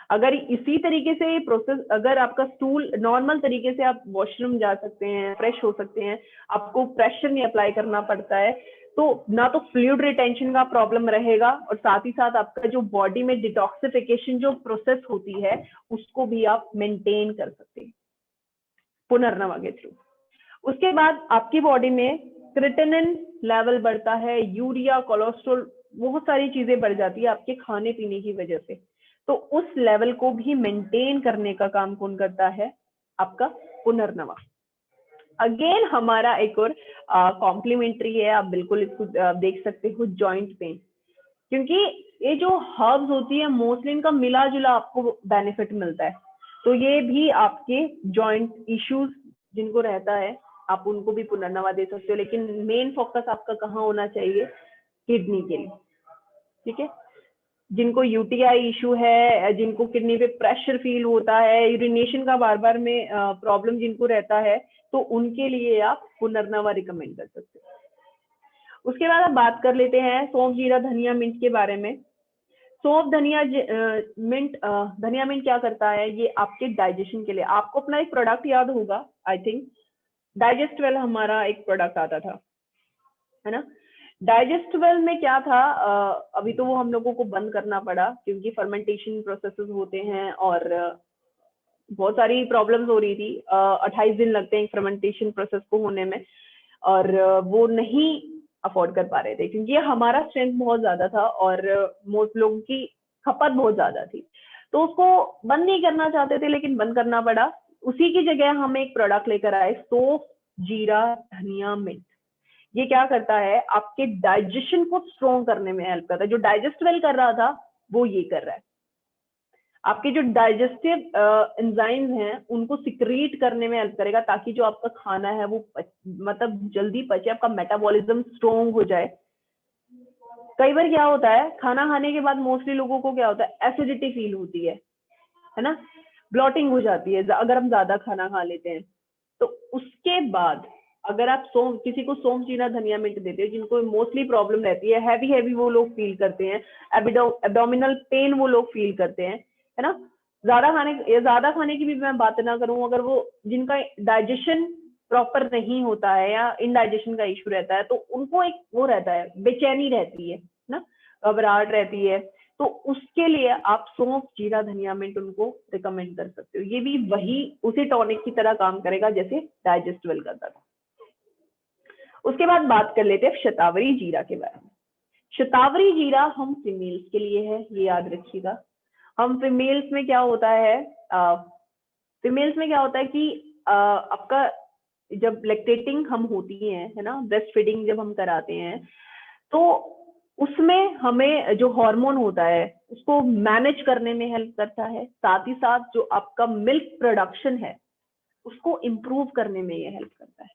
अगर इसी तरीके से प्रोसेस, अगर आपका स्टूल नॉर्मल तरीके से आप वॉशरूम जा सकते हैं, फ्रेश हो सकते हैं, आपको प्रेशर नहीं अप्लाई करना पड़ता है, तो ना तो फ्लूइड रिटेंशन का प्रॉब्लम रहेगा, और साथ ही साथ आपका जो बॉडी में डिटॉक्सिफिकेशन जो प्रोसेस होती है उसको भी आप मेंटेन कर सकते हैं पुनर्नवा के थ्रू। उसके बाद आपकी बॉडी में क्रिएटिनिन लेवल बढ़ता है, यूरिया, कोलेस्ट्रॉल, बहुत सारी चीजें बढ़ जाती है आपके खाने पीने की वजह से। तो उस लेवल को भी मेंटेन करने का काम कौन करता है, आपका पुनर्नवा। अगेन हमारा एक और कॉम्प्लीमेंट्री है, आप बिल्कुल इसको देख सकते हो, जॉइंट पेन। क्योंकि ये जो हर्ब्स होती है मोस्टली इनका मिला जुला आपको बेनिफिट मिलता है, तो ये भी आपके जॉइंट इश्यूज जिनको रहता है आप उनको भी पुनर्नवा दे सकते हो। लेकिन मेन फोकस आपका कहाँ होना चाहिए, किडनी के लिए। ठीक है, जिनको यूटीआई इशू है, जिनको किडनी पे प्रेशर फील होता है, यूरिनेशन का बार बार में प्रॉब्लम जिनको रहता है, तो उनके लिए आप पुनर्नवा रिकमेंड कर सकते हो। उसके बाद आप बात कर लेते हैं सौंफ, जीरा, धनिया, मिंट के बारे में। सौंफ, धनिया, मिंट, धनिया मिंट क्या करता है, ये आपके डाइजेशन के लिए। आपको अपना एक प्रोडक्ट याद होगा, आई थिंक डाइजेस्टवेल हमारा एक प्रोडक्ट आता था, है ना। डाइजेस्टेबल में क्या था, अभी तो वो हम लोगों को बंद करना पड़ा क्योंकि फर्मेंटेशन प्रोसेसेस होते हैं और बहुत सारी प्रॉब्लम्स हो रही थी। 28 दिन लगते हैं फर्मेंटेशन प्रोसेस को होने में, और वो नहीं अफोर्ड कर पा रहे थे क्योंकि हमारा स्ट्रेंथ बहुत ज्यादा था और मोस्ट लोगों की खपत बहुत ज्यादा थी, तो उसको बंद नहीं करना चाहते थे, लेकिन बंद करना पड़ा। उसी की जगह हम एक प्रोडक्ट लेकर आए, सौंफ, जीरा, धनिया, मिंट। ये क्या करता है, आपके डाइजेशन को स्ट्रॉन्ग करने में हेल्प करता है। जो डाइजेस्ट वेल कर रहा था वो ये कर रहा है। आपके जो डाइजेस्टिव एंजाइम्स हैं उनको सिक्रीट करने में हेल्प करेगा, ताकि जो आपका खाना है वो मतलब जल्दी पचे, आपका मेटाबॉलिज्म स्ट्रॉन्ग हो जाए। कई बार क्या होता है, खाना खाने के बाद मोस्टली लोगों को क्या होता है, एसिडिटी फील होती है ना, ब्लॉटिंग हो जाती है अगर हम ज्यादा खाना खा लेते हैं। तो उसके बाद अगर आप किसी को सौंफ जीरा धनिया मिंट देते हैं, जिनको मोस्टली प्रॉब्लम रहती है, हैवी वो लोग फील करते हैं, एब्डोमिनल पेन वो लोग फील करते हैं, है ना। ज्यादा खाने की भी मैं बात ना करूं, अगर वो जिनका डाइजेशन प्रॉपर नहीं होता है या इनडाइजेशन का इशू रहता है, तो उनको एक वो रहता है, बेचैनी रहती है ना, घबराहट रहती है। तो उसके लिए आप सौंफ जीरा धनिया मिंट उनको रिकमेंड कर सकते हो। ये भी वही उसी टॉनिक की तरह काम करेगा जैसे डाइजेस्टिवल करता था। उसके बाद बात कर लेते हैं शतावरी जीरा के बारे में। शतावरी जीरा हम फीमेल्स के लिए है, ये याद रखिएगा। हम फीमेल्स में क्या होता है, कि आपका जब लैक्टेटिंग हम होती हैं, है ना, ब्रेस्ट फीडिंग जब हम कराते हैं, तो उसमें हमें जो हार्मोन होता है उसको मैनेज करने में हेल्प करता है। साथ ही साथ जो आपका मिल्क प्रोडक्शन है उसको इम्प्रूव करने में ये हेल्प करता है।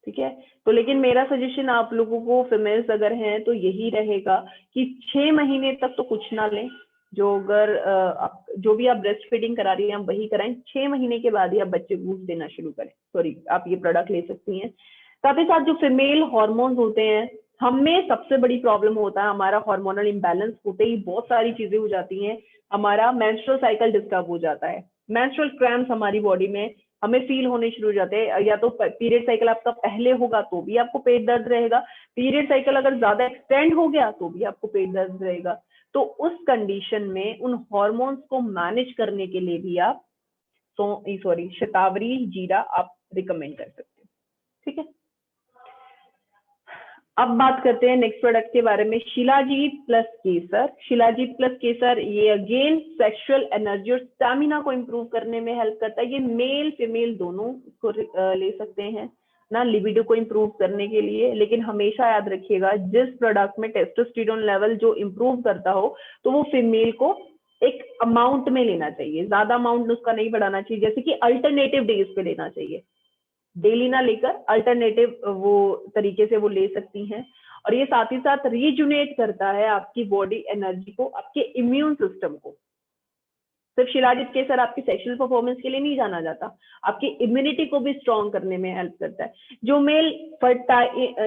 ठीक है, तो लेकिन मेरा सजेशन आप लोगों को, फीमेल्स अगर हैं, तो यही रहेगा कि 6 महीने तक तो कुछ ना लें। जो भी आप ब्रेस्ट फीडिंग करा रही हैं आप वही कराएं। 6 महीने के बाद ही आप बच्चे को दूध देना शुरू करें। सॉरी, आप ये प्रोडक्ट ले सकती हैं। साथ ही साथ जो फीमेल हॉर्मोन्स होते हैं, हमें सबसे बड़ी प्रॉब्लम होता है, हमारा हार्मोनल इम्बैलेंस होते ही बहुत सारी चीजें हो जाती हैं। हमारा मेंस्ट्रुअल साइकिल डिस्टर्ब हो जाता है, मेंस्ट्रुअल क्रैम्प्स हमारी बॉडी में हमें फील होने शुरू हो जाते हैं। या तो पीरियड साइकिल आपका पहले होगा तो भी आपको पेट दर्द रहेगा, पीरियड साइकिल अगर ज्यादा एक्सटेंड हो गया तो भी आपको पेट दर्द रहेगा। तो उस कंडीशन में उन हॉर्मोन्स को मैनेज करने के लिए भी आप शतावरी जीरा आप रिकमेंड कर सकते हैं। ठीक है, अब बात करते हैं नेक्स्ट प्रोडक्ट के बारे में, शिलाजीत प्लस केसर। शिलाजीत प्लस केसर ये अगेन सेक्सुअल एनर्जी और स्टैमिना को इम्प्रूव करने में हेल्प करता है। ये मेल फीमेल दोनों को ले सकते हैं ना, लिबिडो को इम्प्रूव करने के लिए। लेकिन हमेशा याद रखिएगा, जिस प्रोडक्ट में टेस्टोस्टेरोन लेवल जो इम्प्रूव करता हो, तो वो फीमेल को एक अमाउंट में लेना चाहिए, ज्यादा अमाउंट उसका नहीं बढ़ाना चाहिए। जैसे कि अल्टरनेटिव डेज पे लेना चाहिए, डेली ना लेकर अल्टरनेटिव वो तरीके से वो ले सकती हैं। और ये साथ ही साथ रीजुनेट करता है आपकी बॉडी एनर्जी को, आपके इम्यून सिस्टम को। सिर्फ शिलाजीत केसर आपकी सेक्सुअल परफॉर्मेंस के लिए नहीं जाना जाता, आपकी इम्यूनिटी को भी स्ट्रॉन्ग करने में हेल्प करता है। जो मेल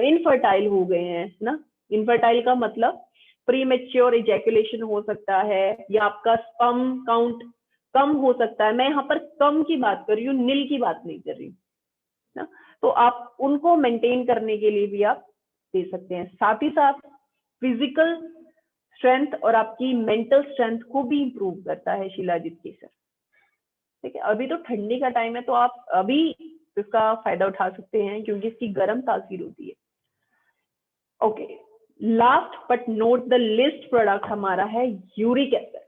इनफर्टाइल हो गए हैं ना, इनफर्टाइल का मतलब प्रीमेच्योर इजैकुलेशन हो सकता है, या आपका स्पर्म काउंट कम हो सकता है। मैं यहाँ पर कम की बात कर रही हूँ, नील की बात नहीं कर रही ना। तो आप उनको मेंटेन करने के लिए भी आप दे सकते हैं। साथ ही साथ फिजिकल स्ट्रेंथ और आपकी मेंटल स्ट्रेंथ को भी इंप्रूव करता है शिलाजीत केसर। ठीक है, अभी तो ठंडी का टाइम है, तो आप अभी इसका फायदा उठा सकते हैं क्योंकि इसकी गर्म तासीर होती है। Okay, last but not the list product हमारा है यूरिक एसिड।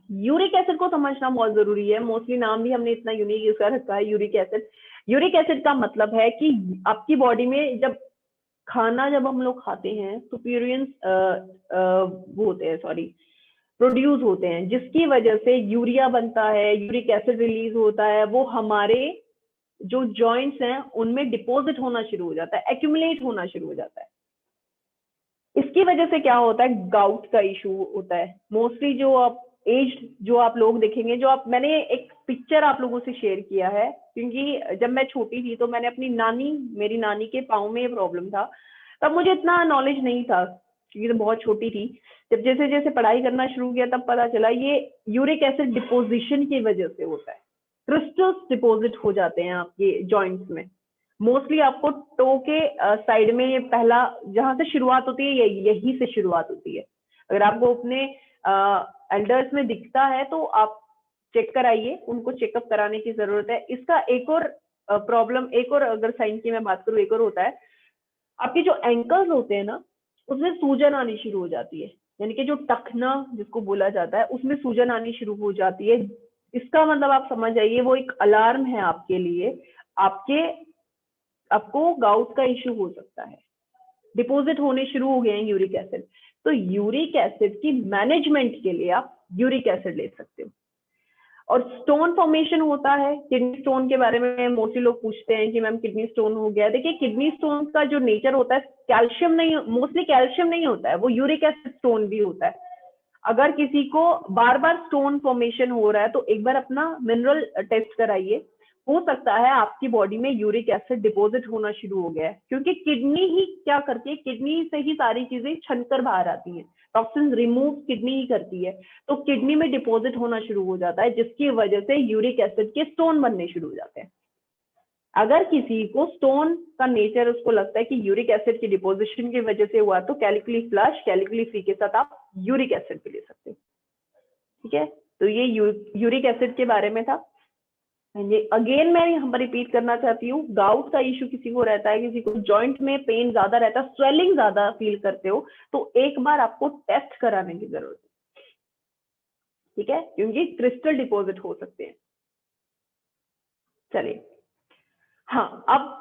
यूरिक एसिड को समझना बहुत जरूरी है, मोस्टली नाम भी हमने इतना यूनिक यूज कर रखा है, यूरिक एसिड। यूरिक एसिड का मतलब है कि आपकी बॉडी में जब हम लोग खाते हैं तो प्यूरियंस वो होते हैं, प्रोड्यूस होते हैं, जिसकी वजह से यूरिया बनता है, यूरिक एसिड रिलीज होता है। वो हमारे जो जॉइंट्स हैं उनमें डिपॉजिट होना शुरू हो जाता है, एक्यूमुलेट होना शुरू हो जाता है। इसकी वजह से क्या होता है, गाउट का इशू होता है। मोस्टली जो आप एज्ड जो आप लोग देखेंगे, मैंने एक पिक्चर आप लोगों से शेयर किया है, क्योंकि जब मैं छोटी थी तो मैंने मेरी नानी के पाँव में ये प्रॉब्लम था। तब मुझे इतना नॉलेज नहीं था क्योंकि तो बहुत छोटी थी। जब जैसे जैसे पढ़ाई करना शुरू किया तब पता चला ये यूरिक एसिड डिपोजिशन की वजह से होता है। क्रिस्टल्स डिपोजिट हो जाते हैं आपके जॉइंट्स में। मोस्टली आपको टो के साइड में ये पहला जहां से शुरुआत होती है, यही से शुरुआत होती है। अगर आपको अपने एल्डर्स में दिखता है तो आप चेक कराइए, उनको चेकअप कराने की जरूरत है। इसका एक और प्रॉब्लम, एक और अगर साइन की मैं बात करूँ, एक और होता है, आपके जो एंकल्स होते हैं ना उसमें सूजन आनी शुरू हो जाती है, यानी कि जो टखना जिसको बोला जाता है उसमें सूजन आनी शुरू हो जाती है। इसका मतलब आप समझ जाइए वो एक अलार्म है आपके लिए, आपके आपको गाउट का इश्यू हो सकता है, डिपॉजिट होने शुरू हो गए हैं यूरिक एसिड, तो यूरिक एसिड की मैनेजमेंट के लिए आप यूरिक एसिड ले सकते हो। और स्टोन फॉर्मेशन होता है, किडनी स्टोन के बारे में मोस्टली लोग पूछते हैं कि मैम किडनी स्टोन हो गया। देखिए किडनी स्टोन का जो नेचर होता है कैल्शियम नहीं, मोस्टली कैल्शियम नहीं होता है, वो यूरिक एसिड स्टोन भी होता है। अगर किसी को बार बार स्टोन फॉर्मेशन हो रहा है तो एक बार अपना मिनरल टेस्ट कराइए, हो सकता है आपकी बॉडी में यूरिक एसिड डिपॉजिट होना शुरू हो गया है, क्योंकि किडनी ही क्या करती है, किडनी से ही सारी चीजें छनकर बाहर आती हैं, टॉक्सिन रिमूव किडनी ही करती है, तो किडनी में डिपॉजिट होना शुरू हो जाता है, जिसकी वजह से यूरिक एसिड के स्टोन बनने शुरू हो जाते हैं। अगर किसी को स्टोन का नेचर उसको लगता है कि यूरिक एसिड की डिपोजिशन की वजह से हुआ, तो कैलिकली फ्लश, कैलिकली फ्री के साथ आप यूरिक एसिड भी ले सकते हैं। ठीक है, तो ये यूरिक एसिड के बारे में था। अगेन मैं यहाँ पर रिपीट करना चाहती हूँ, गाउट का इश्यू किसी को रहता है, किसी को जॉइंट में पेन ज्यादा रहता है, स्वेलिंग ज्यादा फील करते हो, तो एक बार आपको टेस्ट कराने की जरूरत है। ठीक है, क्योंकि क्रिस्टल डिपॉजिट हो सकते हैं। चलिए, हाँ, अब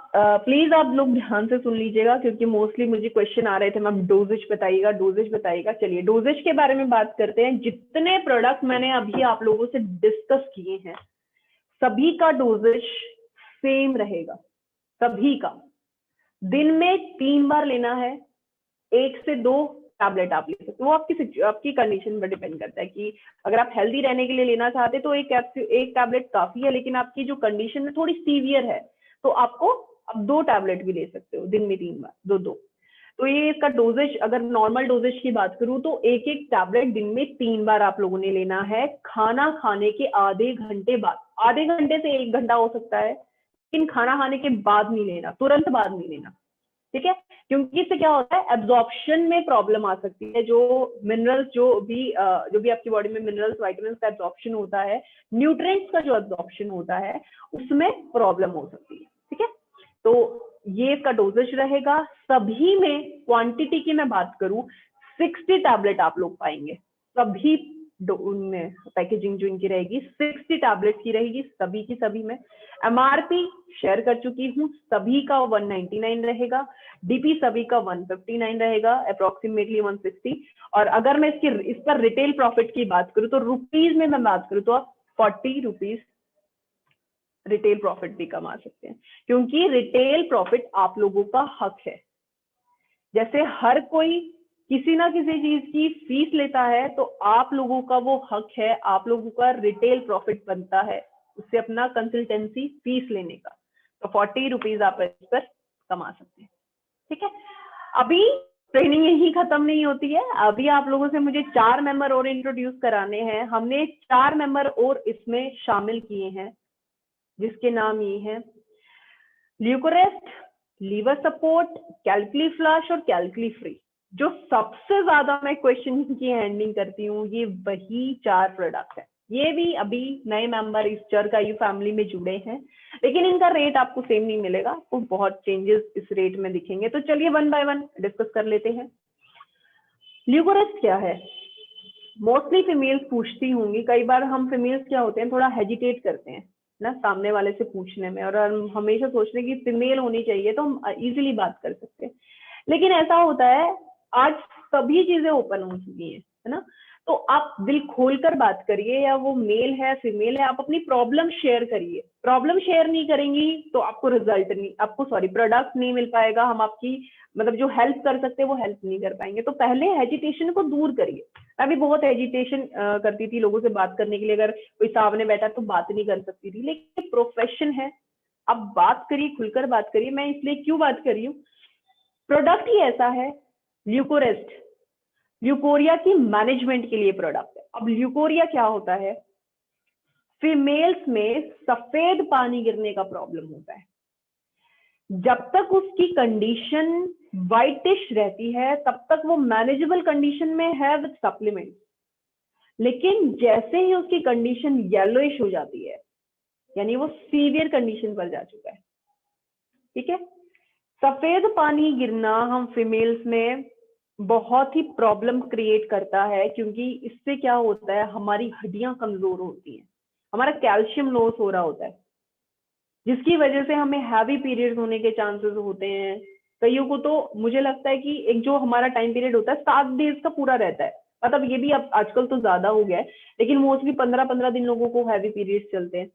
प्लीज आप लोग ध्यान से सुन लीजिएगा, क्योंकि मोस्टली मुझे क्वेश्चन आ रहे थे मैम डोजेज बताइएगा, डोजेज बताइएगा। चलिए डोजेज के बारे में बात करते हैं। जितने प्रोडक्ट मैंने अभी आप लोगों से डिस्कस किए हैं, सभी का डोजेज सेम रहेगा, सभी का। दिन में 3 बार लेना है, 1 से 2 टैबलेट आप ले सकते हो। वो आपकी कंडीशन पर डिपेंड करता है कि अगर आप हेल्दी रहने के लिए लेना चाहते हैं तो एक टैबलेट काफी है, लेकिन आपकी जो कंडीशन है थोड़ी सीवियर है तो आपको अब 2 टैबलेट भी ले सकते हो, दिन में 3 बार, 2-2। तो ये इसका डोजेज, अगर नॉर्मल डोजेज की बात करूं तो एक टैबलेट दिन में 3 बार आप लोगों ने लेना है, खाना खाने के आधे घंटे बाद। आधे घंटे से 1 घंटा हो सकता है, लेकिन खाना खाने के बाद नहीं लेना, तुरंत बाद नहीं लेना। ठीक है, क्योंकि इससे क्या होता है, एब्जॉर्प्शन में प्रॉब्लम आ सकती है। जो मिनरल्स, जो भी आपकी बॉडी में मिनरल्स, वाइटामिन का एब्जॉर्प्शन होता है, न्यूट्रिएंट्स का जो एब्जॉर्प्शन होता है, उसमें प्रॉब्लम हो सकती है। ठीक है, तो ये इसका डोजेज रहेगा। सभी में क्वांटिटी की मैं बात करूं, 60 टैबलेट आप लोग पाएंगे। सभी उनमें पैकेजिंग जो इनकी रहेगी 60 टैबलेट की रहेगी, सभी की सभी में। एमआरपी शेयर कर चुकी हूँ, सभी का 199 रहेगा, डीपी सभी का 159 रहेगा, अप्रोक्सीमेटली 160। और अगर मैं इस पर रिटेल प्रॉफिट की बात करूं तो रुपीज में मैं बात करूं तो आप 40 रुपीज रिटेल प्रॉफिट भी कमा सकते हैं, क्योंकि रिटेल प्रॉफिट आप लोगों का हक है। जैसे हर कोई किसी ना किसी चीज की फीस लेता है, तो आप लोगों का वो हक है, आप लोगों का रिटेल प्रॉफिट बनता है उससे अपना कंसल्टेंसी फीस लेने का। तो 40 रुपीज आप इस पर कमा सकते हैं। ठीक है, अभी ट्रेनिंग यही खत्म नहीं होती है, अभी आप लोगों से मुझे 4 मेंबर और इंट्रोड्यूस कराने हैं। हमने 4 मेंबर और इसमें शामिल किए हैं, जिसके नाम ये हैं ल्यूकोरेस्ट, लीवर सपोर्ट, कैलकुली फ्लश और कैलकुली फ्री। जो सबसे ज्यादा मैं क्वेश्चन की हैंडलिंग करती हूँ, ये वही 4 प्रोडक्ट है। ये भी अभी नए मेंबर इस चरकायु फैमिली में जुड़े हैं, लेकिन इनका रेट आपको सेम नहीं मिलेगा, आपको बहुत चेंजेस इस रेट में दिखेंगे। तो चलिए 1 बाय 1 डिस्कस कर लेते हैं। ल्यूकोरेस्ट क्या है? मोस्टली फीमेल्स पूछती होंगी, कई बार हम फीमेल्स क्या होते हैं, थोड़ा हेजिटेट करते हैं ना सामने वाले से पूछने में, और हम हमेशा सोचते हैं कि फीमेल होनी चाहिए तो हम इजीली बात कर सकते हैं। लेकिन ऐसा होता है, आज सभी चीजें ओपन हो चुकी है ना, तो आप दिल खोलकर बात करिए, या वो मेल है फीमेल है, आप अपनी प्रॉब्लम शेयर करिए। प्रॉब्लम शेयर नहीं करेंगी तो आपको रिजल्ट नहीं, आपको प्रोडक्ट नहीं मिल पाएगा, हम आपकी मतलब जो हेल्प कर सकते हैं वो हेल्प नहीं कर पाएंगे। तो पहले हेजिटेशन को दूर करिए। मैं भी बहुत हेजिटेशन करती थी लोगों से बात करने के लिए, अगर कोई सामने बैठा तो बात नहीं कर सकती थी, लेकिन प्रोफेशन है, अब बात करिए, खुलकर बात करिए। मैं इसलिए क्यों बात कर रही हूँ, प्रोडक्ट ही ऐसा है ल्यूकोरेस्ट, ल्यूकोरिया की मैनेजमेंट के लिए प्रोडक्ट है। अब ल्यूकोरिया क्या होता है, फीमेल्स में सफेद पानी गिरने का प्रॉब्लम होता है। जब तक उसकी कंडीशन व्हाइटिश रहती है तब तक वो मैनेजेबल कंडीशन में है विद सप्लीमेंट, लेकिन जैसे ही उसकी कंडीशन येलोइश हो जाती है, यानी वो सीवियर कंडीशन पर जा चुका है। ठीक है, सफेद पानी गिरना हम फीमेल्स में बहुत ही प्रॉब्लम क्रिएट करता है, क्योंकि इससे क्या होता है, हमारी हड्डियां कमजोर होती हैं, हमारा कैल्शियम लॉस हो रहा होता है। जिसकी वजह से हमें हैवी पीरियड्स होने के चांसेस होते हैं। कईयों को तो मुझे लगता है कि एक जो हमारा टाइम पीरियड होता है 7 डेज का पूरा रहता है, मतलब ये भी अब आजकल तो ज्यादा हो गया है, लेकिन मोस्टली 15-15 दिन लोगों को हैवी पीरियड्स चलते हैं,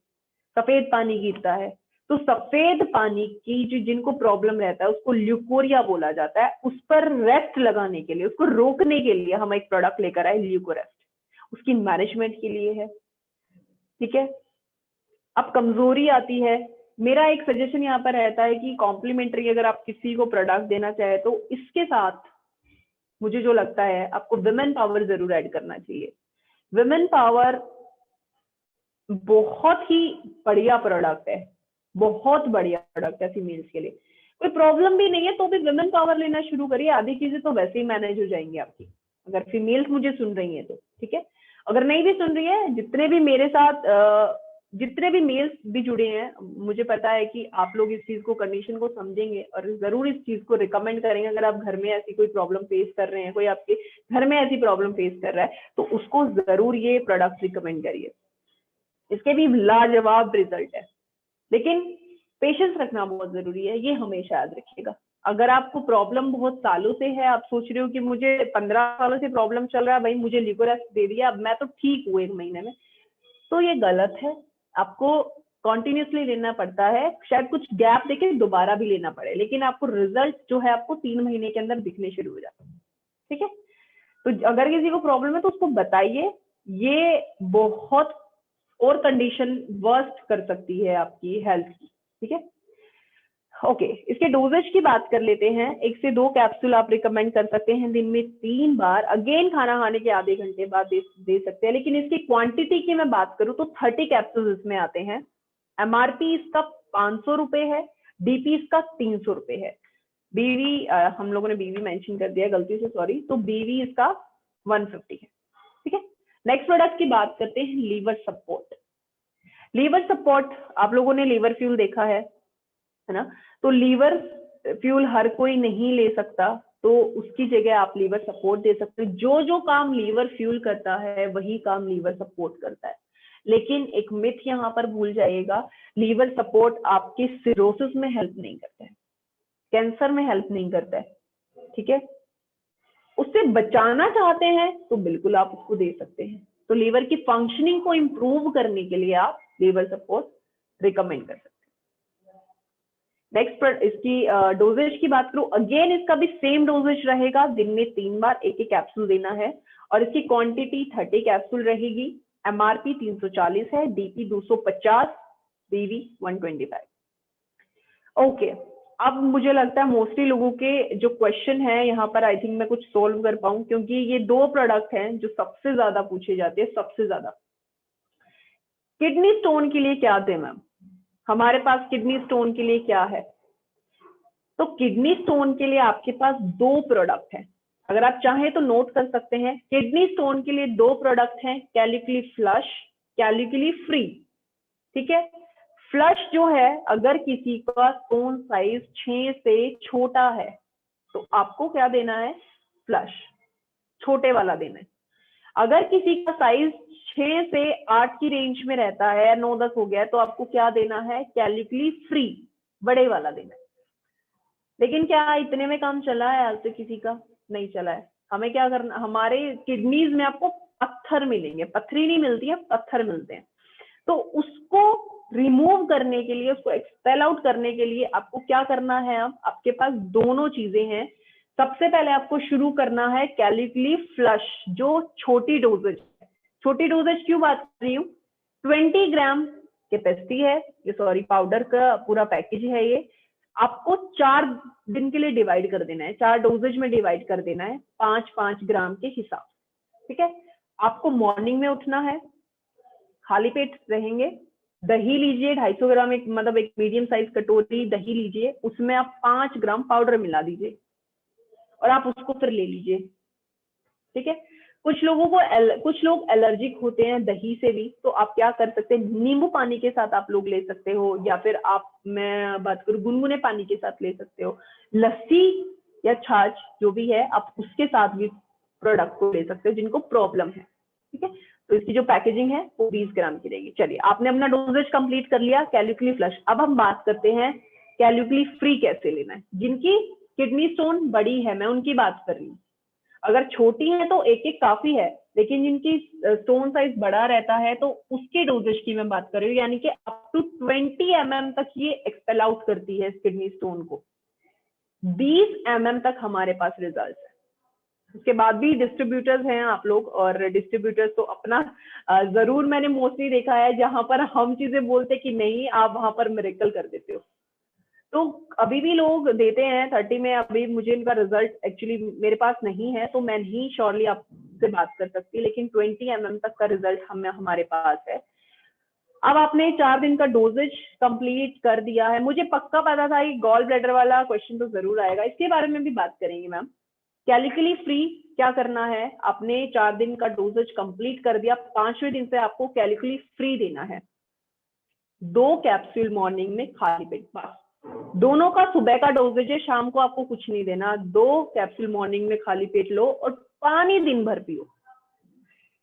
सफेद पानी गिरता है। तो सफेद पानी की जो जिनको प्रॉब्लम रहता है उसको ल्यूकोरिया बोला जाता है। उस पर रेस्ट लगाने के लिए, उसको रोकने के लिए हम एक प्रोडक्ट लेकर आए ल्यूकोरेस्ट, उसकी मैनेजमेंट के लिए है। ठीक है, अब कमजोरी आती है, मेरा एक सजेशन यहाँ पर रहता है कि कॉम्प्लीमेंट्री अगर आप किसी को प्रोडक्ट देना चाहे तो इसके साथ मुझे जो लगता है आपको विमेन पावर जरूर ऐड करना चाहिए। विमेन पावर बहुत ही बढ़िया प्रोडक्ट है, बहुत बढ़िया प्रोडक्ट है फीमेल्स के लिए। कोई प्रॉब्लम भी नहीं है तो भी विमेन पावर लेना शुरू करिए, आधी चीजें तो वैसे ही मैनेज हो जाएंगी आपकी, अगर फीमेल्स मुझे सुन रही है तो। ठीक है, अगर नहीं भी सुन रही है, जितने भी मेरे साथ जितने भी मेल्स भी जुड़े हैं, मुझे पता है कि आप लोग इस चीज को, कंडीशन को समझेंगे और जरूर इस चीज को रिकमेंड करेंगे। अगर आप घर में ऐसी कोई प्रॉब्लम फेस कर रहे हैं, कोई आपके घर में ऐसी प्रॉब्लम फेस कर रहा है, तो उसको जरूर ये प्रोडक्ट रिकमेंड करिए। इसके भी लाजवाब रिजल्ट है, लेकिन पेशेंस रखना बहुत जरूरी है, ये हमेशा याद रखिएगा। अगर आपको प्रॉब्लम बहुत सालों से है, आप सोच रहे हो कि मुझे 15 सालों से प्रॉब्लम चल रहा है, भाई मुझे ल्यूकोरेस्ट दे दिया अब मैं तो ठीक हूँ 1 महीने में, तो ये गलत है। आपको कॉन्टिन्यूसली लेना पड़ता है, शायद कुछ गैप देके दोबारा भी लेना पड़े, लेकिन आपको रिजल्ट जो है आपको 3 महीने के अंदर दिखने शुरू हो जाते हैं। ठीक है, तो अगर किसी को प्रॉब्लम है तो उसको बताइए, ये बहुत और कंडीशन वर्स्ट कर सकती है आपकी हेल्थ की। ठीक है, ओके, इसके डोजेज की बात कर लेते हैं। 1 से 2 कैप्सूल आप रिकमेंड कर सकते हैं दिन में 3 बार, अगेन खाना खाने के आधे घंटे बाद दे सकते हैं। लेकिन इसकी क्वांटिटी की मैं बात करूं तो 30 कैप्सूल इसमें आते हैं। एमआरपी इसका 500 रुपए है, डीपी इसका 300 रुपए है। बीवी हम लोगों ने बीवी मेंशन कर दिया गलती से, सॉरी, तो बीवी इसका 150 है। ठीक है, नेक्स्ट प्रोडक्ट की बात करते हैं, लीवर सपोर्ट। लीवर सपोर्ट, आप लोगों ने लीवर फ्यूल देखा है ना, तो लीवर फ्यूल हर कोई नहीं ले सकता, तो उसकी जगह आप लीवर सपोर्ट दे सकते हो। जो जो काम लीवर फ्यूल करता है वही काम लीवर सपोर्ट करता है। लेकिन एक मिथ यहाँ पर भूल जाइएगा, लीवर सपोर्ट आपके सिरोसिस में हेल्प नहीं करता है, कैंसर में हेल्प नहीं करता है। ठीक है, उससे बचाना चाहते हैं तो बिल्कुल आप उसको दे सकते हैं। तो लीवर की फंक्शनिंग को इंप्रूव करने के लिए आप लीवर सपोर्ट रिकमेंड कर सकते हैं। नेक्स्ट पर इसकी डोजेज की बात करूं, अगेन इसका भी सेम डोजेज रहेगा, दिन में 3 बार 1-1 कैप्सूल देना है, और इसकी क्वांटिटी 30 कैप्सूल रहेगी। एमआरपी 340 है, डीपी 250, बीवी 125। ओके, अब मुझे लगता है मोस्टली लोगों के जो क्वेश्चन है यहाँ पर आई थिंक मैं कुछ सोल्व कर पाऊं, क्योंकि ये 2 प्रोडक्ट हैं जो सबसे ज्यादा पूछे जाते हैं, सबसे ज्यादा। किडनी स्टोन के लिए क्या दें मैम, हमारे पास किडनी स्टोन के लिए क्या है? तो किडनी स्टोन के लिए आपके पास 2 प्रोडक्ट हैं, अगर आप चाहें तो नोट कर सकते हैं। किडनी स्टोन के लिए 2 प्रोडक्ट हैं, कैल्कुली फ्लश, कैल्कुली फ्री। ठीक है, फ्लश जो है, अगर किसी का स्टोन साइज 6 से छोटा है तो आपको क्या देना है, फ्लश, छोटे वाला देना है। अगर किसी का साइज 6 से 8 की रेंज में रहता है, 9-10 हो गया, तो आपको क्या देना है, कैल्कुली फ्री, बड़े वाला देना है। लेकिन क्या इतने में काम चला है आज से किसी का? नहीं चला है। हमें क्या करना, हमारे किडनीज में आपको पत्थर मिलेंगे, पथरी नहीं मिलती है, पत्थर मिलते हैं। तो उसको रिमूव करने के लिए, उसको एक्सपेल आउट करने के लिए आपको क्या करना है, अब आपके पास दोनों चीजें हैं। सबसे पहले आपको शुरू करना है कैल्कुली फ्लश, जो छोटी डोजेज है। छोटी डोजेज क्यों बात कर रही हूँ, 20 ग्राम कैपेसिटी है ये, सॉरी पाउडर का पूरा पैकेज है ये। आपको 4 दिन के लिए डिवाइड कर देना है, 4 डोजेज में डिवाइड कर देना है, 5-5 ग्राम के हिसाब। ठीक है, आपको मॉर्निंग में उठना है, खाली पेट रहेंगे, दही लीजिए 250 ग्राम, एक मतलब एक मीडियम साइज कटोरी दही लीजिए, उसमें आप 5 ग्राम पाउडर मिला दीजिए और आप उसको फिर ले लीजिए। ठीक है, कुछ लोग एलर्जिक होते हैं दही से भी, तो आप क्या कर सकते हैं, नींबू पानी के साथ आप लोग ले सकते हो, या फिर मैं बात करूं गुनगुने पानी के साथ ले सकते हो। लस्सी या छाछ जो भी है आप उसके साथ भी प्रोडक्ट को ले सकते हो जिनको प्रॉब्लम है। ठीक है, तो इसकी जो पैकेजिंग है वो 20 ग्राम की रहेगी। चलिए, आपने अपना डोजेज कंप्लीट कर लिया कैल्कुली फ्लश। अब हम बात करते हैं कैल्कुली फ्री कैसे लेना है। जिनकी किडनी स्टोन बड़ी है, मैं उनकी बात कर रही हूँ। अगर छोटी है तो एक एक काफी है, लेकिन जिनकी स्टोन साइज बड़ा रहता है तो उसके डोजेज की मैं बात कर रही हूँ, यानी कि अप टू 20 mm तक ये एक्सपेल आउट करती है इस किडनी स्टोन को। 20 mm तक हमारे पास रिजल्ट है। उसके बाद भी डिस्ट्रीब्यूटर्स हैं आप लोग, और डिस्ट्रीब्यूटर्स तो अपना जरूर मैंने मोस्टली देखा है, जहां पर हम चीजें बोलते कि नहीं, आप वहां पर मिरेकल कर देते हो। तो अभी भी लोग देते हैं 30 में। अभी मुझे इनका रिजल्ट एक्चुअली मेरे पास नहीं है, तो मैं नहीं श्योरली आपसे बात कर सकती, लेकिन 20 mm तक का रिजल्ट हमारे पास है। अब आपने 4 दिन का डोजेज कंप्लीट कर दिया है। मुझे पक्का पता था कि गॉल ब्लैडर वाला क्वेश्चन तो जरूर आएगा, इसके बारे में भी बात करेंगे मैम। कैलिकली फ्री क्या करना है, आपने 4 दिन का डोजेज कंप्लीट कर दिया, 5वें दिन से आपको कैलिकली फ्री देना है। 2 कैप्सूल मॉर्निंग में खाली पेट, बस। दोनों का सुबह का डोजेज है, शाम को आपको कुछ नहीं देना। 2 कैप्सूल मॉर्निंग में खाली पेट लो और पानी दिन भर पियो,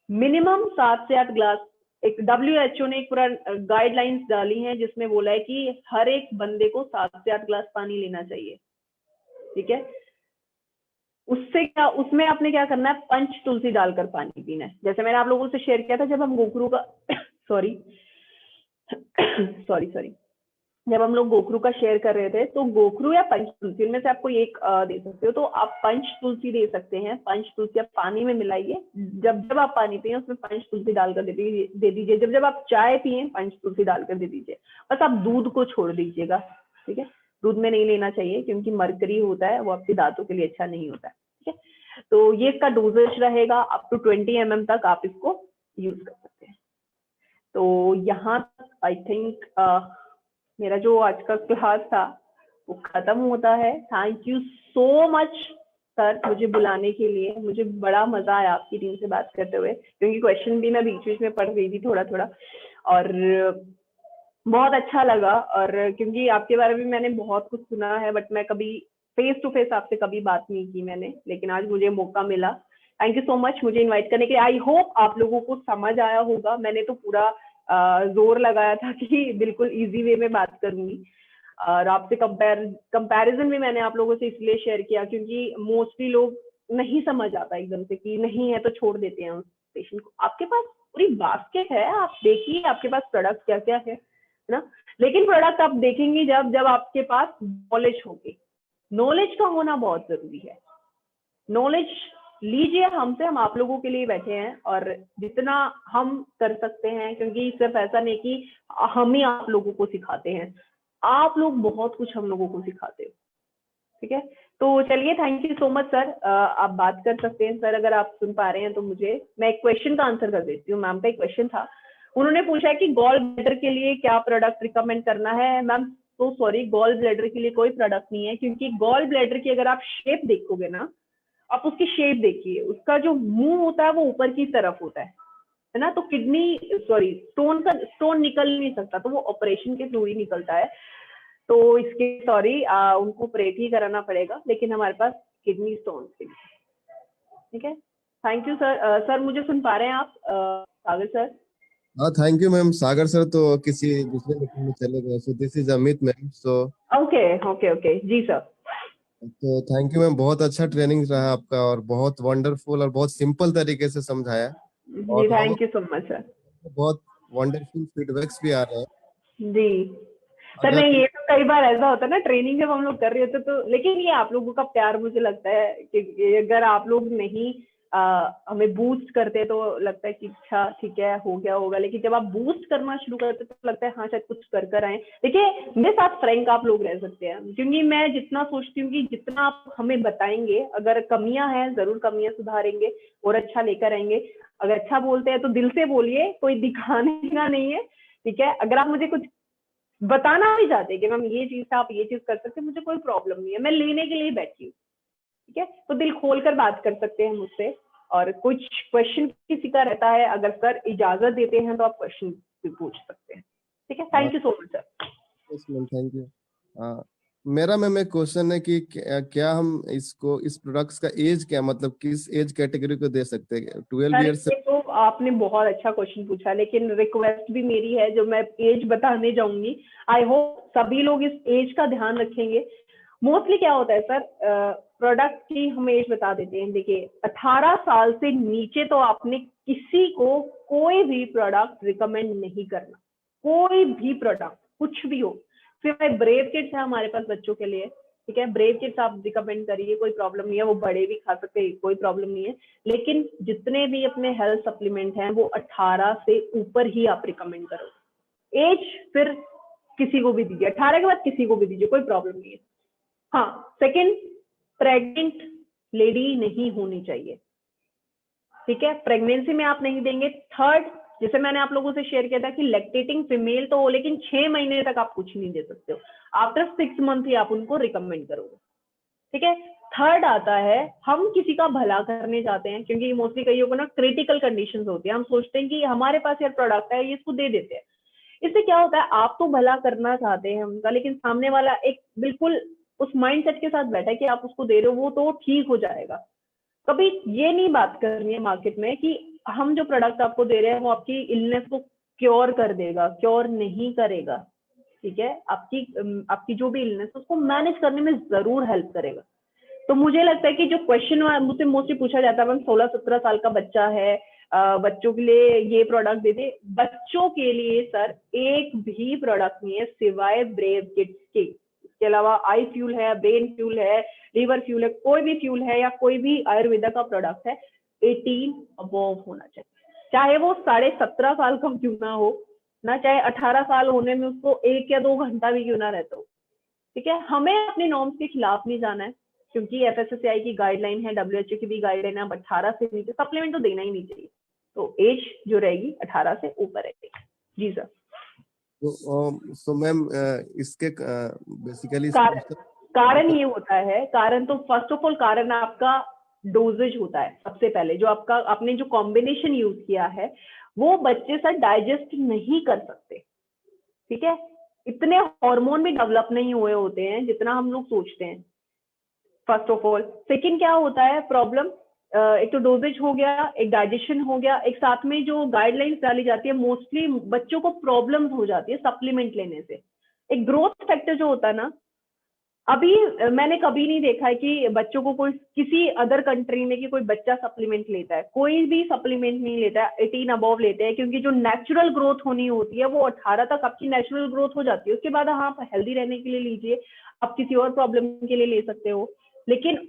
मिनिमम 7 से 8 ग्लास। एक WHO ने एक पूरा गाइडलाइंस डाली हैं जिसमें बोला है कि हर एक बंदे को 7 से 8 ग्लास पानी लेना चाहिए, ठीक है। उससे क्या, उसमें आपने क्या करना है, पंच तुलसी डालकर पानी पीना है। जैसे मैंने आप लोगों से शेयर किया था जब हम गोखरू का सॉरी सॉरी जब हम लोग गोखरू का शेयर कर रहे थे, तो गोखरू या पंच तुलसी इनमें से आपको एक दे सकते हो। तो आप पंच तुलसी दे सकते हैं। पंच तुलसी आप पानी में मिलाइए, जब जब आप पानी पिए उसमें पंच तुलसी डालकर दे दीजिए। जब जब आप चाय पिए पंच तुलसी डालकर दे दीजिए। बस आप दूध को छोड़ दीजिएगा, ठीक है। दूध में नहीं लेना चाहिए क्योंकि मरकरी होता है, वो आपके दांतों के लिए अच्छा नहीं होता है, ठीक है। तो ये इसका डोजेज रहेगा, अप टू 20 mm तक आप इसको यूज कर सकते हैं। तो यहाँ आई थिंक मेरा जो आज का क्लास था वो खत्म होता है। Thank you so much sir मुझे बुलाने के लिए। मुझे बड़ा मजा आया आपकी टीम से बात करते हुए, क्योंकि क्वेश्चन भी मैं बीच बीच में पढ़ रही थी थोड़ा थोड़ा, और बहुत अच्छा लगा। और क्योंकि आपके बारे में मैंने बहुत कुछ सुना है, बट मैं कभी फेस टू फेस आपसे कभी बात नहीं की मैंने, लेकिन आज मुझे मौका मिला। थैंक यू सो मच मुझे इनवाइट करने के लिए। आई होप आप लोगों को समझ आया होगा। मैंने तो पूरा जोर लगाया था कि बिल्कुल इजी वे में बात करूंगी, और आपसे कंपैरिजन भी मैंने आप लोगों से इसलिए शेयर किया क्योंकि मोस्टली लोग नहीं समझ आता एकदम से कि नहीं है तो छोड़ देते हैं उस पेशेंट को। आपके पास पूरी बास्केट है, आप देखिए आपके पास प्रोडक्ट क्या क्या है ना। लेकिन प्रोडक्ट आप देखेंगे जब जब आपके पास नॉलेज होगी। नॉलेज का होना बहुत जरूरी है। नॉलेज लीजिए हमसे, हम आप लोगों के लिए बैठे हैं, और जितना हम कर सकते हैं, क्योंकि सिर्फ ऐसा नहीं कि हम ही आप लोगों को सिखाते हैं, आप लोग बहुत कुछ हम लोगों को सिखाते हो, ठीक है। तो चलिए, thank you so much sir. आप बात कर सकते हैं सर, अगर आप सुन पा रहे हैं तो। मैं एक क्वेश्चन का आंसर कर देती हूँ। मैम का एक क्वेश्चन था, उन्होंने पूछा है कि गॉल ब्लैडर के लिए क्या प्रोडक्ट रिकमेंड करना है। मैम तो सॉरी, गॉल ब्लैडर के लिए कोई प्रोडक्ट नहीं है, क्योंकि गॉल ब्लैडर की अगर आप शेप देखोगे ना, आप उसकी शेप देखिए, उसका जो मुंह होता है वो ऊपर की तरफ होता है ना। तो किडनी सॉरी स्टोन निकल नहीं सकता, तो वो ऑपरेशन के थ्रू ही निकलता है। तो इसके सॉरी उनको ऑपरेट ही कराना पड़ेगा, लेकिन हमारे पास किडनी स्टोन के लिए, ठीक है। Thank you sir. सर मुझे सुन पा रहे हैं आप, सागर सर? हाँ, thank you ma'am. Sagar sir तो किसी दूसरे मीटिंग में चले गए, so this is Amit ma'am. So okay okay okay जी सर। तो थैंक यू मैम, बहुत अच्छा ट्रेनिंग रहा आपका, और बहुत वंडरफुल और बहुत सिंपल तरीके से समझाया। जी और thank you so much sir. बहुत वंडरफुल फीडबैक्स भी आ रहे हैं। जी सर, अगर नहीं ये तो कई बार ऐसा होता है ना, ट्रेनिंग जब हम लोग कर रहे होते तो, लेकिन ये आप लोगों का प्यार मुझे लगता है कि अगर आप लोग नहीं हमें बूस्ट करते तो लगता है कि अच्छा ठीक है हो गया होगा, लेकिन जब आप बूस्ट करना शुरू करते तो लगता है हाँ शायद कुछ कर कर आए। देखिए मेरे साथ फ्रैंक आप लोग रह सकते हैं, क्योंकि मैं जितना सोचती हूँ कि जितना आप हमें बताएंगे, अगर कमियां हैं जरूर कमियां सुधारेंगे और अच्छा लेकर आएंगे। अगर अच्छा बोलते हैं तो दिल से बोलिए, कोई दिखाने का नहीं है, ठीक है। अगर आप मुझे कुछ बताना भी चाहते हैं कि मैम ये चीज था, आप ये चीज कर सकते हैं, मुझे कोई प्रॉब्लम नहीं है, मैं लेने के लिए बैठी हूँ, ठीक है। तो दिल खोल कर बात कर सकते हैं मुझसे, और कुछ क्वेश्चन किसी का रहता है, अगर सर इजाजत देते हैं तो आप क्वेश्चन भी पूछ सकते हैं, ठीक है। Thank you so much sir. Yes ma'am, thank you. मेरा मैम एक क्वेश्चन है कि क्या हम इसको, इस प्रोडक्ट्स का एज क्या, मतलब किस एज कैटेगरी को दे सकते हैं? 12 सर ईयर्स से? ये तो आपने बहुत अच्छा क्वेश्चन पूछा, लेकिन रिक्वेस्ट भी मेरी है, जो मैं एज बताने जाऊंगी, आई होप सभी लोग इस एज का ध्यान रखेंगे। मोस्टली क्या होता है सर, प्रोडक्ट की हम एज बता देते हैं। देखिए 18 साल से नीचे तो आपने किसी को कोई भी प्रोडक्ट रिकमेंड नहीं करना, कोई भी प्रोडक्ट कुछ भी हो। सिर्फ ब्रेव किड्स है हमारे पास बच्चों के लिए, ठीक है, ब्रेव किड्स आप रिकमेंड करिए, कोई प्रॉब्लम नहीं है, वो बड़े भी खा सकते हैं, कोई प्रॉब्लम नहीं है। लेकिन जितने भी अपने हेल्थ सप्लीमेंट हैं वो 18 से ऊपर ही आप रिकमेंड करो। एज फिर किसी को भी दीजिए, 18 के बाद किसी को भी दीजिए, कोई प्रॉब्लम नहीं है। हाँ, सेकंड, प्रेग्नेंट लेडी नहीं होनी चाहिए, ठीक है, प्रेगनेंसी में आप नहीं देंगे। थर्ड, जैसे मैंने आप लोगों से शेयर किया था कि लैक्टेटिंग फीमेल तो हो, लेकिन 6 महीने तक आप कुछ नहीं दे सकते हो, आफ्टर 6 मंथ ही आप उनको रिकमेंड करोगे, ठीक है। थर्ड आता है, हम किसी का भला करने जाते हैं, क्योंकि मोस्टली कईयों को ना क्रिटिकल कंडीशंस होती है, हम सोचते हैं कि हमारे पास यार प्रोडक्ट है, ये इसको दे देते हैं। इससे क्या होता है, आप तो भला करना चाहते हैं उनका, लेकिन सामने वाला एक बिल्कुल उस माइंडसेट के साथ बैठा है कि आप उसको दे रहे हो वो तो ठीक हो जाएगा। कभी ये नहीं बात करनी है मार्केट में कि हम जो प्रोडक्ट आपको दे रहे हैं वो आपकी इलनेस को क्योर कर देगा, क्योर नहीं करेगा, ठीक है। आपकी जो भी इलनेस है उसको मैनेज करने में जरूर हेल्प करेगा। तो मुझे लगता है कि जो क्वेश्चन मुझसे मोस्टली पूछा जाता है, मैम 16-17 साल का बच्चा है, बच्चों के लिए ये प्रोडक्ट दे दे। बच्चों के लिए सर एक भी प्रोडक्ट नहीं है सिवाय ब्रेव किड्स के। इसके अलावा आई फ्यूल है, ब्रेन फ्यूल है, लीवर फ्यूल है, कोई भी फ्यूल है या कोई भी आयुर्वेदा का प्रोडक्ट है, 18 अबव होना चाहिए। चाहे वो 17.5 साल का क्यों ना हो ना, चाहे 18 साल होने में उसको 1 या 2 घंटा भी क्यों ना रहता हो, ठीक है। हमें अपनी नॉर्म्स के खिलाफ नहीं जाना है, क्योंकि एफएसएसएआई की गाइडलाइन है, डब्ल्यूएचओ की भी गाइडलाइन है, 18 से नीचे सप्लीमेंट तो देना ही नहीं चाहिए। तो एज जो रहेगी 18 से ऊपर रहेगी। जी सर। तो मैम इसके बेसिकली कारण ये होता है, कारण तो फर्स्ट ऑफ ऑल कारण आपका डोजेज होता है। सबसे पहले जो आपने जो कॉम्बिनेशन यूज किया है वो बच्चे सर डाइजेस्ट नहीं कर सकते, ठीक है। इतने हार्मोन भी डेवलप नहीं हुए होते हैं जितना हम लोग सोचते हैं, फर्स्ट ऑफ ऑल। सेकंड क्या होता है प्रॉब्लम, एक तो डोजेज हो गया, एक डाइजेशन हो गया, एक साथ में जो गाइडलाइंस डाली जाती है मोस्टली बच्चों को प्रॉब्लम्स हो जाती है सप्लीमेंट लेने से। एक ग्रोथ फैक्टर जो होता है ना, अभी मैंने कभी नहीं देखा है कि बच्चों को कोई किसी अदर कंट्री में कि कोई बच्चा सप्लीमेंट लेता है, कोई भी सप्लीमेंट नहीं लेता है, 18 अबव लेते हैं, क्योंकि जो नेचुरल ग्रोथ होनी होती है वो 18 तक आपकी नेचुरल ग्रोथ हो जाती है। उसके बाद आप हेल्दी रहने के लिए लीजिए, आप किसी और प्रॉब्लम के लिए ले सकते हो, लेकिन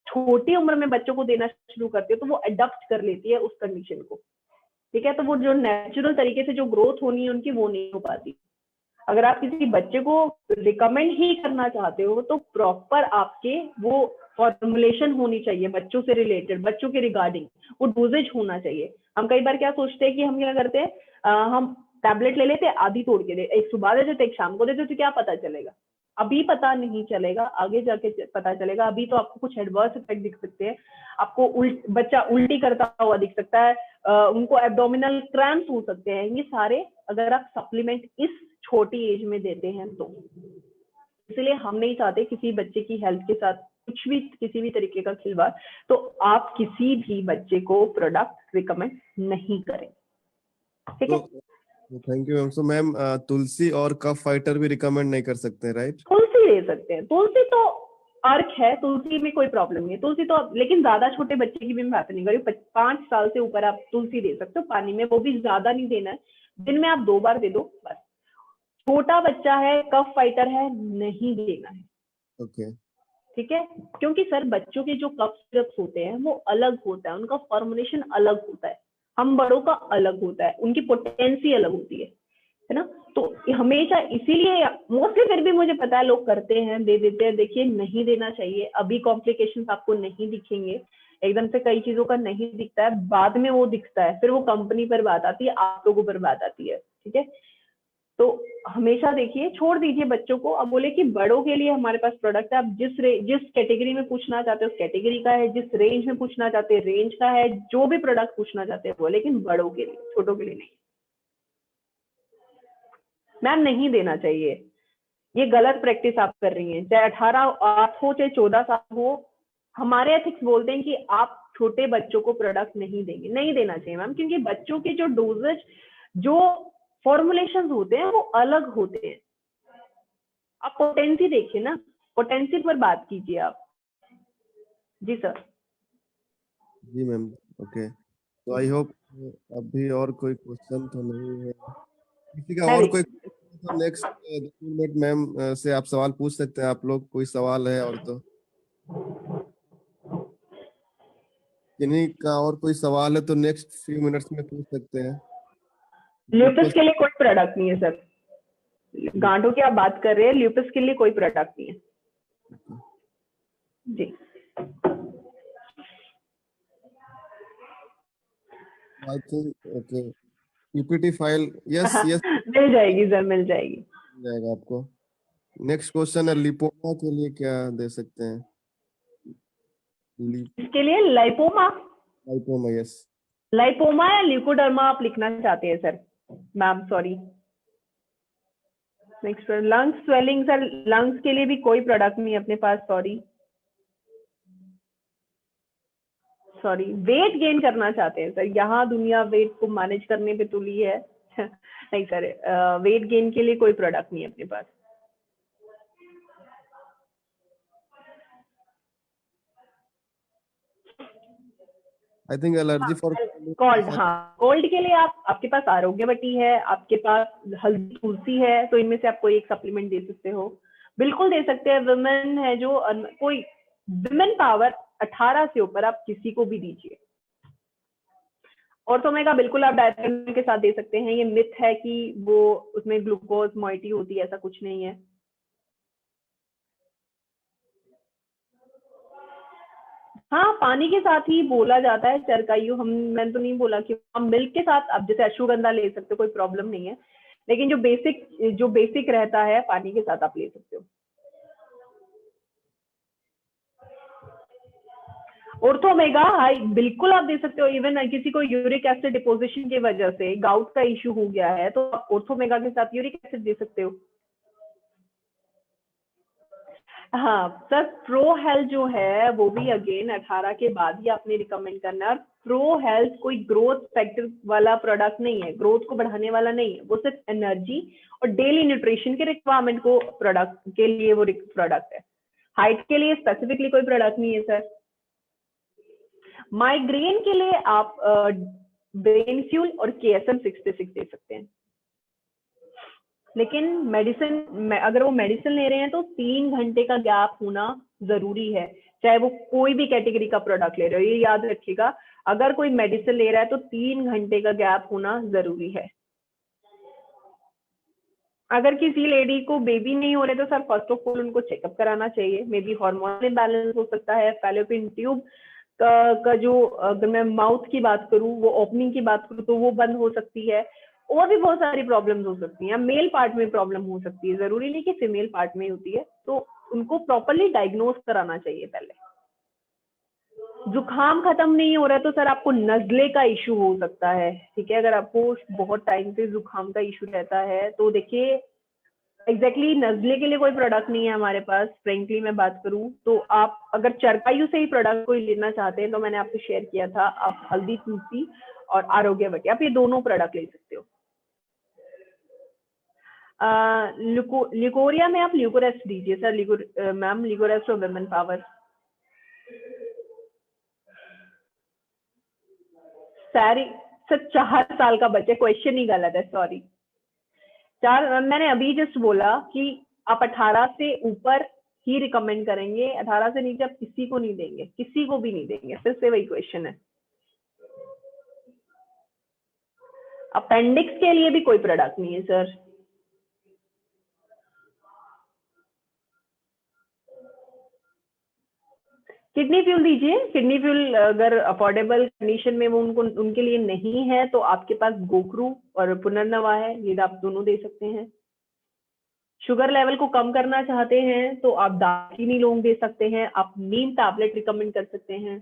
छोटी उम्र में बच्चों को देना शुरू करते हो तो वो अडॉप्ट कर लेती है उस कंडीशन को, ठीक है। तो वो जो नेचुरल तरीके से जो ग्रोथ होनी है उनकी वो नहीं हो पाती। अगर आप किसी बच्चे को रिकमेंड ही करना चाहते हो तो प्रॉपर आपके वो फॉर्मुलेशन होनी चाहिए बच्चों से रिलेटेड, बच्चों के रिगार्डिंग वो डोजेज होना चाहिए। हम कई बार क्या सोचते हैं कि हम क्या करते हैं, हम टैबलेट ले लेते हैं, आधी तोड़ के दे, एक सुबह दे देते एक शाम को देते, तो क्या पता चलेगा? अभी पता नहीं चलेगा, आगे जाके पता चलेगा। अभी तो आपको कुछ एडवर्स इफेक्ट दिख सकते हैं, आपको बच्चा उल्टी करता हुआ दिख सकता है, उनको एब्डोमिनल क्रैम्प्स हो सकते हैं, ये सारे अगर आप सप्लीमेंट इस छोटी एज में देते हैं तो। इसलिए हम नहीं चाहते किसी बच्चे की हेल्थ के साथ कुछ भी किसी भी तरीके का खिलवाड़, तो आप किसी भी बच्चे को प्रोडक्ट रिकमेंड नहीं करें, ठीक है। Thank you ma'am. So ma'am तुलसी और कफ फाइटर भी रिकमेंड नहीं कर सकते, राइट? तुलसी ले सकते हैं, तुलसी तो अर्क है, तुलसी में कोई प्रॉब्लम नहीं है, तुलसी तो, लेकिन ज्यादा छोटे बच्चे की भी मैं बात नहीं कर रही हूँ, 5 साल से ऊपर आप तुलसी दे सकते हो पानी में, वो भी ज्यादा नहीं देना है, दिन में आप 2 बार दे दो बस। छोटा बच्चा है, कफ फाइटर है, नहीं देना है, ओके, ठीक है। क्योंकि सर बच्चों के जो कफ सिरप्स होते हैं वो अलग होता है, उनका फॉर्मुलेशन अलग होता है, हम बड़ों का अलग होता है, उनकी पोटेंसी अलग होती है ना। तो हमेशा इसीलिए मोस्टली, फिर भी मुझे पता है लोग करते हैं, दे देते हैं। देखिए नहीं देना चाहिए, अभी कॉम्प्लिकेशंस आपको नहीं दिखेंगे, एकदम से कई चीजों का नहीं दिखता है, बाद में वो दिखता है, फिर वो कंपनी पर बात आती है, आप लोगों पर बात आती है, ठीक है। तो हमेशा देखिए, छोड़ दीजिए बच्चों को। अब बोले कि बड़ों के लिए हमारे पास प्रोडक्ट है, आप जिस कैटेगरी में पूछना चाहते हो उस कैटेगरी का है, जिस रेंज में पूछना चाहते हैं रेंज का है, जो भी प्रोडक्ट पूछना चाहते हैं वो, लेकिन बड़ों के लिए, छोटों के लिए नहीं। मैम नहीं देना चाहिए, ये गलत प्रैक्टिस आप कर रही हैं। चाहे 18 आप हो चाहे 14 साल हो, हमारे एथिक्स बोलते हैं कि आप छोटे बच्चों को प्रोडक्ट नहीं देंगे, नहीं देना चाहिए मैम, क्योंकि बच्चों के जो डोजेज, जो फॉर्मुलेशन होते हैं वो अलग होते हैं। आप पोटेंसी देखिए ना, पोटेंसी पर बात कीजिए आप। जी सर। जी मैम, ओके, तो आई होप अभी और कोई क्वेश्चन तो नहीं है किसी का, और कोई तो नेक्स्ट 2 मिनट मैम से आप सवाल पूछ सकते हैं, आप लोग कोई सवाल है और तो किन्हीं का और कोई सवाल है तो नेक्स्ट फ्यू मिनट्स में पूछ सकते हैं। ल्यूपस के लिए कोई प्रोडक्ट नहीं है सर, गांठों की आप बात कर रहे हैं, ल्यूपस के लिए कोई प्रोडक्ट नहीं है जी। I think okay, PPT file, yes yes, मिल जाएगी सर, मिल जाएगी। मिल जाएगा आपको। नेक्स्ट क्वेश्चन है, लिपोमा के लिए क्या दे सकते हैं? इसके लिए लाइपोमा, लाइपोमा, यस, लाइपोमा या ल्यूकोडर्मा आप लिखना चाहते हैं sir? Ma'am sorry. Next lungs swelling sir, lungs के लिए भी कोई प्रोडक्ट नहीं है अपने पास, सॉरी सॉरी। वेट गेन करना चाहते हैं सर, यहाँ दुनिया वेट को मैनेज करने पे तुली है नहीं सर, वेट गेन के लिए कोई प्रोडक्ट नहीं है अपने पास। I think allergy for cold, हाँ कोल्ड के लिए आपके पास आरोग्यवटी है, आपके पास हल्दी तुलसी है, तो इनमें से आप कोई एक सप्लीमेंट दे सकते हो, बिल्कुल दे सकते हैं। वुमेन है जो कोई वुमेन पावर 18 से ऊपर आप किसी को भी दीजिए। ऑर्थोमेगा बिल्कुल आप डायथर्मिल के साथ दे सकते हैं। ये मिथ है कि वो उसमें ग्लूकोज मोइटी होती है, ऐसा कुछ नहीं है। हाँ पानी के साथ ही बोला जाता है चरकाइयो, मैंने तो नहीं बोला कि हम मिल्क के साथ, आप जैसे अश्वगंधा ले सकते हो, कोई प्रॉब्लम नहीं है, लेकिन जो बेसिक रहता है पानी के साथ आप ले सकते हो। ऑर्थोमेगा हाई बिल्कुल आप दे सकते हो। इवन किसी को यूरिक एसिड डिपोजिशन की वजह से गाउट का इश्यू हो गया है तो आप ऑर्थोमेगा के साथ यूरिक एसिड दे सकते हो। हाँ सर, प्रो हेल्थ जो है वो भी अगेन 18 के बाद ही आपने रिकमेंड करना है। और प्रो हेल्थ कोई ग्रोथ फैक्टर वाला प्रोडक्ट नहीं है, ग्रोथ को बढ़ाने वाला नहीं है, वो सिर्फ एनर्जी और डेली न्यूट्रिशन के रिक्वायरमेंट को प्रोडक्ट के लिए वो प्रोडक्ट है। हाइट के लिए स्पेसिफिकली कोई प्रोडक्ट नहीं है सर। माइग्रेन के लिए आप ब्रेन फ्यूल और KSM 66 दे सकते हैं, लेकिन मेडिसिन अगर वो मेडिसिन ले रहे हैं तो 3 घंटे का गैप होना जरूरी है, चाहे वो कोई भी कैटेगरी का प्रोडक्ट ले रहे हो। ये याद रखिएगा, अगर कोई मेडिसिन ले रहा है तो 3 घंटे का गैप होना जरूरी है। अगर किसी लेडी को बेबी नहीं हो रहे तो सर फर्स्ट ऑफ ऑल उनको चेकअप कराना चाहिए। मे बी हार्मोनल इम्बैलेंस हो सकता है, फैलोपियन ट्यूब का जो, अगर मैं माउथ की बात करूं, वो ओपनिंग की बात करूं तो वो बंद हो सकती है, और भी बहुत सारी प्रॉब्लम्स हो सकती हैं। मेल पार्ट में प्रॉब्लम हो सकती है, जरूरी नहीं कि फीमेल पार्ट में होती है, तो उनको प्रॉपरली डायग्नोज कराना चाहिए पहले। जुकाम खत्म नहीं हो रहा है तो सर आपको नजले का इशू हो सकता है, ठीक है। अगर आपको बहुत टाइम से जुकाम का इशू रहता है तो देखिए एग्जैक्टली नजले के लिए कोई प्रोडक्ट नहीं है हमारे पास। फ्रेंकली मैं बात करूं तो आप अगर चरकायु से ही प्रोडक्ट कोई लेना चाहते हैं तो मैंने आपसे शेयर किया था, आप हल्दी तुलसी और आरोग्यवती, आप ये दोनों प्रोडक्ट ले सकते हो। ल्यूकोरिया में आप ल्यूकोरेस्ट दीजिए सर, मैम ल्यूकोरेस्ट और वुमेन पावर। सारी सर 4 साल का बच्चे, क्वेश्चन ही गलत है, सॉरी। मैंने अभी जस्ट बोला कि आप 18 से ऊपर ही रिकमेंड करेंगे, 18 से नीचे आप किसी को नहीं देंगे, किसी को भी नहीं देंगे। फिर से वही क्वेश्चन है। अपेंडिक्स के लिए भी कोई प्रोडक्ट नहीं है सर। किडनी फ्यूल दीजिए, किडनी फ्यूल अगर अफोर्डेबल कंडीशन में वो उनके लिए नहीं है तो आपके पास गोखरू और पुनर्नवा है, ये आप दोनों दे सकते हैं। शुगर लेवल को कम करना चाहते हैं तो आप दालचीनी लौंग दे सकते हैं, आप नीम टैबलेट रिकमेंड कर सकते हैं।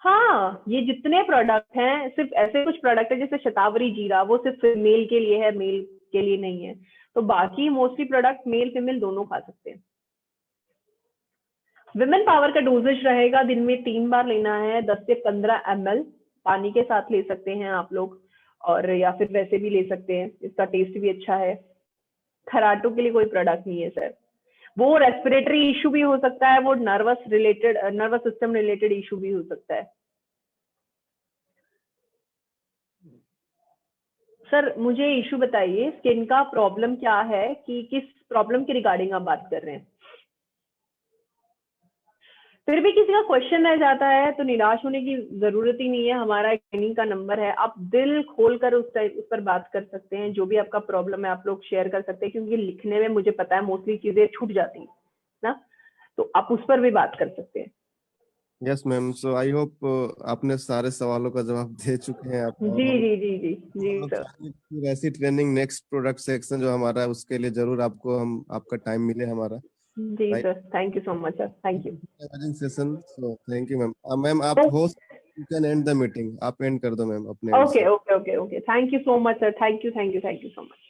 हाँ, ये जितने प्रोडक्ट हैं सिर्फ ऐसे कुछ प्रोडक्ट है जैसे शतावरी जीरा, वो सिर्फ मेल के लिए है, मेल के लिए नहीं है। तो बाकी मोस्टली प्रोडक्ट मेल फीमेल दोनों खा सकते हैं। विमेन पावर का डोजेज रहेगा, दिन में 3 बार लेना है, 10 से 15 ml पानी के साथ ले सकते हैं आप लोग, और या फिर वैसे भी ले सकते हैं, इसका टेस्ट भी अच्छा है। खराटों के लिए कोई प्रोडक्ट नहीं है सर, वो रेस्पिरेटरी इशू भी हो सकता है, वो नर्वस सिस्टम रिलेटेड इशू भी हो सकता है। सर मुझे इशू बताइए, स्किन का प्रॉब्लम क्या है, कि किस प्रॉब्लम के रिगार्डिंग आप बात कर रहे हैं? फिर भी किसी का क्वेश्चन रह जाता है तो निराश होने की जरूरत ही नहीं है, हमारा ट्रेनिंग का नंबर है, आप दिल खोल कर उस पर बात कर सकते हैं, जो भी आपका प्रॉब्लम है आप लोग शेयर कर सकते हैं, क्योंकि लिखने में मुझे पता है मोस्टली चीजें छूट जाती है ना, तो आप उस पर भी बात कर सकते हैं। Yes ma'am, so I hope आपने सारे सवालों का जवाब दे चुके हैं आप, और जी हम जी जी जी जी लोग सर। चाहेंगे कि फिर ऐसी ट्रेनिंग नेक्स्ट प्रोडक्ट सेक्शन जो हमारा है उसके लिए जरूर आपका टाइम मिले हमारा, जी right? Sir, thank you so much sir, thank you. Session, so thank you ma'am. Ma'am आप host, you can end the meeting, आप एंड कर दो मैम अपने end ओके से। Okay okay okay, thank you so much sir, thank you so much.